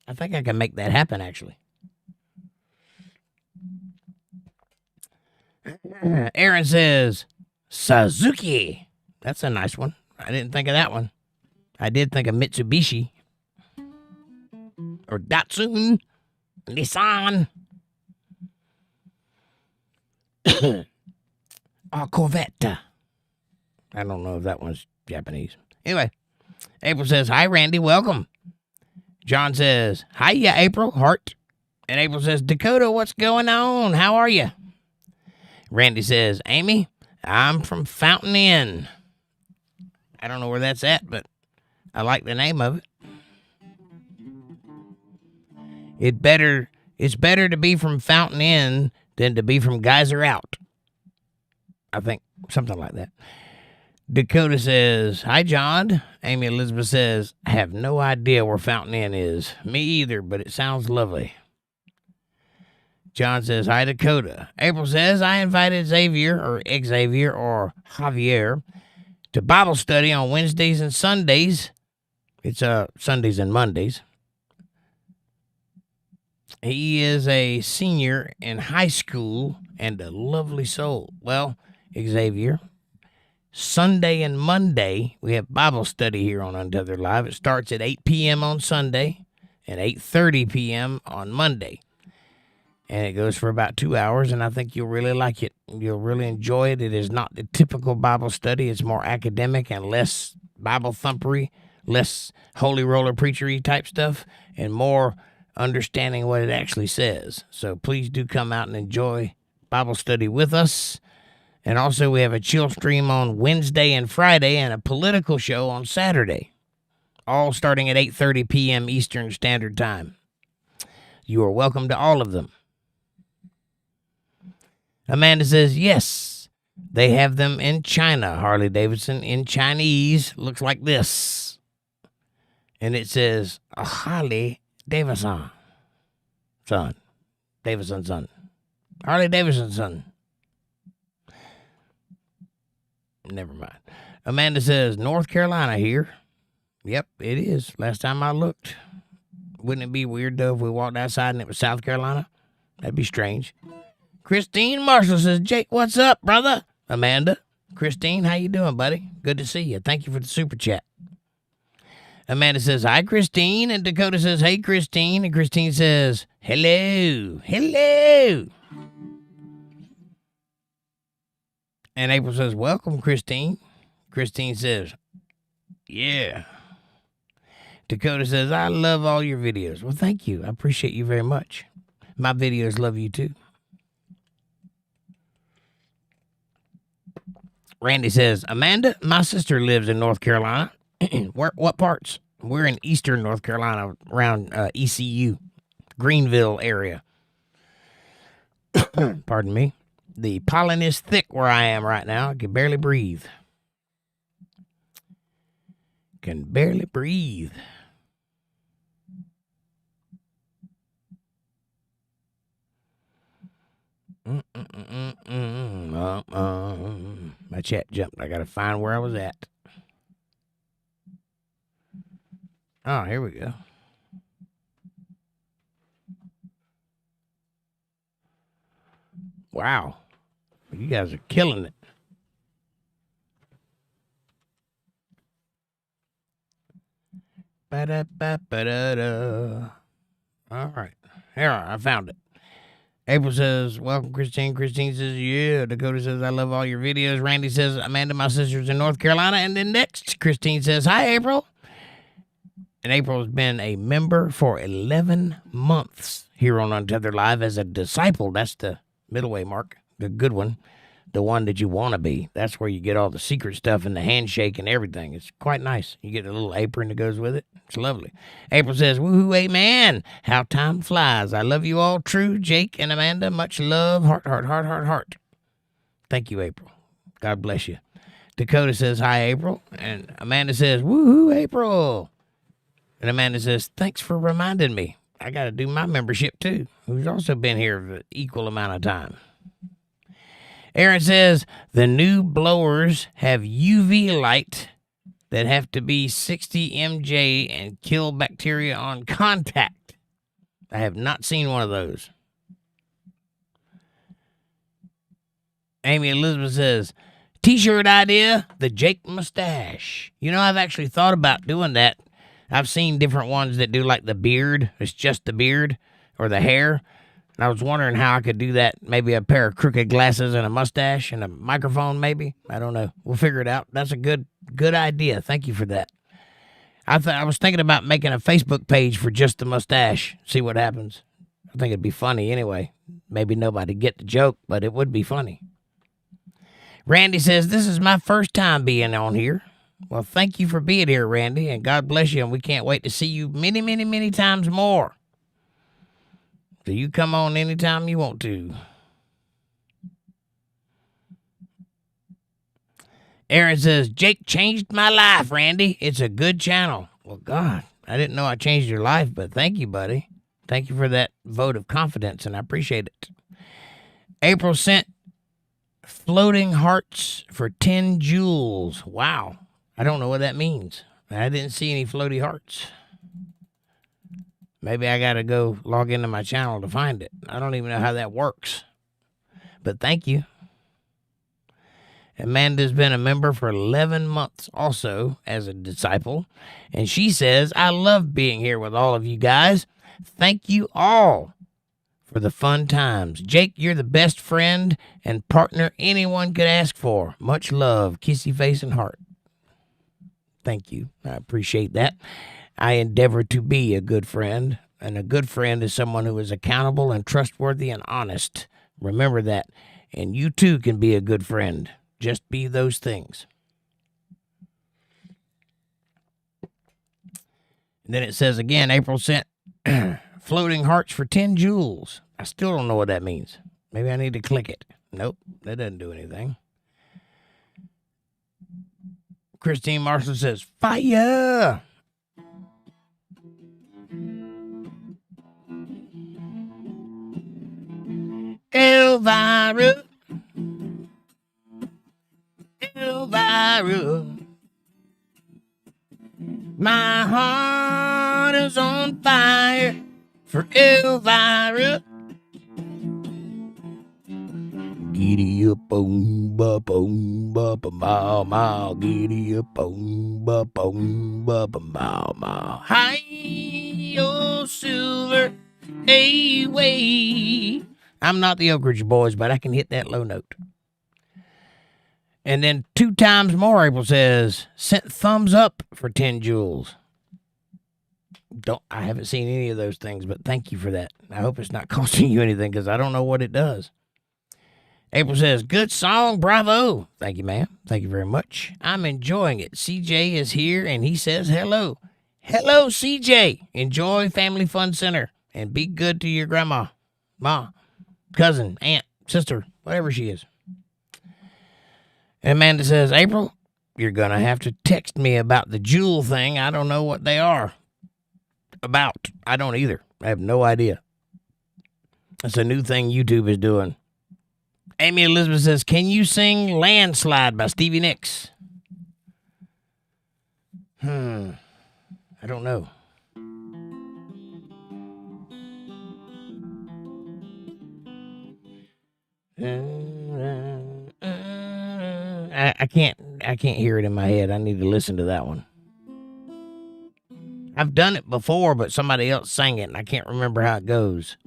I think I can make that happen, actually. Aaron says, Suzuki. That's a nice one. I didn't think of that one. I did think of Mitsubishi. Or Datsun. Nissan. Corvette. I don't know if that one's Japanese. Anyway, April says, hi, Randy, welcome. John says, hiya, April, heart. And April says, Dakota, what's going on? How are you? Randy says, Amy, I'm from Fountain Inn. I don't know where that's at, but I like the name of it. It's better to be from Fountain Inn than to be from Geyser Out. I think something like that. Dakota says, hi, John. Amy Elizabeth says, I have no idea where Fountain Inn is. Me either, but it sounds lovely. John says, hi, Dakota. April says, I invited Xavier or Javier to Bible study on Wednesdays and Sundays. It's Sundays and Mondays. He is a senior in high school and a lovely soul. Well, Xavier, Sunday and Monday, we have Bible study here on Untethered Live. It starts at 8 p.m. on Sunday and 8:30 p.m. on Monday. And it goes for about 2 hours, and I think you'll really like it. You'll really enjoy it. It is not the typical Bible study. It's more academic and less Bible thumpery, less holy roller preachery type stuff, and more understanding what it actually says. So please do come out and enjoy Bible study with us. And also we have a chill stream on Wednesday and Friday and a political show on Saturday, all starting at 8:30 p.m. Eastern Standard Time. You are welcome to all of them. Amanda says, yes, they have them in China, Harley Davidson. In Chinese, looks like this. And it says, Harley Davidson. Son. Davidson son. Harley Davidson son. Never mind. Amanda says, North Carolina here. Yep, it is. Last time I looked. Wouldn't it be weird, though, if we walked outside and it was South Carolina? That'd be strange. Christine Marshall says, Jake, what's up, brother? Amanda. Christine, how you doing, buddy? Good to see you. Thank you for the super chat. Amanda says, hi, Christine. And Dakota says, hey, Christine. And Christine says, hello. Hello. And April says, welcome, Christine. Christine says, yeah. Dakota says, I love all your videos. Well, thank you. I appreciate you very much. My videos love you, too. Randy says, Amanda, my sister lives in North Carolina. What parts? We're in eastern North Carolina, around ECU, Greenville area. Pardon me. The pollen is thick where I am right now. I can barely breathe. Can barely breathe. My chat jumped. I got to find where I was at. Oh, here we go. Wow. You guys are killing it. Ba-da-ba-ba-da-da. All right. Here, I found it. April says, welcome, Christine. Christine says, yeah. Dakota says, I love all your videos. Randy says, Amanda, my sister's in North Carolina. And then next, Christine says, hi, April. And April has been a member for 11 months here on Untethered Live as a disciple. That's the middle way mark, the good one, the one that you want to be. That's where you get all the secret stuff and the handshake and everything. It's quite nice. You get a little apron that goes with it. It's lovely. April says, woohoo, amen. How time flies. I love you all true, Jake and Amanda. Much love. Heart, heart, heart, heart, heart. Thank you, April. God bless you. Dakota says, hi, April. And Amanda says, woohoo, April. And Amanda says, thanks for reminding me. I got to do my membership, too, who's also been here for an equal amount of time. Aaron says, the new blowers have UV light that have to be 60 mJ and kill bacteria on contact. I have not seen one of those. Amy Elizabeth says, T-shirt idea, the Jake mustache. You know, I've actually thought about doing that. I've seen different ones that do like the beard. It's just the beard or the hair. And I was wondering how I could do that. Maybe a pair of crooked glasses and a mustache and a microphone, maybe. I don't know. We'll figure it out. That's a good idea. Thank you for that. I was thinking about making a Facebook page for just the mustache. See what happens. I think it'd be funny anyway. Maybe nobody get the joke, but it would be funny. Randy says, this is my first time being on here. Well, thank you for being here, Randy, and God bless you, and we can't wait to see you many, many, many times more. So you come on anytime you want to. Aaron says, Jake changed my life, Randy. It's a good channel. Well, God, I didn't know I changed your life, but thank you, buddy. Thank you for that vote of confidence, and I appreciate it. April sent floating hearts for 10 jewels. Wow. I don't know what that means. I didn't see any floaty hearts. Maybe I got to go log into my channel to find it. I don't even know how that works. But thank you. Amanda's been a member for 11 months also as a disciple. And she says, I love being here with all of you guys. Thank you all for the fun times. Jake, you're the best friend and partner anyone could ask for. Much love. Kissy face and heart. Thank you. I appreciate that. I endeavor to be a good friend, and a good friend is someone who is accountable and trustworthy and honest. Remember that And you too can be a good friend. Just be those things. And then it says again, April sent floating hearts for 10 jewels. I still don't know what that means. Maybe I need to click it. Nope, that doesn't do anything. Christine Marshall says, fire! Elvira. Elvira. My heart is on fire for Elvira. Giddy up, boom, ba, boom, ba, ba, mow, mow. Giddy up, boom, ba, boom, ba, ba, mow, mow. Hi, oh, silver, away. I'm not the Oak Ridge Boys, but I can hit that low note. And then 2 times more, April says, sent thumbs up for 10 jewels. I haven't seen any of those things, but thank you for that. I hope it's not costing you anything because I don't know what it does. April says, good song, bravo. Thank you, ma'am. Thank you very much. I'm enjoying it. CJ is here, and he says hello. Hello, CJ. Enjoy Family Fun Center, and be good to your grandma, ma, cousin, aunt, sister, whatever she is. And Amanda says, April, you're going to have to text me about the jewel thing. I don't know what they are about. I don't either. I have no idea. It's a new thing YouTube is doing. Amy Elizabeth says, can you sing Landslide by Stevie Nicks? I don't know. I can't hear it in my head. I need to listen to that one. I've done it before, but somebody else sang it, and I can't remember how it goes.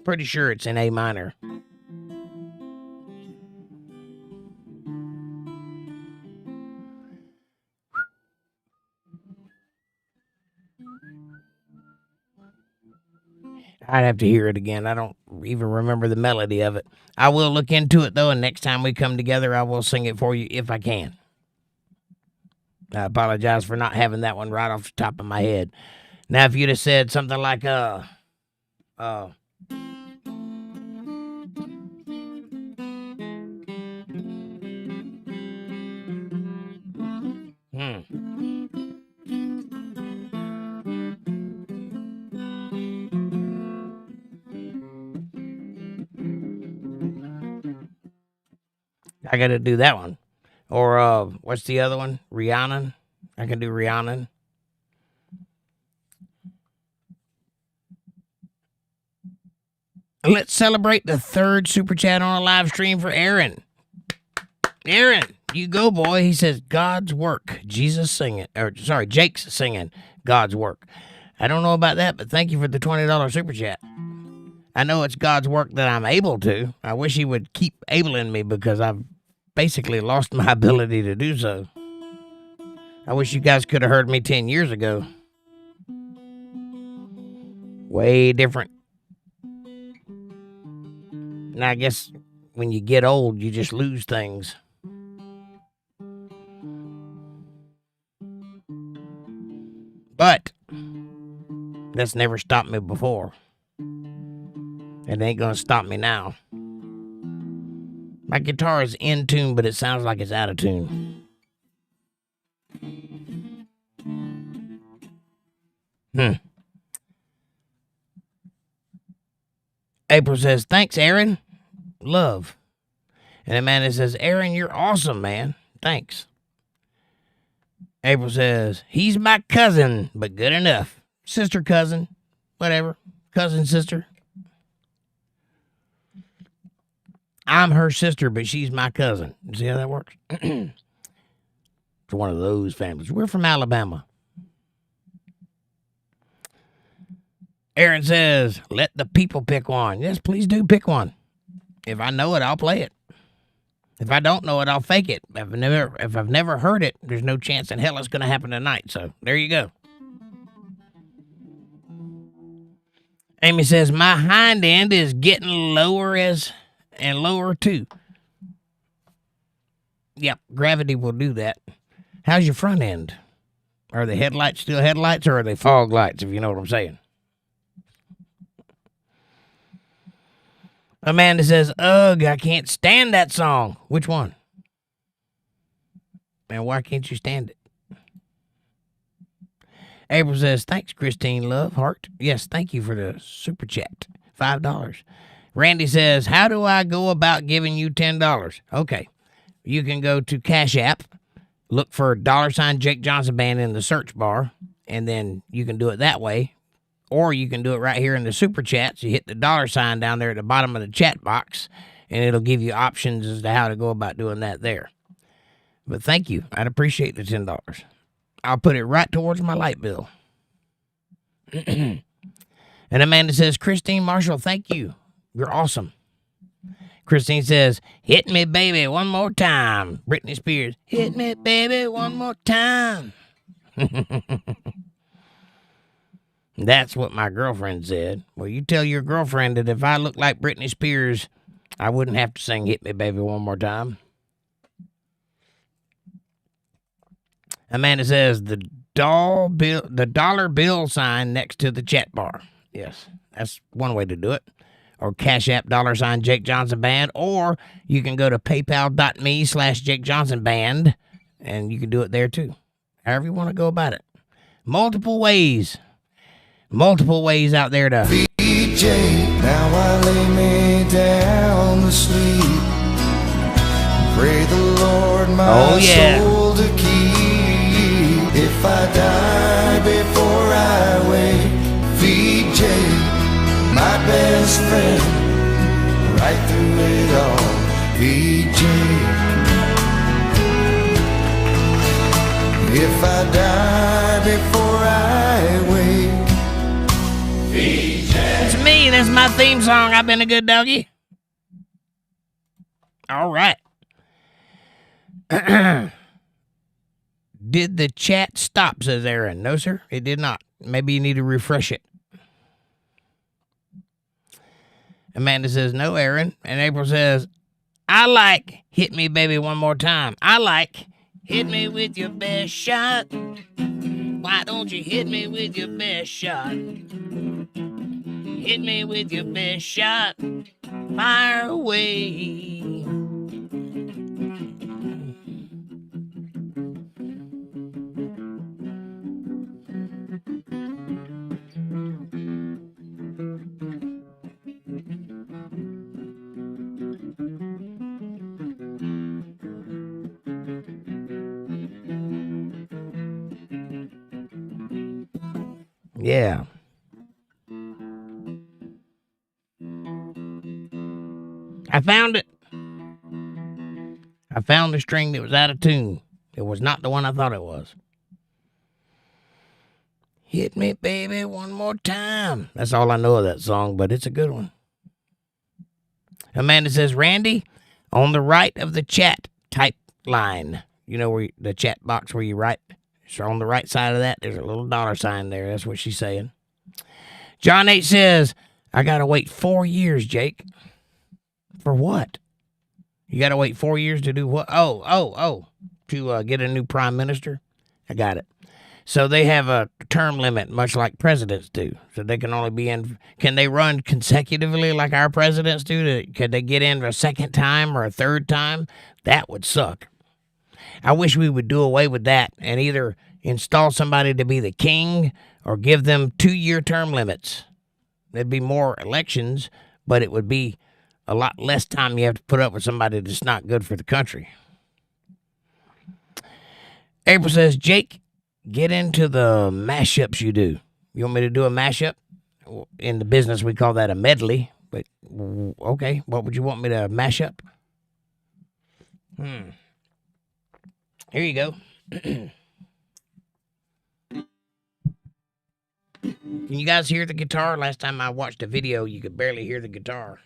Pretty sure it's in A minor. I'd have to hear it again. I don't even remember the melody of it. I will look into it, though, and next time we come together, I will sing it for you if I can. I apologize for not having that one right off the top of my head. Now, if you'd have said something like, I got to do that one. Or what's the other one? Rihanna. I can do Rihanna. Let's celebrate the 3rd super chat on a live stream for Aaron. Aaron, you go, boy. He says, God's work. Jesus singing. Jake's singing God's work. I don't know about that, but thank you for the $20 super chat. I know it's God's work that I'm able to. I wish he would keep abling me because I've basically lost my ability to do so. I wish you guys could have heard me 10 years ago. Way different. And I guess when you get old, you just lose things. But that's never stopped me before. It ain't gonna stop me now. My guitar is in tune, but it sounds like it's out of tune. April says, thanks, Aaron. Love. And Amanda says, Aaron, you're awesome, man. Thanks. April says, he's my cousin, but good enough. Sister, cousin, whatever. Cousin, sister. I'm her sister, but she's my cousin. You see how that works? It's one of those families. We're from Alabama. Aaron says, let the people pick one. Yes, please do pick one. If I know it, I'll play it. If I don't know it, I'll fake it. If I've never heard it, there's no chance in hell it's going to happen tonight. So there you go. Amy says, my hind end is getting lower and lower too. Yep, gravity will do that. How's your front end? Are the headlights still headlights or are they fog lights, if you know what I'm saying? Amanda says, ugh, I can't stand that song. Which one? And why can't you stand it? April says, thanks, Christine Love, heart. Yes, thank you for the super chat. $5. Randy says, how do I go about giving you $10? Okay, you can go to Cash App, look for $Jake Johnson Band in the search bar, and then you can do it that way. Or you can do it right here in the super chats. You hit the $sign down there at the bottom of the chat box, and it'll give you options as to how to go about doing that there. But thank you. I'd appreciate the $10. I'll put it right towards my light bill. And Amanda says, Christine Marshall, thank you. You're awesome. Christine says, hit me, baby, one more time. Britney Spears, hit me, baby, one more time. That's what my girlfriend said. Well, you tell your girlfriend that if I look like Britney Spears, I wouldn't have to sing Hit Me, Baby, one more time. Amanda says, the dollar bill sign next to the chat bar. Yes, that's one way to do it. Or Cash App $Jake Johnson Band. Or you can go to paypal.me/Jake Johnson Band, and you can do it there too. However you want to go about it. Multiple ways out there to VJ, now I lay me down to sleep. Pray the Lord my soul to keep. If I die before I wake, VJ, my best friend, right through it all, VJ. If I die before I wake, it's me. That's my theme song. I've been a good doggy. All right. Did the chat stop, says Aaron. No, sir, it did not. Maybe you need to refresh it. Amanda says, no, Aaron. And April says, I like hit me, baby, one more time. I like hit me with your best shot. Why don't you hit me with your best shot? Hit me with your best shot. Fire away. Yeah. I found it. I found the string that was out of tune. It was not the one I thought it was. Hit me, baby, one more time. That's all I know of that song, but it's a good one. Amanda says, Randy, on the right of the chat type line. You know where the chat box where you write? So on the right side of that, there's a little $sign there. That's what she's saying. John H. says, I got to wait 4 years, Jake. For what? You got to wait 4 years to do what? To get a new prime minister? I got it. So they have a term limit, much like presidents do. So they can only be in, can they run consecutively like our presidents do? Could they get in a second time or a third time? That would suck. I wish we would do away with that and either install somebody to be the king or give them 2-year term limits. There'd be more elections, but it would be a lot less time you have to put up with somebody that's not good for the country. April says, Jake, get into the mashups you do. You want me to do a mashup? In the business, we call that a medley. But, okay, what would you want me to mash up? Here you go. Can you guys hear the guitar? Last time I watched a video, you could barely hear the guitar.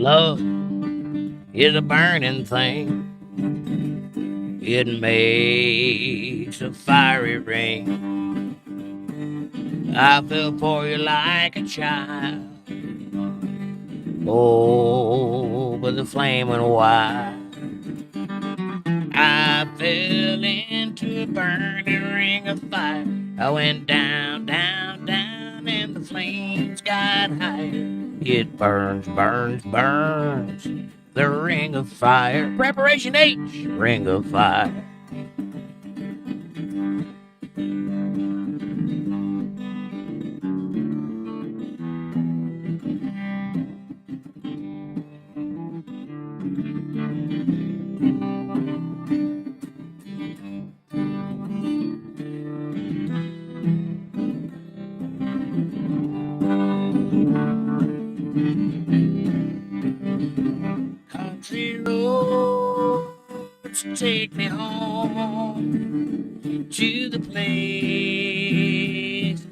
Love is a burning thing. It makes a fiery ring. I fell for you like a child. Oh, but the flame went wild. I fell into a burning ring of fire. I went down, down, down, and the flames got higher. It burns, burns, burns, the ring of fire. Preparation H, ring of fire. Country roads take me home to the place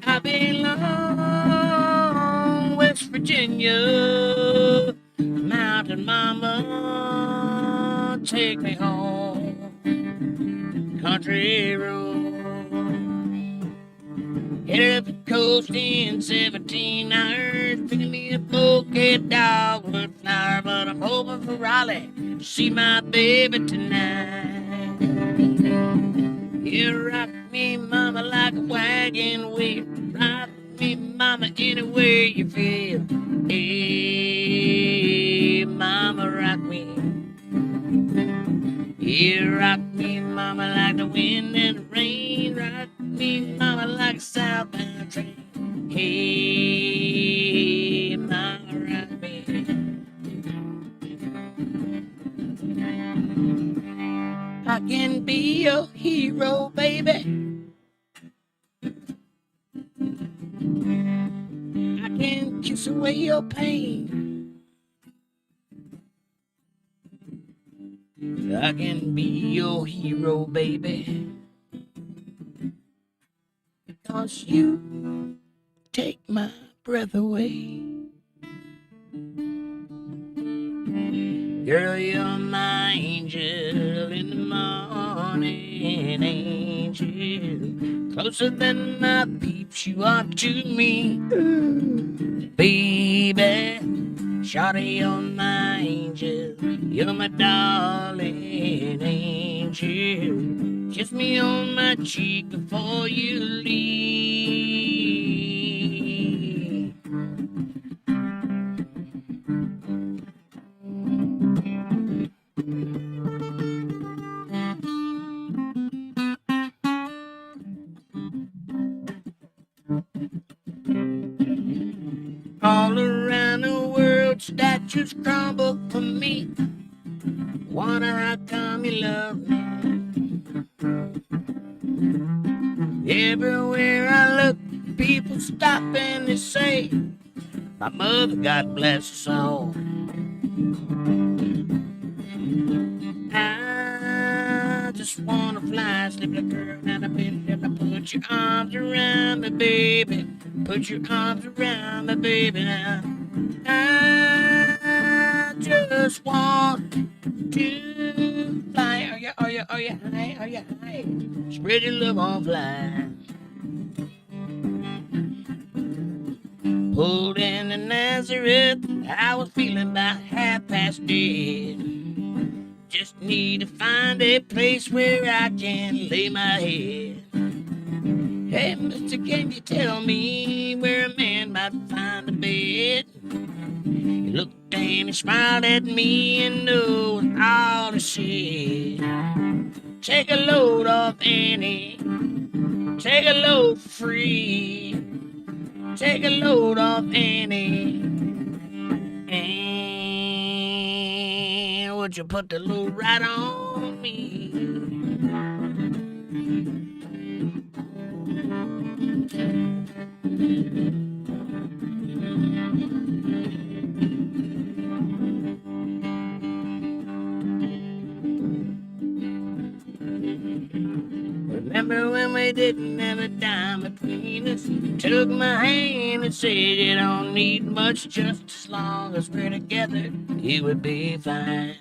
I belong. West Virginia, Mountain Mama, take me home. Country road. Headed up the coast in 17 hours, picking me a bouquet dogwood flower, but I'm hoping for Raleigh to see my baby tonight. You rock me, mama, like a wagon wheel. Rock me, mama, anywhere you feel. Hey, mama, rock me. You rock me, mama, like the wind and the rain. Rock me, mama, like a southbound train. Hey, mama, rock me. I can be your hero, baby. I can kiss away your pain. I can be your hero, baby. Because you take my breath away. Girl, you're my angel in the morning, angel. Closer than my peeps, you are to me. Baby, shawty, you're my angel. You're my darling angel. Kiss me on my cheek before you leave. All around the world, statues crumble for me. Wonder how come you love me. Everywhere I look, people stop and they say, my mother, God bless her soul. I just wanna fly, slip like a girl, and I put your arms around me, baby. Put your arms around me, baby, now. I just want to fly. Are you high? Are you high? Spread your love on fly. Pulled into Nazareth, I was feeling about half past dead. Just need to find a place where I can lay my head. Hey, mister, can you tell me where a man might find a bed? He looked and he smiled at me and knew what all he said. Take a load off Annie, take a load for free. Take a load off Annie, and would you put the load right on me? Remember when we didn't have a dime between us. Took my hand and said you don't need much, just as long as we're together, you would be fine.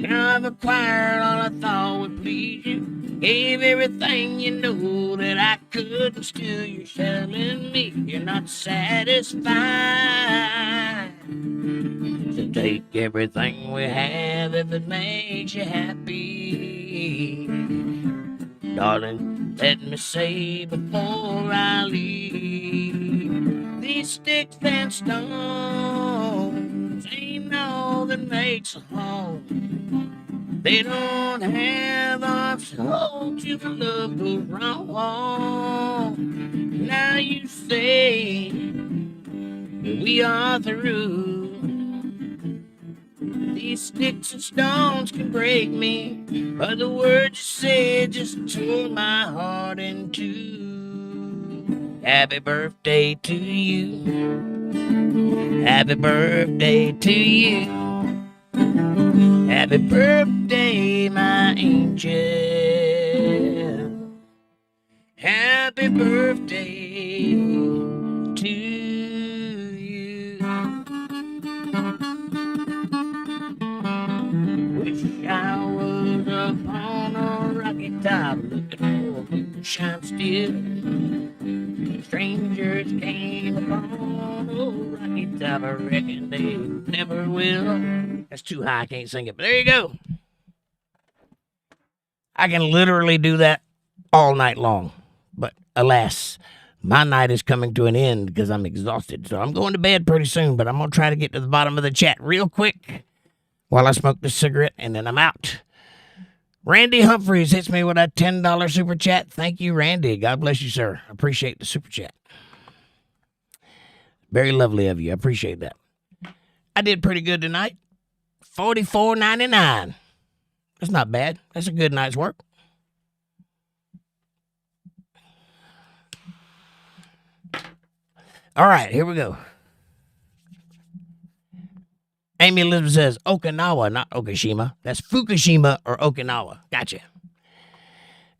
Now I've acquired all I thought would please you. Gave everything you know that I could, and still you're telling me you're not satisfied. So take everything we have if it makes you happy. Darling, let me say before I leave, these sticks and stones ain't all that makes a home. They don't have arms to hold you when love goes wrong. Now you say we are through. These sticks and stones can break me, but the words you said just tore my heart in two. Happy birthday to you. Happy birthday to you. Happy birthday, my angel. Happy birthday to you. Wish I was upon a rocky top looking for a moonshine still. Strangers came upon a rocky top, I reckon they never will. That's too high, I can't sing it, but there you go. I can literally do that all night long. But alas, my night is coming to an end because I'm exhausted. So I'm going to bed pretty soon, but I'm going to try to get to the bottom of the chat real quick while I smoke this cigarette, and then I'm out. Randy Humphreys hits me with a $10 super chat. Thank you, Randy. God bless you, sir. I appreciate the super chat. Very lovely of you. I appreciate that. I did pretty good tonight. $44.99. That's not bad. That's a good night's work. All right, here we go. Amy Elizabeth says Okinawa, not Okashima. That's Fukushima or Okinawa. Gotcha.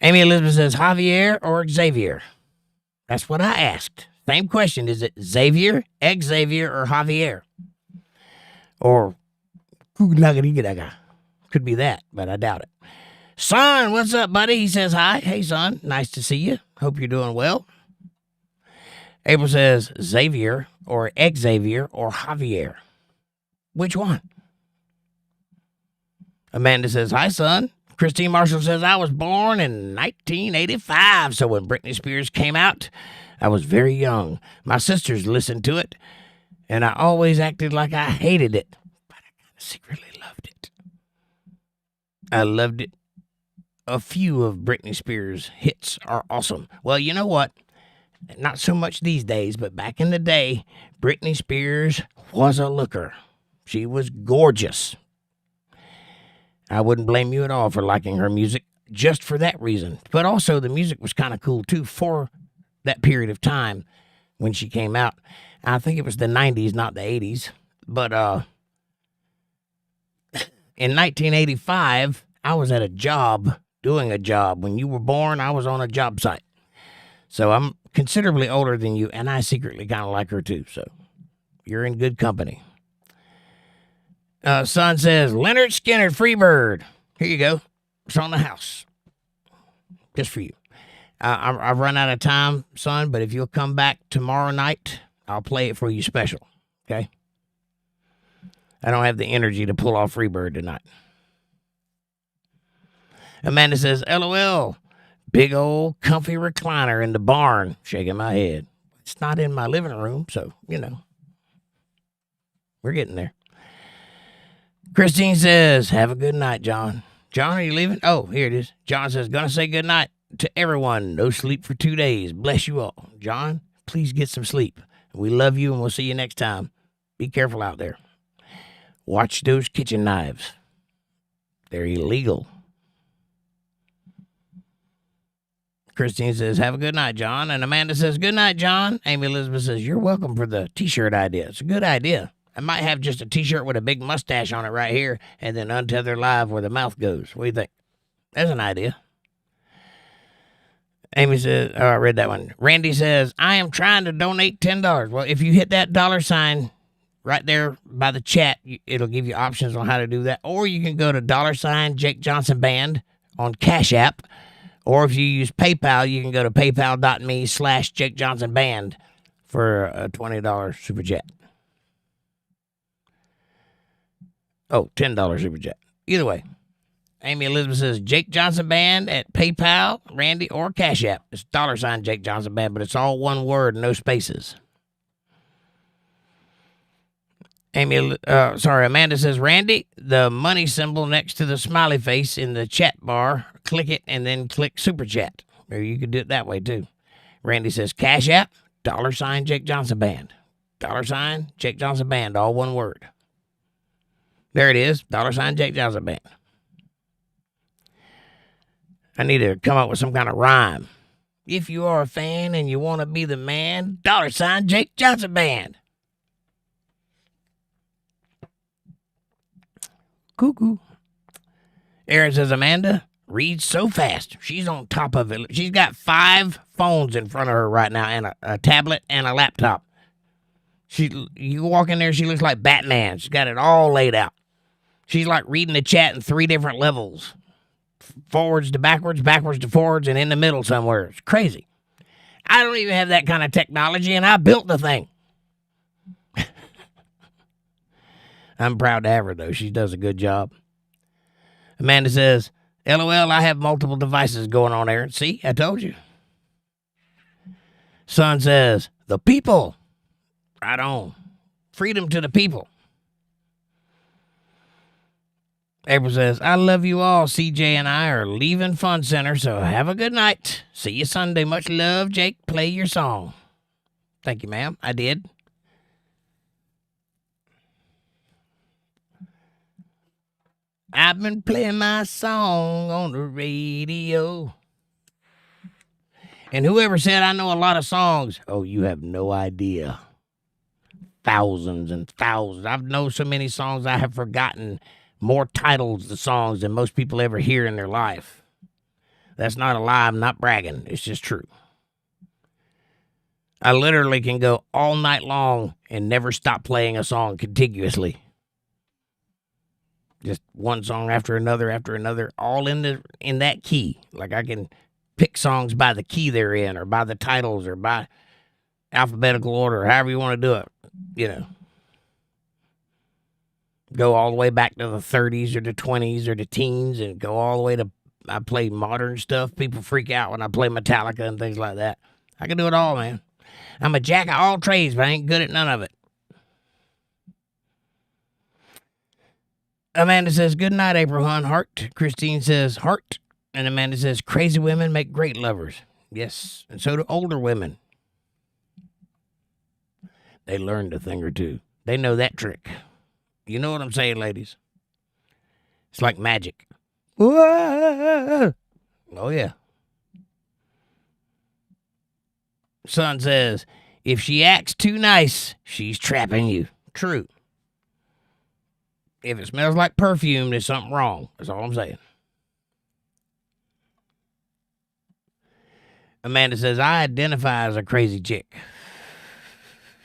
Amy Elizabeth says Javier or Xavier. That's what I asked. Same question. Is it Xavier, Xavier, or Javier? Or could be that, but I doubt it. Son, what's up, buddy? He says hi. Hey, son. Nice to see you. Hope you're doing well. April says Xavier or Xavier or Javier. Which one? Amanda says, hi, son. Christine Marshall says, I was born in 1985, so when Britney Spears came out, I was very young. My sisters listened to it, and I always acted like I hated it, but I kind of secretly loved it. I loved it. A few of Britney Spears' hits are awesome. Well, you know what? Not so much these days, but back in the day, Britney Spears was a looker. She was gorgeous. I wouldn't blame you at all for liking her music just for that reason. But also the music was kind of cool, too, for that period of time when she came out. I think it was the 90s, not the 80s. But in 1985, I was at a job, doing a job. When you were born, I was on a job site. So I'm considerably older than you, and I secretly kind of like her, too. So you're in good company. Son says, Leonard Skinner, Freebird. Here you go. It's on the house. Just for you. I've run out of time, son, but if you'll come back tomorrow night, I'll play it for you special. Okay? I don't have the energy to pull off Freebird tonight. Amanda says, LOL. Big old comfy recliner in the barn. Shaking my head. It's not in my living room, so, you know. We're getting there. Christine says, have a good night, John. John, are you leaving? Oh, here it is. John says, gonna say good night to everyone. No sleep for 2 days. Bless you all. John, please get some sleep. We love you, and we'll see you next time. Be careful out there. Watch those kitchen knives. They're illegal. Christine says, have a good night, John. And Amanda says, good night, John. Amy Elizabeth says, you're welcome for the T-shirt idea. It's a good idea. I might have just a T-shirt with a big mustache on it right here, and then Untethered Live where the mouth goes. What do you think? There's an idea. Amy says, oh, I read that one. Randy says, I am trying to donate $10. Well, if you hit that $sign right there by the chat, it'll give you options on how to do that. Or you can go to $JakeJohnsonBand on Cash App. Or if you use PayPal, you can go to paypal.me/JakeJohnsonBand for a $20 super chat. Oh, $10 super chat. Either way. Amy Elizabeth says, Jake Johnson Band at PayPal, Randy, or Cash App. It's $ Jake Johnson Band, but it's all one word, no spaces. Amanda says, Randy, the money symbol next to the smiley face in the chat bar, click it and then click super chat. Or you could do it that way too. Randy says, Cash App, $ Jake Johnson Band. $ Jake Johnson Band, all one word. There it is, $ Jake Johnson Band. I need to come up with some kind of rhyme. If you are a fan and you want to be the man, $ Jake Johnson Band. Cuckoo. Aaron says, Amanda reads so fast. She's on top of it. She's got 5 phones in front of her right now and a tablet and a laptop. You walk in there, she looks like Batman. She's got it all laid out. She's like reading the chat in 3 different levels. Forwards to backwards, backwards to forwards, and in the middle somewhere. It's crazy. I don't even have that kind of technology, and I built the thing. I'm proud to have her, though. She does a good job. Amanda says, LOL, I have multiple devices going on there. See, I told you. Son says, the people. Right on. Freedom to the people. April says, I love you all. CJ and I are leaving Fun Center, so have a good night. See you Sunday. Much love, Jake. Play your song. Thank you, ma'am. I did. I've been playing my song on the radio. And whoever said I know a lot of songs, oh, you have no idea. Thousands and thousands. I've known so many songs I have forgotten more titles of songs than most people ever hear in their life. That's not a lie. I'm not bragging. It's just true. I literally can go all night long and never stop playing a song contiguously. Just one song after another, all in that key. Like I can pick songs by the key they're in, or by the titles, or by alphabetical order, or however you want to do it. You know. Go all the way back to the 30s or the 20s or the teens, and go all the way to, I play modern stuff. People freak out when I play Metallica and things like that. I can do it all, man. I'm a jack of all trades, but I ain't good at none of it. Amanda says, good night, April Hun, heart. Christine says, heart. And Amanda says, crazy women make great lovers. Yes, and so do older women. They learned a thing or two. They know that trick. You know what I'm saying, ladies? It's like magic. Whoa! Oh, yeah. Son says, if she acts too nice, she's trapping you. True. If it smells like perfume, there's something wrong. That's all I'm saying. Amanda says, I identify as a crazy chick.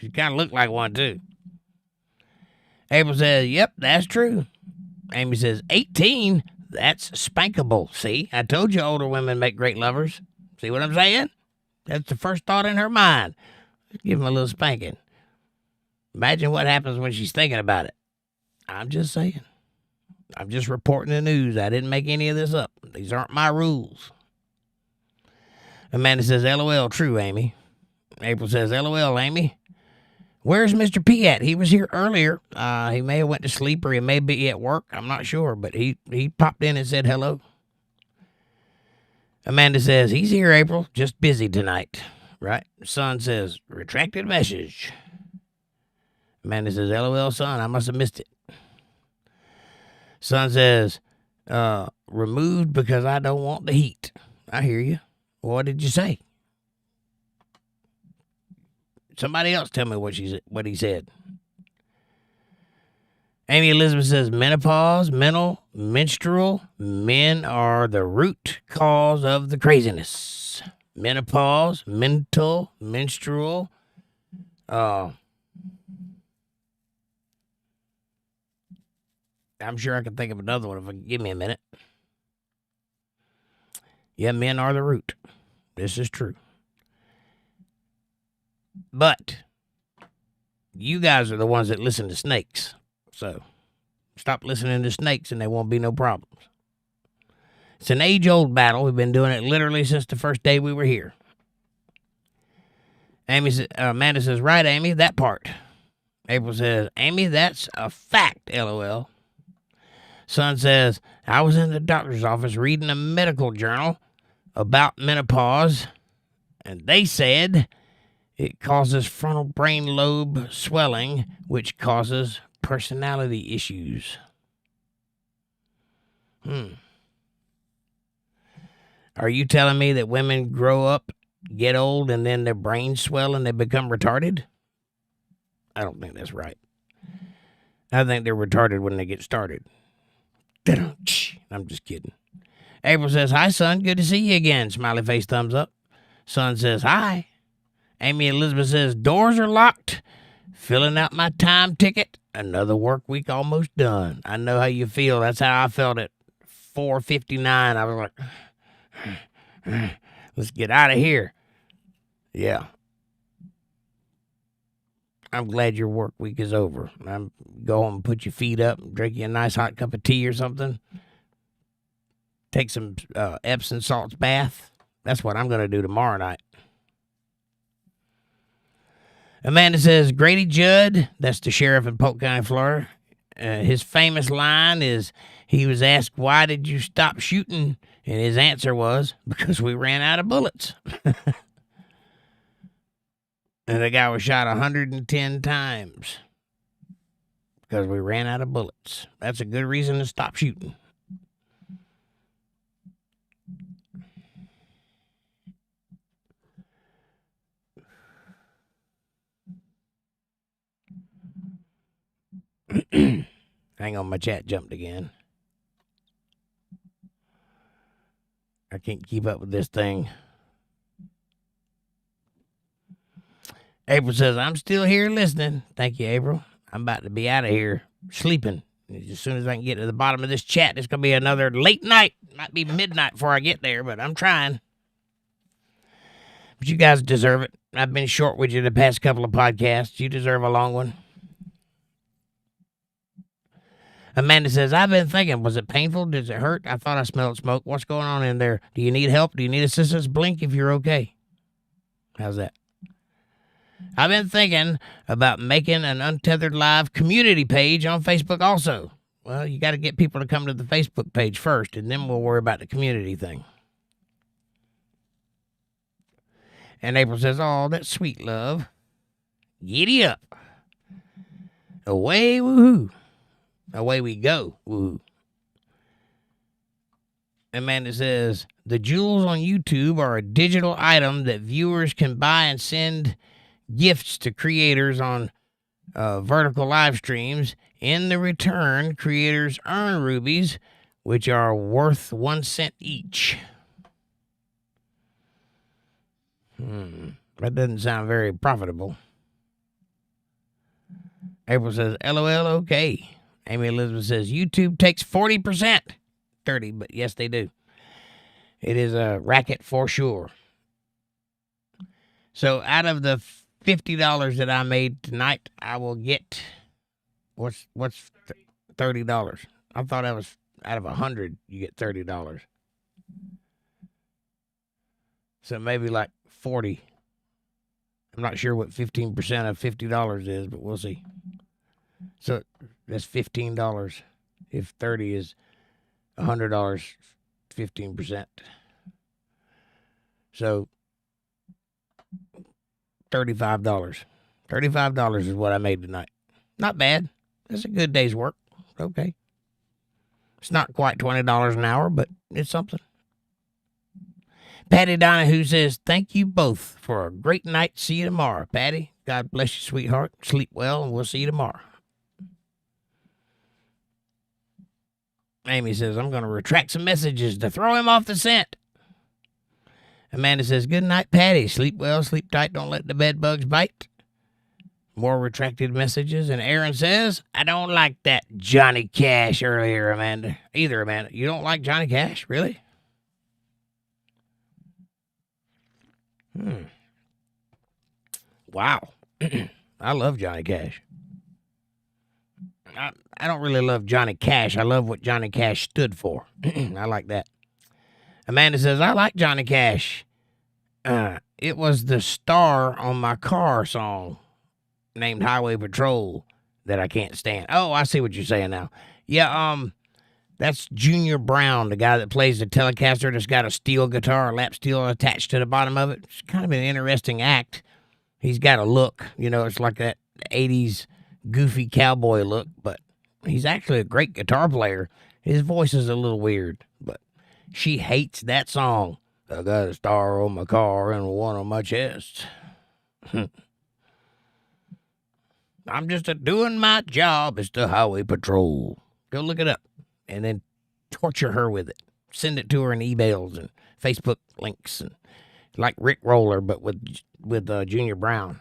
She kind of looked like one, too. April says, yep, that's true. Amy says, 18? That's spankable. See, I told you older women make great lovers. See what I'm saying? That's the first thought in her mind. Give him a little spanking. Imagine what happens when she's thinking about it. I'm just saying. I'm just reporting the news. I didn't make any of this up. These aren't my rules. Amanda says, LOL, true, Amy. April says, LOL, Amy. Where's Mr. P at? He was here earlier. He may have went to sleep, or he may be at work. I'm not sure, but he popped in and said hello. Amanda says, he's here, April. Just busy tonight. Right? Son says, retracted message. Amanda says, LOL, son, I must have missed it. Son says, removed because I don't want the heat. I hear you. What did you say? Somebody else tell me what he said. Amy Elizabeth says, menopause, menstrual, men are the root cause of the craziness. menopause, menstrual. I'm sure I can think of another one if you give me a minute. Yeah, men are the root. This is true. But you guys are the ones that listen to snakes. So stop listening to snakes and there won't be no problems. It's an age-old battle. We've been doing it literally since the first day we were here. Amanda says, right, Amy, that part. April says, Amy, that's a fact, LOL. Son says, I was in the doctor's office reading a medical journal about menopause, and they said it causes frontal brain lobe swelling, which causes personality issues. Are you telling me that women grow up, get old, and then their brains swell and they become retarded? I don't think that's right. I think they're retarded when they get started. I'm just kidding. April says, hi, son. Good to see you again. Smiley face, thumbs up. Son says, hi. Amy Elizabeth says, doors are locked. Filling out my time ticket. Another work week almost done. I know how you feel. That's how I felt at 4:59. I was like, let's get out of here. Yeah. I'm glad your work week is over. Go home and put your feet up and drink you a nice hot cup of tea or something. Take some Epsom salts bath. That's what I'm going to do tomorrow night. Amanda says, Grady Judd, that's the sheriff in Polk County, Florida. His famous line is, he was asked, why did you stop shooting? And his answer was, because we ran out of bullets. And the guy was shot 110 times because we ran out of bullets. That's a good reason to stop shooting. Hang on, my chat jumped again. I can't keep up with this thing. April says, I'm still here listening. Thank you, April. I'm about to be out of here sleeping. As soon as I can get to the bottom of this chat, it's going to be another late night. Might be midnight before I get there, but I'm trying. But you guys deserve it. I've been short with you the past couple of podcasts. You deserve a long one. Amanda says, I've been thinking, was it painful? Does it hurt? I thought I smelled smoke. What's going on in there? Do you need help? Do you need assistance? Blink if you're okay. How's that? I've been thinking about making an Untethered Live community page on Facebook also. Well, you got to get people to come to the Facebook page first, and then we'll worry about the community thing. And April says, oh, that's sweet, love. Giddy up. Away, woohoo. Away we go, woohoo. Amanda says, the jewels on YouTube are a digital item that viewers can buy and send gifts to creators on vertical live streams. In the return, creators earn rubies, which are worth 1 cent each. That doesn't sound very profitable. April says, LOL, okay. Amy Elizabeth says, YouTube takes 40%. 30, but yes, they do. It is a racket for sure. So out of the $50 that I made tonight, I will get, what's $30? I thought that was out of 100, you get $30. So maybe like 40. I'm not sure what 15% of $50 is, but we'll see. So that's $15. If 30 is $100, 15%. So $35. $35 is what I made tonight. Not bad. That's a good day's work. Okay. It's not quite $20 an hour, but it's something. Patty Donahue says, thank you both for a great night. See you tomorrow. Patty, God bless you, sweetheart. Sleep well, and we'll see you tomorrow. Amy says, I'm going to retract some messages to throw him off the scent. Amanda says, good night, Patty. Sleep well, sleep tight, don't let the bed bugs bite. More retracted messages. And Aaron says, I don't like that Johnny Cash earlier, Amanda. Either, Amanda. You don't like Johnny Cash? Really? Wow. I love Johnny Cash. I don't really love Johnny Cash. I love what Johnny Cash stood for. I like that. Amanda says, I like Johnny Cash. It was the Star on My Car song named Highway Patrol that I can't stand. Oh, I see what you're saying now. Yeah, that's Junior Brown, the guy that plays the Telecaster that's got a steel guitar, a lap steel attached to the bottom of it. It's kind of an interesting act. He's got a look, it's like that 80s goofy cowboy look, but he's actually a great guitar player. His voice is a little weird, but she hates that song. I got a star on my car and one on my chest. I'm just doing my job as the highway patrol. Go look it up and then torture her with it. Send it to her in emails and Facebook links, and like Rick Roller, but with Junior Brown.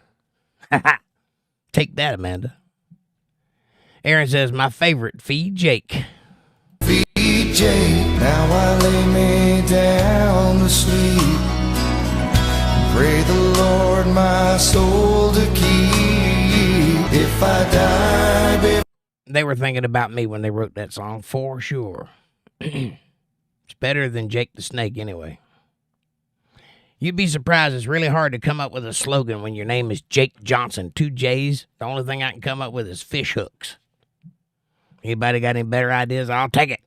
Take that, Amanda. Aaron says, my favorite, Feed Jake. Feed Jake, now I lay me down to sleep. Pray the Lord my soul to keep. If I die before... They were thinking about me when they wrote that song, for sure. It's better than Jake the Snake anyway. You'd be surprised. It's really hard to come up with a slogan when your name is Jake Johnson. 2 J's. The only thing I can come up with is fish hooks. Anybody got any better ideas? I'll take it.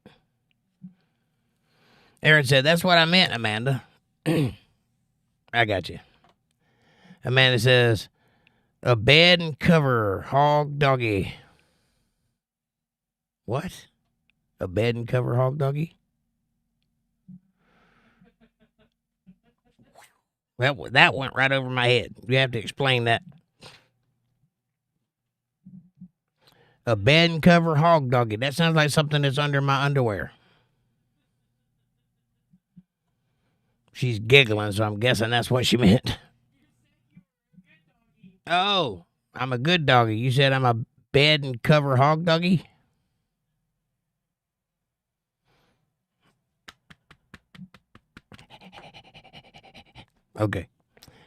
Aaron said, that's what I meant, Amanda. I got you. Amanda says, a bed and cover hog doggy. What? A bed and cover hog doggy? Well, that went right over my head. You have to explain that. A bed and cover hog doggy. That sounds like something that's under my underwear. She's giggling, so I'm guessing that's what she meant. Oh, I'm a good doggy. You said I'm a bed and cover hog doggy? Okay.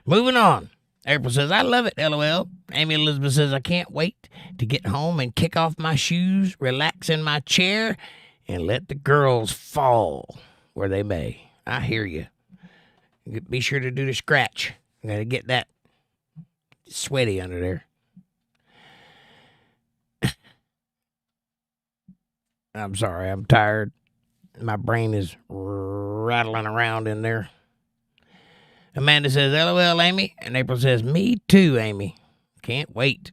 Moving on. April says, I love it, LOL. Amy Elizabeth says, I can't wait to get home and kick off my shoes, relax in my chair, and let the girls fall where they may. I hear you. Be sure to do the scratch. You gotta get that sweaty under there. I'm sorry, I'm tired. My brain is rattling around in there. Amanda says, LOL, Amy. And April says, me too, Amy. Can't wait.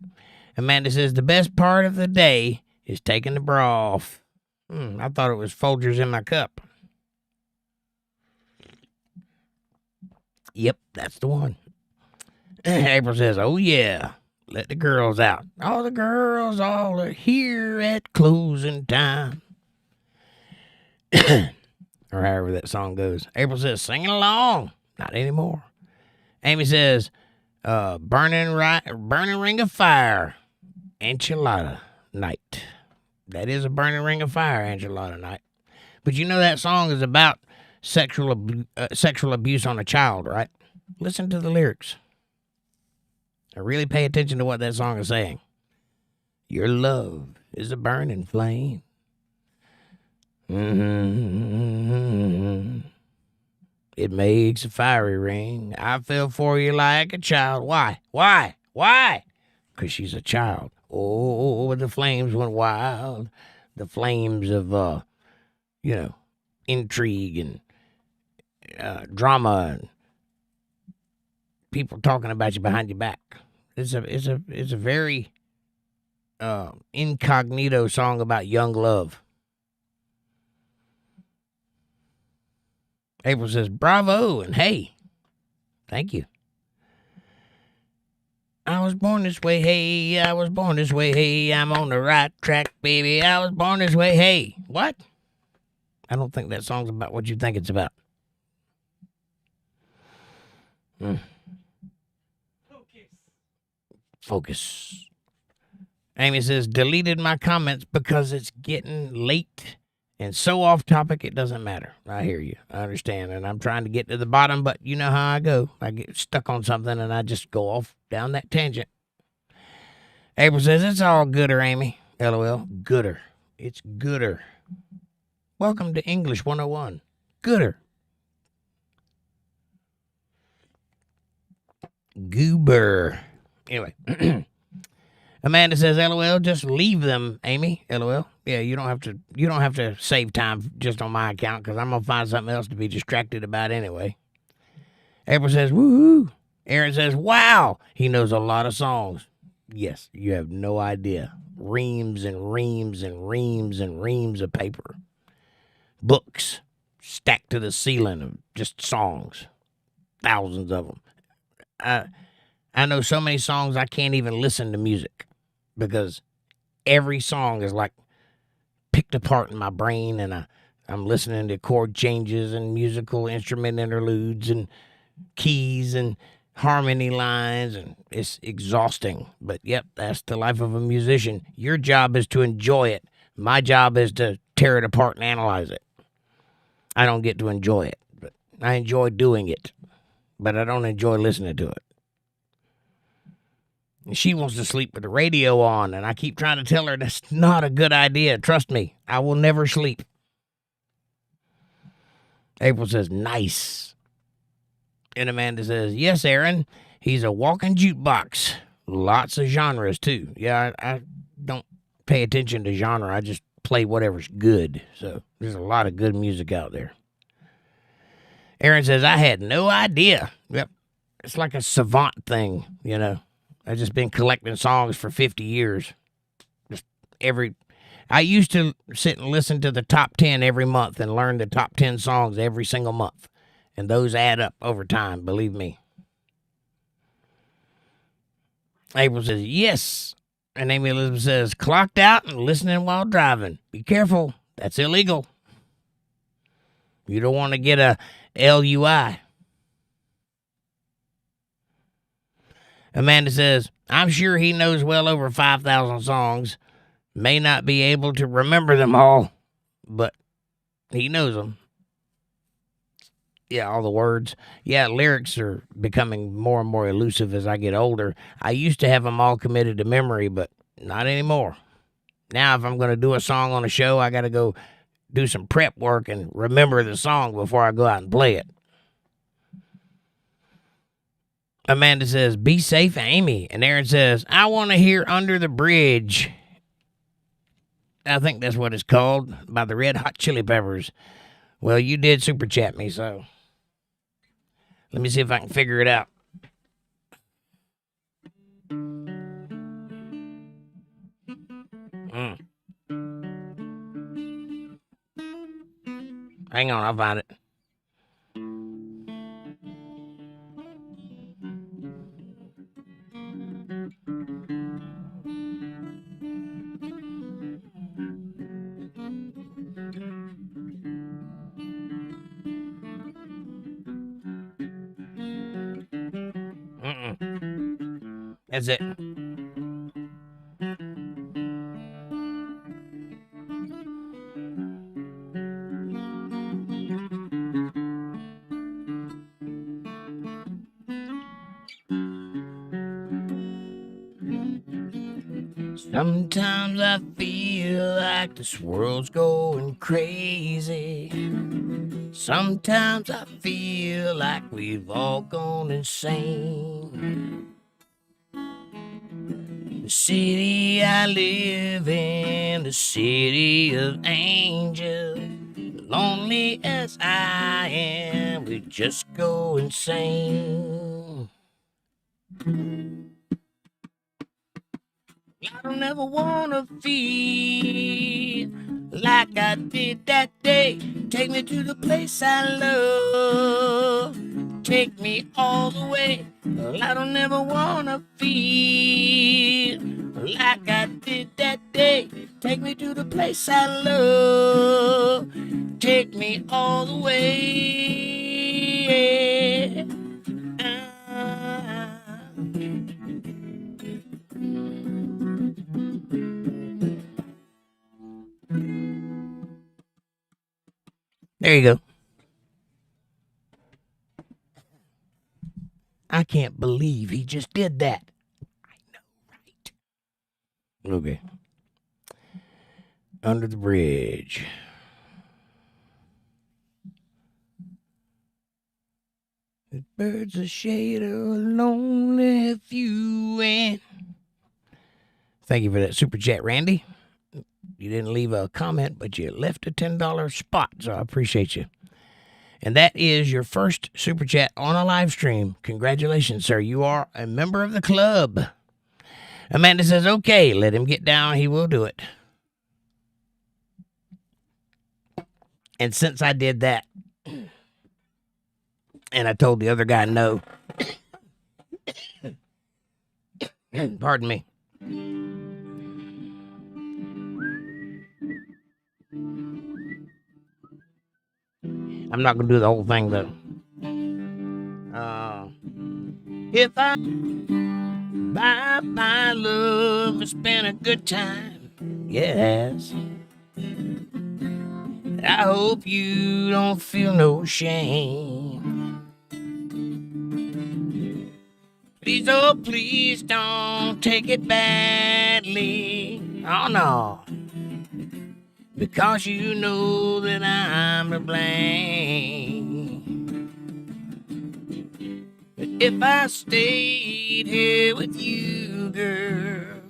Amanda says, the best part of the day is taking the bra off. I thought it was Folgers in my cup. Yep, that's the one. April says, oh, yeah. Let the girls out. All the girls all are here at closing time. Or however that song goes. April says, sing along. Not anymore. Amy says, burning ring of fire, enchilada night. That is a burning ring of fire, enchilada night. But you know that song is about sexual abuse on a child, right? Listen to the lyrics. And really pay attention to what that song is saying. Your love is a burning flame. It makes a fiery ring. I fell for you like a child. Why? Why? Why? Because she's a child. Oh, the flames went wild. The flames of, intrigue and drama and people talking about you behind your back. It's a very incognito song about young love. April says, bravo, and hey. Thank you. I was born this way, hey. I was born this way, hey. I'm on the right track, baby. I was born this way, hey. What? I don't think that song's about what you think it's about. Focus. Amy says, deleted my comments because it's getting late and so off topic it doesn't matter. I hear you. I understand. And I'm trying to get to the bottom, but you know how I go. I get stuck on something and I just go off down that tangent. April says, it's all gooder, Amy. LOL. Gooder. It's gooder. Welcome to English 101. Gooder. Goober. Anyway. Amanda says, LOL, just leave them, Amy. LOL. Yeah, you don't have to save time just on my account because I'm gonna find something else to be distracted about anyway. April says, woohoo. Aaron says, wow, he knows a lot of songs. Yes, you have no idea. Reams and reams and reams and reams of paper. Books stacked to the ceiling of just songs. Thousands of them. I know so many songs I can't even listen to music because every song is like picked apart in my brain and I'm listening to chord changes and musical instrument interludes and keys and harmony lines, and it's exhausting. But yep, that's the life of a musician. Your job is to enjoy it. My job is to tear it apart and analyze it. I don't get to enjoy it, but I enjoy doing it, but I don't enjoy listening to it. And she wants to sleep with the radio on, and I keep trying to tell her that's not a good idea. Trust me, I will never sleep. April says, nice. And Amanda says, yes, Aaron, he's a walking jukebox. Lots of genres, too. Yeah, I don't pay attention to genre. I just play whatever's good. So there's a lot of good music out there. Aaron says, I had no idea. Yep, it's like a savant thing, you know. I've just been collecting songs for 50 years. I used to sit and listen to the top 10 every month and learn the top 10 songs every single month. And those add up over time, believe me. April says, yes. And Amy Elizabeth says, clocked out and listening while driving. Be careful. That's illegal. You don't want to get a LUI. Amanda says, I'm sure he knows well over 5,000 songs. May not be able to remember them all, but he knows them. Yeah, all the words. Yeah, lyrics are becoming more and more elusive as I get older. I used to have them all committed to memory, but not anymore. Now, if I'm going to do a song on a show, I got to go do some prep work and remember the song before I go out and play it. Amanda says, be safe, Amy. And Aaron says, I want to hear Under the Bridge. I think that's what it's called, by the Red Hot Chili Peppers. Well, you did super chat me, so let me see if I can figure it out. Hang on, I'll find it. That's it. Sometimes I feel like this world's going crazy. Sometimes I feel like we've all gone insane. The city I live in, the city of angels. Lonely as I am, we just go insane. I don't ever wanna feel like I did that day. Take me to the place I love. Take me all the way. Well, I don't ever wanna feel like I did that day. Take me to the place I love. Take me all the way. There you go. I can't believe he just did that. I know, right? Okay. Under the bridge. The bird's a shade of lonely if you ain't. Thank you for that super chat, Randy. You didn't leave a comment, but you left a $10 spot, so I appreciate you. And that is your first super chat on a live stream. Congratulations, sir. You are a member of the club. Amanda says, okay, let him get down. He will do it. And since I did that, and I told the other guy no, pardon me. I'm not going to do the whole thing, though. If I buy my love, it's been a good time. Yes. I hope you don't feel no shame. Please, oh, please don't take it badly. Oh, no. Because you know that I'm to blame. But if I stayed here with you, girl,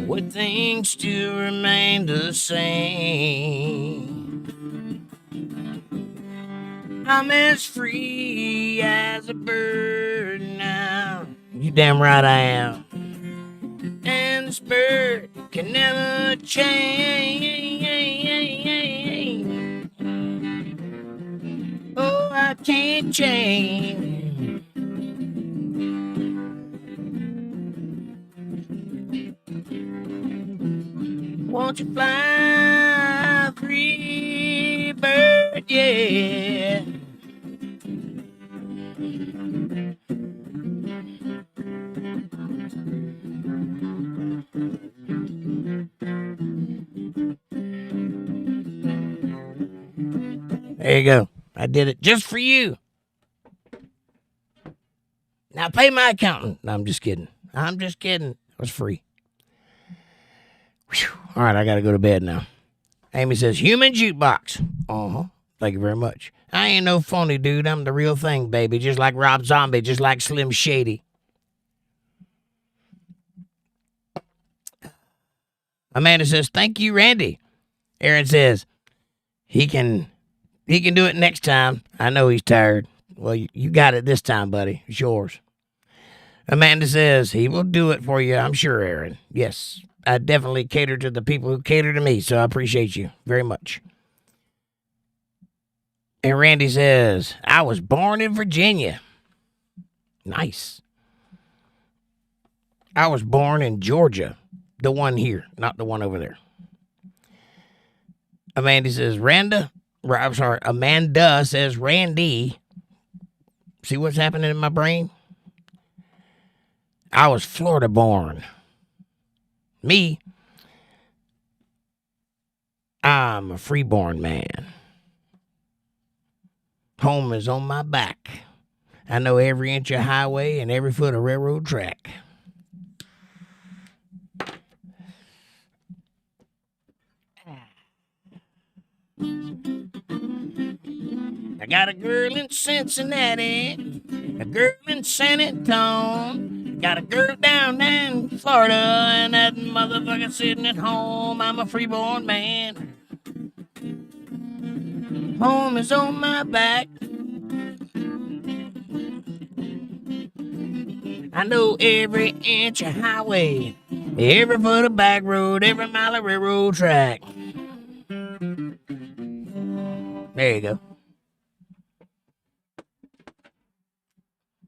would things still remain the same? I'm as free as a bird now. You damn right I am. And this bird can never change. Oh, I can't change. Won't you fly free, bird, yeah. There you go. I did it just for you. Now pay my accountant. No, I'm just kidding. I'm just kidding. It was free. Whew. All right, I got to go to bed now. Amy says, human jukebox. Uh-huh. Thank you very much. I ain't no phony dude. I'm the real thing, baby. Just like Rob Zombie, just like Slim Shady. Amanda says, thank you, Randy. Aaron says, he can do it next time. I know he's tired. Well, you got it this time, buddy. It's yours. Amanda says, he will do it for you, I'm sure, Aaron. Yes, I definitely cater to the people who cater to me, so I appreciate you very much. And Randy says, I was born in Virginia. Nice. I was born in Georgia. The one here, not the one over there. Amanda says, Amanda says, Randy. See what's happening in my brain? I was Florida born. Me, I'm a freeborn man. Home is on my back. I know every inch of highway and every foot of railroad track. I got a girl in Cincinnati, a girl in San Antonio, got a girl down in Florida, and that motherfucker sitting at home. I'm a freeborn man. Home is on my back. I know every inch of highway, every foot of back road, every mile of railroad track. There you go.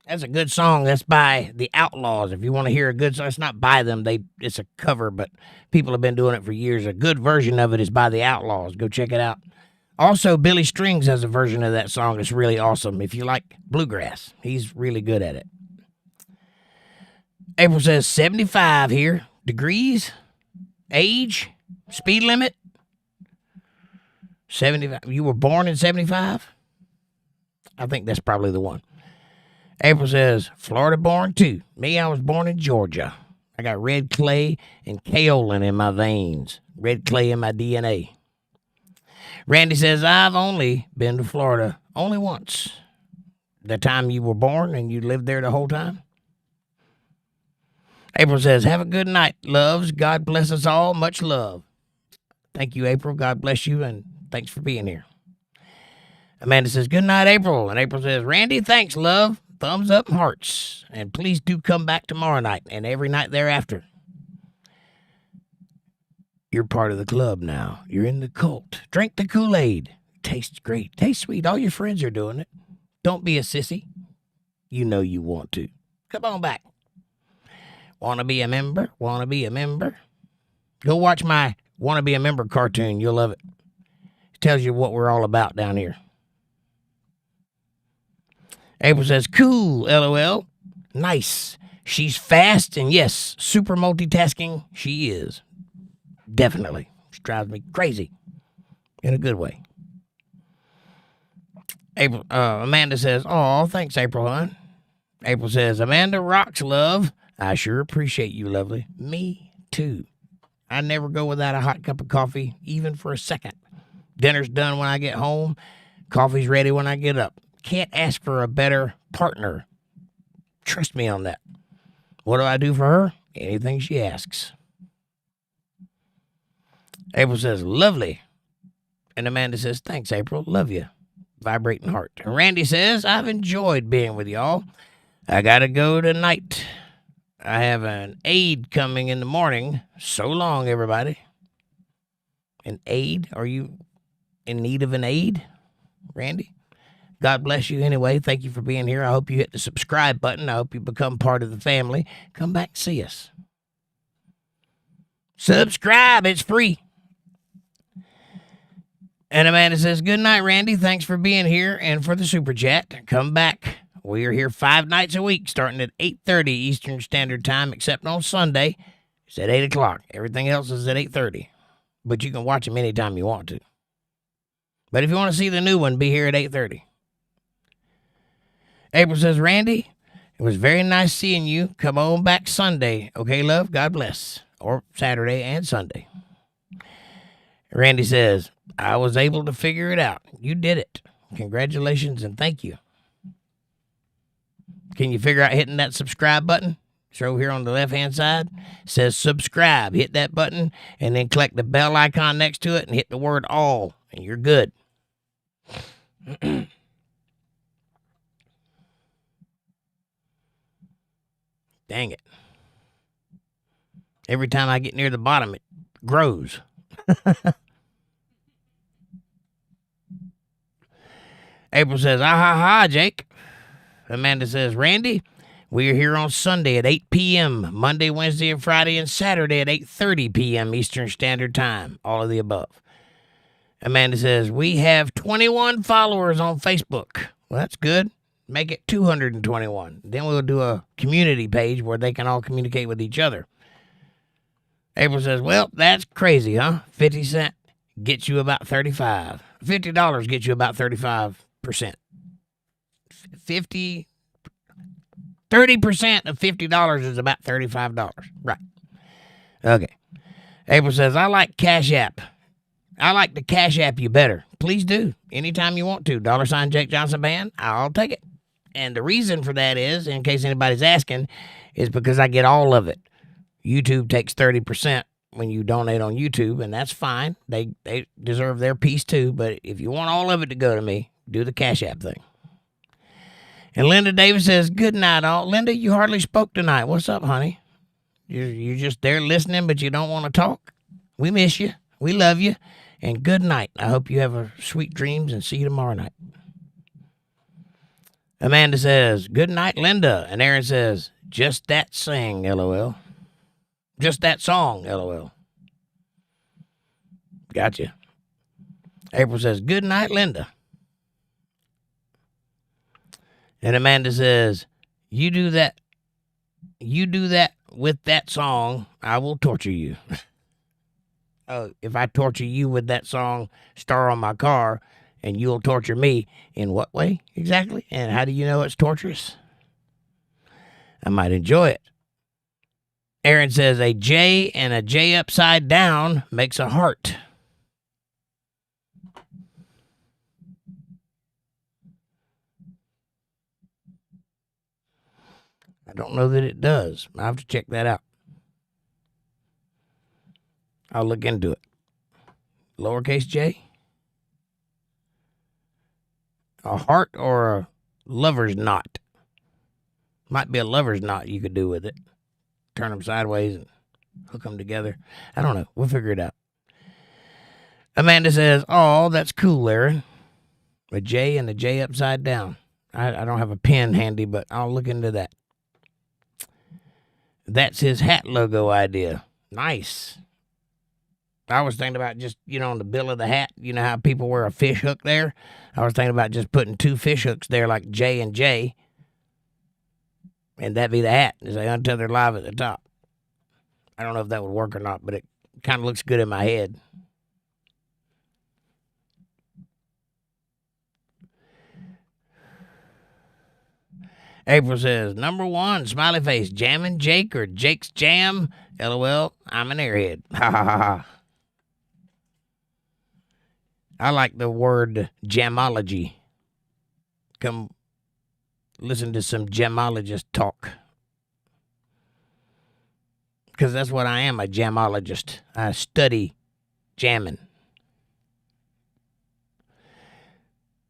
That's a good song. That's by the Outlaws. If you want to hear a good song, it's not by them. It's a cover, but people have been doing it for years. A good version of it is by the Outlaws. Go check it out. Also, Billy Strings has a version of that song. It's really awesome. If you like bluegrass, he's really good at it. April says 75 here. Degrees, age, speed limit. 75. You were born in 75? I think that's probably the one. April says, Florida born too. Me, I was born in Georgia. I got red clay and kaolin in my veins. Red clay in my DNA. Randy says, I've only been to Florida only once. The time you were born and you lived there the whole time? April says, have a good night, loves. God bless us all. Much love. Thank you, April. God bless you, and thanks for being here. Amanda says, good night, April. And April says, Randy, thanks, love. Thumbs up and hearts. And please do come back tomorrow night and every night thereafter. You're part of the club now. You're in the cult. Drink the Kool-Aid. Tastes great. Tastes sweet. All your friends are doing it. Don't be a sissy. You know you want to. Come on back. Want to be a member? Want to be a member? Go watch my Want to Be a Member cartoon. You'll love it. It tells you what we're all about down here. April says, cool, LOL. Nice. She's fast, and yes, super multitasking. She is. Definitely. She drives me crazy. In a good way. April, Amanda says, oh, thanks, April, hon. April says, Amanda rocks, love. I sure appreciate you, lovely. Me, too. I never go without a hot cup of coffee, even for a second. Dinner's done when I get home. Coffee's ready when I get up. Can't ask for a better partner. Trust me on that. What do I do for her? Anything she asks. April says, lovely. And Amanda says, thanks, April. Love you. Vibrating heart. And Randy says, I've enjoyed being with y'all. I gotta go tonight. I have an aid coming in the morning. So long, everybody. An aid? Are you in need of an aid, Randy? God bless you anyway. Thank you for being here. I hope you hit the subscribe button. I hope you become part of the family. Come back and see us. Subscribe. It's free. And Amanda says, good night, Randy. Thanks for being here and for the super chat. Come back. We are here 5 nights a week, starting at 8:30 Eastern Standard Time, except on Sunday. It's at 8 o'clock. Everything else is at 8:30. But you can watch them anytime you want to. But if you want to see the new one, be here at 8:30. April says, Randy, it was very nice seeing you. Come on back Sunday. Okay, love? God bless. Or Saturday and Sunday. Randy says, I was able to figure it out. You did it. Congratulations and thank you. Can you figure out hitting that subscribe button? Show here on the left-hand side. It says subscribe. Hit that button and then click the bell icon next to it and hit the word all, and you're good. Dang it. Every time I get near the bottom, it grows. April says, ah, ha, ha, Jake. Amanda says, Randy, we are here on Sunday at 8 p.m., Monday, Wednesday, and Friday, and Saturday at 8:30 p.m. Eastern Standard Time. All of the above. Amanda says, we have 21 followers on Facebook. Well, that's good. Make it 221. Then we'll do a community page where they can all communicate with each other. April says, well, that's crazy, huh? 50 cents gets you about 35. $50 gets you about 35%. 30% of $50 is about $35. Right. Okay. April says, I like Cash App. I like the Cash App you better. Please do. Anytime you want to. $ Jake Johnson Band. I'll take it. And the reason for that is, in case anybody's asking, is because I get all of it. YouTube takes 30% when you donate on YouTube, and that's fine. They deserve their piece too. But if you want all of it to go to me, do the Cash App thing. And Linda Davis says, good night, all. Linda, you hardly spoke tonight. What's up, honey? You're just there listening, but you don't want to talk? We miss you. We love you. And good night. I hope you have a sweet dreams and see you tomorrow night. Amanda says, good night, Linda. And Aaron says, just that sing, LOL. Just that song, LOL. Gotcha. April says, good night, Linda. And Amanda says, you do that with that song, I will torture you. Oh, if I torture you with that song, Star on My Car, and you'll torture me, in what way exactly? And how do you know it's torturous? I might enjoy it. Aaron says a J and a J upside down makes a heart. I don't know that it does. I have to check that out. I'll look into it. Lowercase j? A heart or a lover's knot? Might be a lover's knot you could do with it. Turn them sideways and hook them together. I don't know. We'll figure it out. Amanda says, oh, that's cool, Aaron. A J and a J upside down. I don't have a pen handy, but I'll look into that. That's his hat logo idea. Nice. I was thinking about just, on the bill of the hat, you know how people wear a fish hook there? I was thinking about just putting 2 fish hooks there like J and J. And that'd be the hat. There's a Untethered Live at the top. I don't know if that would work or not, but it kind of looks good in my head. April says, number 1, smiley face, jamming Jake or Jake's jam. LOL, I'm an airhead. Ha ha ha ha. I like the word gemology. Come listen to some gemologist talk. Because that's what I am, a gemologist. I study jamming.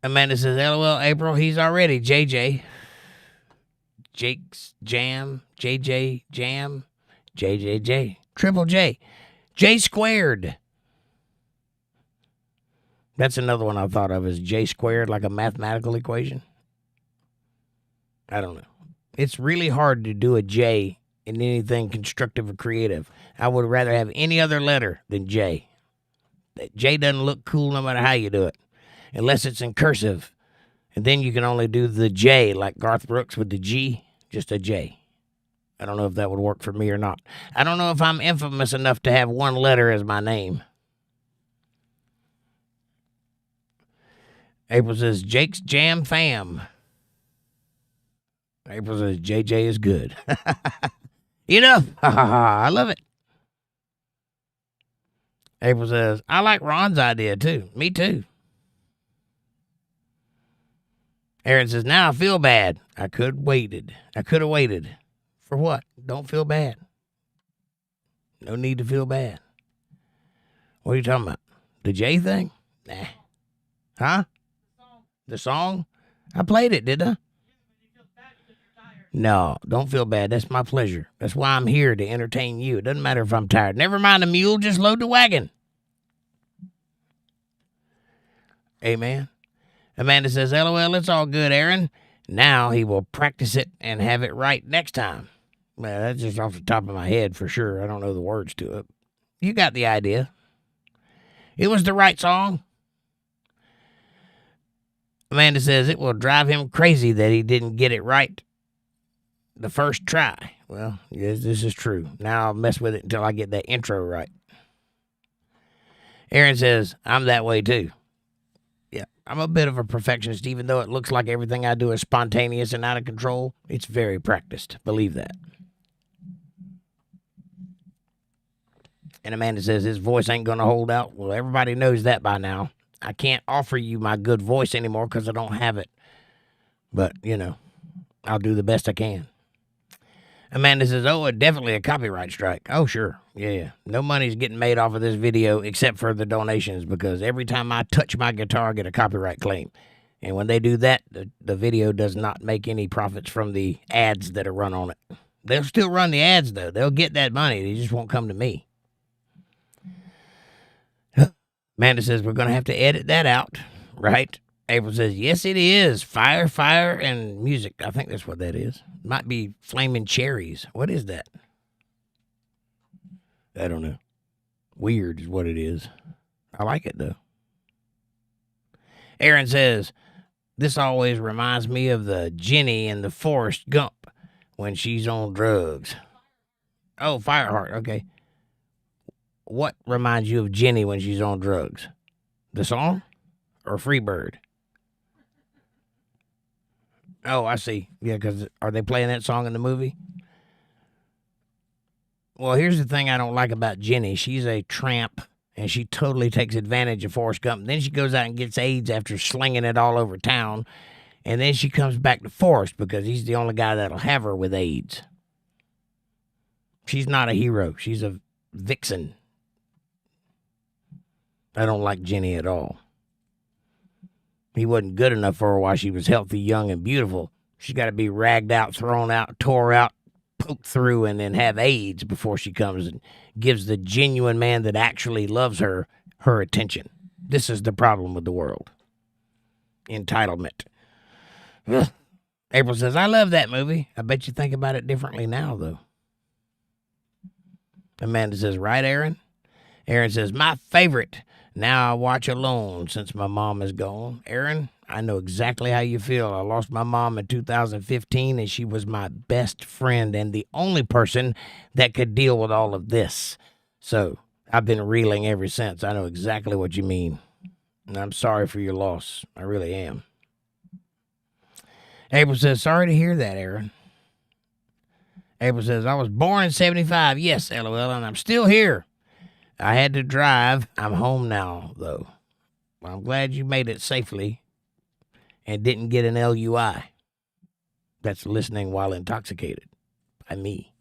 Amanda says, LOL, April, he's already JJ. Jake's jam, JJ jam, JJJ, triple J, J squared. That's another one I thought of as J squared, like a mathematical equation. I don't know. It's really hard to do a J in anything constructive or creative. I would rather have any other letter than J. J doesn't look cool no matter how you do it, unless it's in cursive. And then you can only do the J like Garth Brooks with the G, just a J. I don't know if that would work for me or not. I don't know if I'm infamous enough to have one letter as my name. April says, Jake's Jam Fam. April says, JJ is good. I love it. April says, I like Ron's idea too. Me too. Aaron says, now I feel bad. I could have waited. For what? Don't feel bad. No need to feel bad. What are you talking about? The J thing? Nah. Huh? The song? I played it, did I? No, don't feel bad. That's my pleasure. That's why I'm here, to entertain you. It doesn't matter if I'm tired. Never mind the mule, just load the wagon. Amen. Amanda says, LOL, it's all good, Aaron. Now he will practice it and have it right next time. Well, that's just off the top of my head for sure. I don't know the words to it. You got the idea. It was the right song. Amanda says, it will drive him crazy that he didn't get it right the first try. Well, yes, this is true. Now I'll mess with it until I get that intro right. Aaron says, I'm that way too. Yeah, I'm a bit of a perfectionist, even though it looks like everything I do is spontaneous and out of control. It's very practiced. Believe that. And Amanda says his voice ain't going to hold out. Well, everybody knows that by now. I can't offer you my good voice anymore because I don't have it. But, I'll do the best I can. Amanda says, definitely a copyright strike. Oh, sure. Yeah. No money's getting made off of this video except for the donations, because every time I touch my guitar, I get a copyright claim. And when they do that, the video does not make any profits from the ads that are run on it. They'll still run the ads, though. They'll get that money. They just won't come to me. Amanda says, we're going to have to edit that out, right? April says, yes, it is. Fire, and music. I think that's what that is. Might be flaming cherries. What is that? I don't know. Weird is what it is. I like it, though. Aaron says, this always reminds me of the Jenny in the Forrest Gump when she's on drugs. Oh, Fireheart. Okay. what reminds you of Jenny when she's on drugs? The song or Freebird? Oh, I see. Yeah, because are they playing that song in the movie? Well, here's the thing I don't like about Jenny. She's a tramp, and she totally takes advantage of Forrest Gump. Then she goes out and gets AIDS after slinging it all over town. And then she comes back to Forrest because he's the only guy that'll have her with AIDS. She's not a hero. She's a vixen. I don't like Jenny at all. He wasn't good enough for her while she was healthy, young, and beautiful. She's got to be ragged out, thrown out, tore out, poked through, and then have AIDS before she comes and gives the genuine man that actually loves her attention. This is the problem with the world. Entitlement. Ugh. April says, I love that movie. I bet you think about it differently now, though. Amanda says, right, Aaron? Aaron says, my favorite. Now I watch alone since my mom is gone. Aaron, I know exactly how you feel. I lost my mom in 2015, and she was my best friend and the only person that could deal with all of this. So I've been reeling ever since. I know exactly what you mean. And I'm sorry for your loss. I really am. April says, sorry to hear that, Aaron. April says, I was born in 75. Yes, LOL, and I'm still here. I had to drive. I'm home now, though. Well, I'm glad you made it safely and didn't get an LUI. That's listening while intoxicated. By me.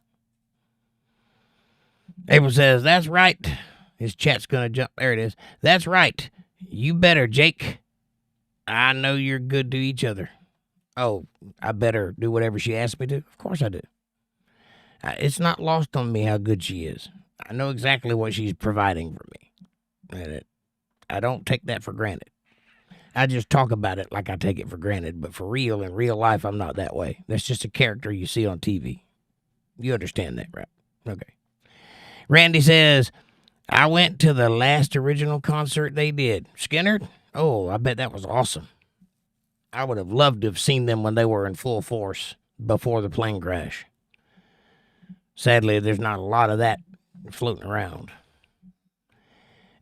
April says, that's right. His chat's going to jump. There it is. That's right. You better, Jake. I know you're good to each other. Oh, I better do whatever she asks me to? Of course I do. It's not lost on me how good she is. I know exactly what she's providing for me. And I don't take that for granted. I just talk about it like I take it for granted. But for real, in real life, I'm not that way. That's just a character you see on TV. You understand that, right? Okay. Randy says, I went to the last original concert they did. Skinner? Oh, I bet that was awesome. I would have loved to have seen them when they were in full force before the plane crash. Sadly, there's not a lot of that floating around.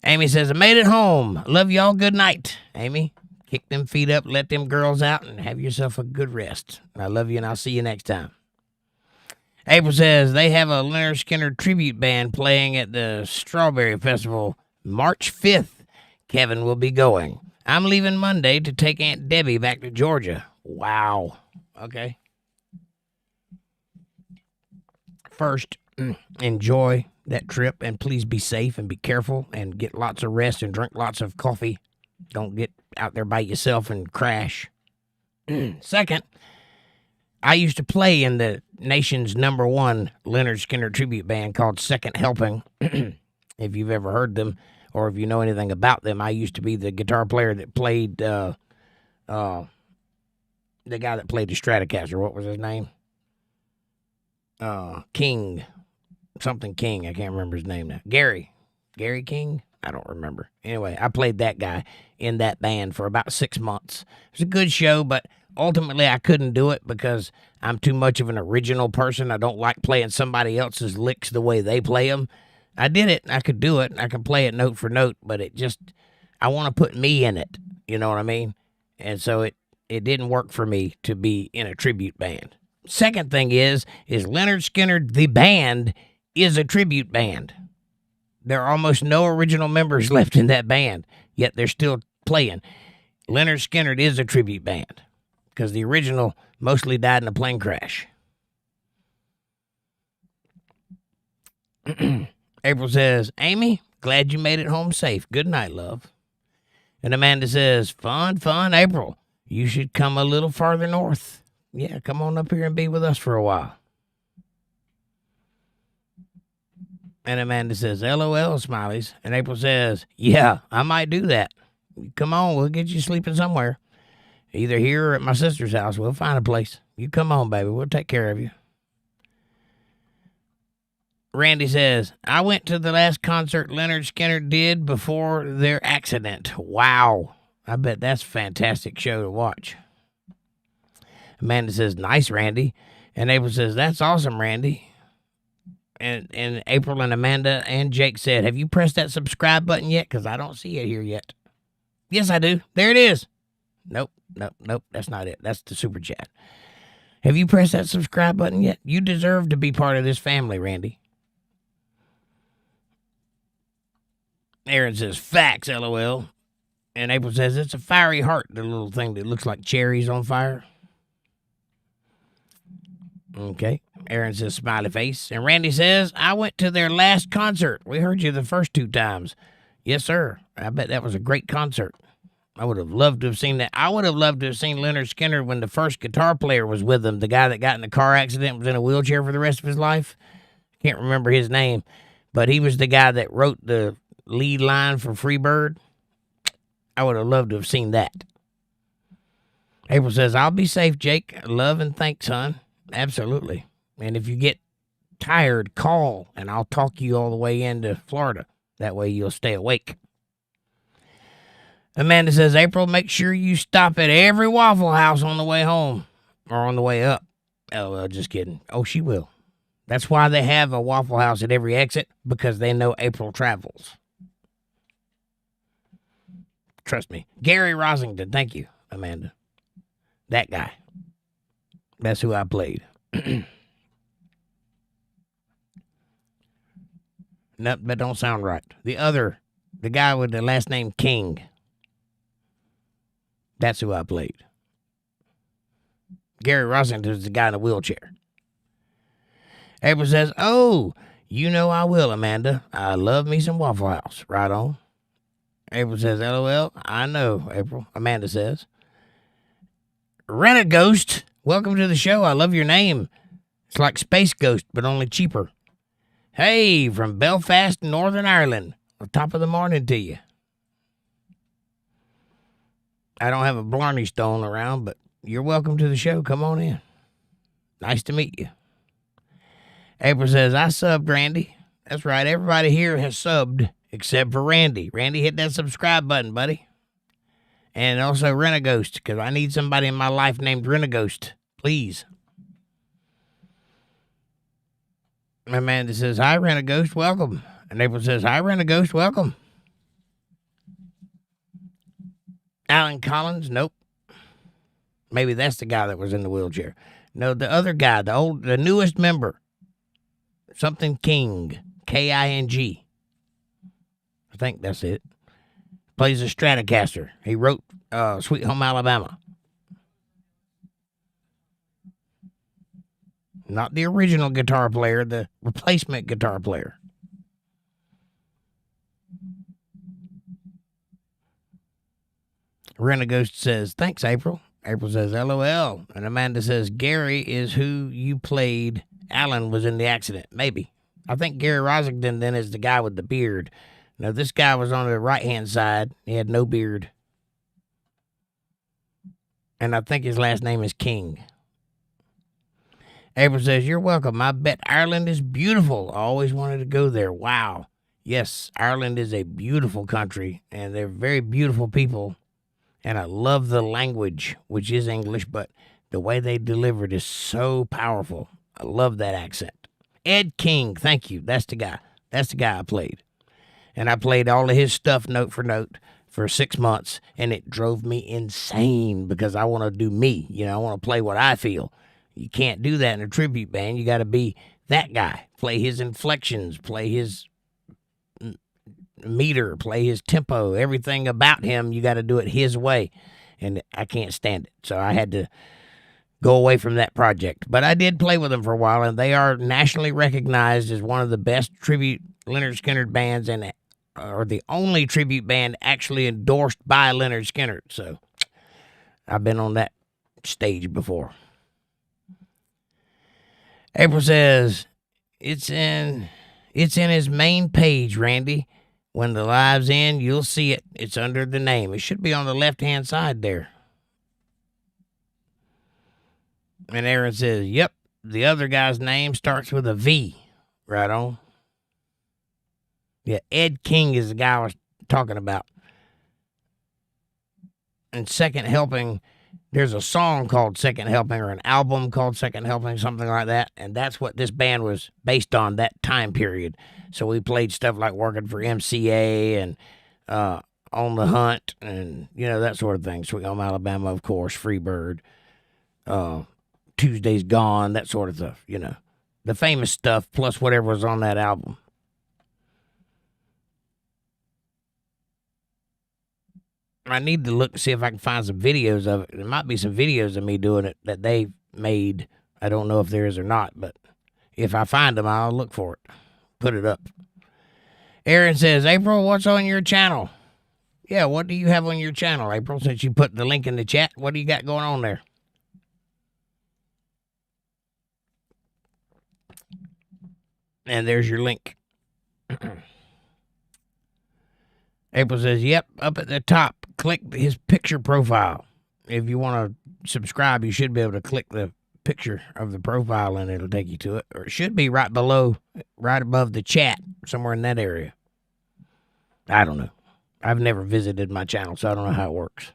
Amy says, I made it home. Love y'all. Good night. Amy, kick them feet up, let them girls out, and have yourself a good rest. I love you, and I'll see you next time. April says, they have a Leonard Skinner tribute band playing at the Strawberry Festival March 5th. Kevin will be going. I'm leaving Monday to take Aunt Debbie back to Georgia. Wow. Okay. First, enjoy that trip, and please be safe and be careful and get lots of rest and drink lots of coffee. Don't get out there by yourself and crash. Second, I used to play in the nation's #1 Leonard Skinner tribute band called Second Helping. If you've ever heard them or if you know anything about them, I used to be the guitar player that played the guy that played the Stratocaster. What was his name? King. Something King. I can't remember his name now. Gary King? I don't remember. Anyway, I played that guy in that band for about 6 months. It was a good show, but ultimately I couldn't do it because I'm too much of an original person. I don't like playing somebody else's licks the way they play them. I did it. I could do it. I could play it note for note, but I want to put me in it. You know what I mean? And so it didn't work for me to be in a tribute band. Second thing is Leonard Skinner, the band, is a tribute band. There are almost no original members left in that band, yet they're still playing. Leonard Skinner is a tribute band because the original mostly died in a plane crash. April says, Amy, glad you made it home safe. Good night, love. And Amanda says, fun, April. You should come a little farther north. Yeah, come on up here and be with us for a while. And Amanda says, LOL, smileys. And April says, yeah, I might do that. Come on, we'll get you sleeping somewhere. Either here or at my sister's house. We'll find a place. You come on, baby. We'll take care of you. Randy says, I went to the last concert Leonard Skinner did before their accident. Wow. I bet that's a fantastic show to watch. Amanda says, nice, Randy. And April says, that's awesome, Randy. And April and Amanda and Jake said, have you pressed that subscribe button yet? Because I don't see it here yet. Yes, I do. There it is. Nope. That's not it. That's the super chat. Have you pressed that subscribe button yet? You deserve to be part of this family, Randy. Aaron says, facts, LOL. And April says, it's a fiery heart, the little thing that looks like cherries on fire. Okay. Aaron says, smiley face. And Randy says, I went to their last concert. We heard you the first 2 times. Yes, sir. I bet that was a great concert. I would have loved to have seen that. I would have loved to have seen Lynyrd Skynyrd when the first guitar player was with him, the guy that got in a car accident, was in a wheelchair for the rest of his life. Can't remember his name, but he was the guy that wrote the lead line for Freebird. I would have loved to have seen that. April says, I'll be safe, Jake. Love and thanks, son. Absolutely. And if you get tired, call, and I'll talk you all the way into Florida. That way you'll stay awake. Amanda says, April, make sure you stop at every Waffle House on the way home or on the way up. LOL, just kidding. Oh, she will. That's why they have a Waffle House at every exit, because they know April travels. Trust me. Gary Rosington, thank you, Amanda. That guy. That's who I played. No, that don't sound right. The guy with the last name King. That's who I played. Gary Rosington is the guy in a wheelchair. April says, oh, you know I will, Amanda. I love me some Waffle House. Right on. April says, LOL. I know, April. Amanda says. Rent-A-Ghost, welcome to the show. I love your name. It's like Space Ghost, but only cheaper. Hey, from Belfast, Northern Ireland. Well, top of the morning to you. I don't have a Blarney Stone around, but you're welcome to the show. Come on in. Nice to meet you. April says, I subbed Randy. That's right. Everybody here has subbed except for Randy. Randy, hit that subscribe button, buddy. And also Rent-A-Ghost, because I need somebody in my life named Rent-A-Ghost. Please. Amanda says, hi, Rent-A-Ghost. Welcome. And April says, hi, Rent-A-Ghost. Welcome. Alan Collins, nope. Maybe that's the guy that was in the wheelchair. No, the other guy, the newest member. Something King, King. I think that's it. Plays a Stratocaster. He wrote Sweet Home Alabama. Not the original guitar player, the replacement guitar player. Rent-A-Ghost says, thanks, April. April says, LOL. And Amanda says, Gary is who you played. Alan was in the accident. Maybe. I think Gary Rosington then is the guy with the beard. No, this guy was on the right-hand side. He had no beard. And I think his last name is King. April says, you're welcome. I bet Ireland is beautiful. I always wanted to go there. Wow. Yes, Ireland is a beautiful country, and they're very beautiful people. And I love the language, which is English, but the way they deliver it is so powerful. I love that accent. Ed King, thank you. That's the guy. That's the guy I played. And I played all of his stuff note for note for 6 months, and it drove me insane because I want to do me. You know, I want to play what I feel. You can't do that in a tribute band. You got to be that guy. Play his inflections, play his meter, play his tempo, everything about him. You got to do it his way, and I can't stand it. So I had to go away from that project. But I did play with them for a while, and they are nationally recognized as one of the best tribute Lynyrd Skynyrd bands, and are the only tribute band actually endorsed by Lynyrd Skynyrd. So I've been on that stage before. April says, it's in his main page, Randy. When the live's in, you'll see it. It's under the name. It should be on the left-hand side there. And Aaron says, yep, the other guy's name starts with a V. Right on. Yeah, Ed King is the guy I was talking about. And second helping There's a song called Second Helping or an album called Second Helping, something like that. And that's what this band was based on, that time period. So we played stuff like Working for MCA and On the Hunt and, that sort of thing. Sweet Home Alabama, of course, Freebird, Tuesday's Gone, that sort of stuff, The famous stuff plus whatever was on that album. I need to look to see if I can find some videos of it. There might be some videos of me doing it that they made. I don't know if there is or not, but if I find them, I'll look for it. Put it up. Aaron says, April, what's on your channel? Yeah, what do you have on your channel, April, since you put the link in the chat? What do you got going on there? And there's your link. April says, yep, up at the top, click his picture profile. If you want to subscribe, you should be able to click the picture of the profile and it'll take you to it. Or it should be right below, right above the chat, somewhere in that area. I don't know. I've never visited my channel, so I don't know how it works.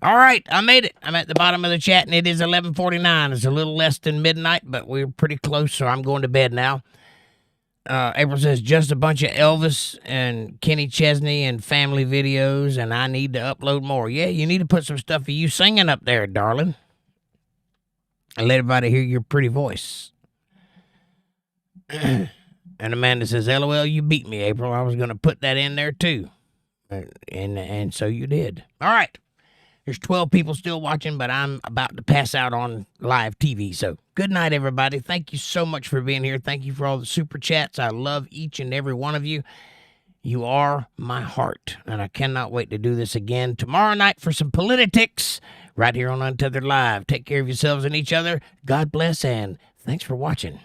All right, I made it. I'm at the bottom of the chat, and it is 11:49. It's a little less than midnight, but we're pretty close, so I'm going to bed now. April says, just a bunch of Elvis and Kenny Chesney and family videos, and I need to upload more. Yeah, you need to put some stuff of you singing up there, darling. And let everybody hear your pretty voice. And Amanda says, LOL, you beat me, April. I was going to put that in there, too. And so you did. All right. There's 12 people still watching, but I'm about to pass out on live TV. So good night, everybody. Thank you so much for being here. Thank you for all the super chats. I love each and every one of you. You are my heart, and I cannot wait to do this again tomorrow night for some politics right here on Untethered Live. Take care of yourselves and each other. God bless, and thanks for watching.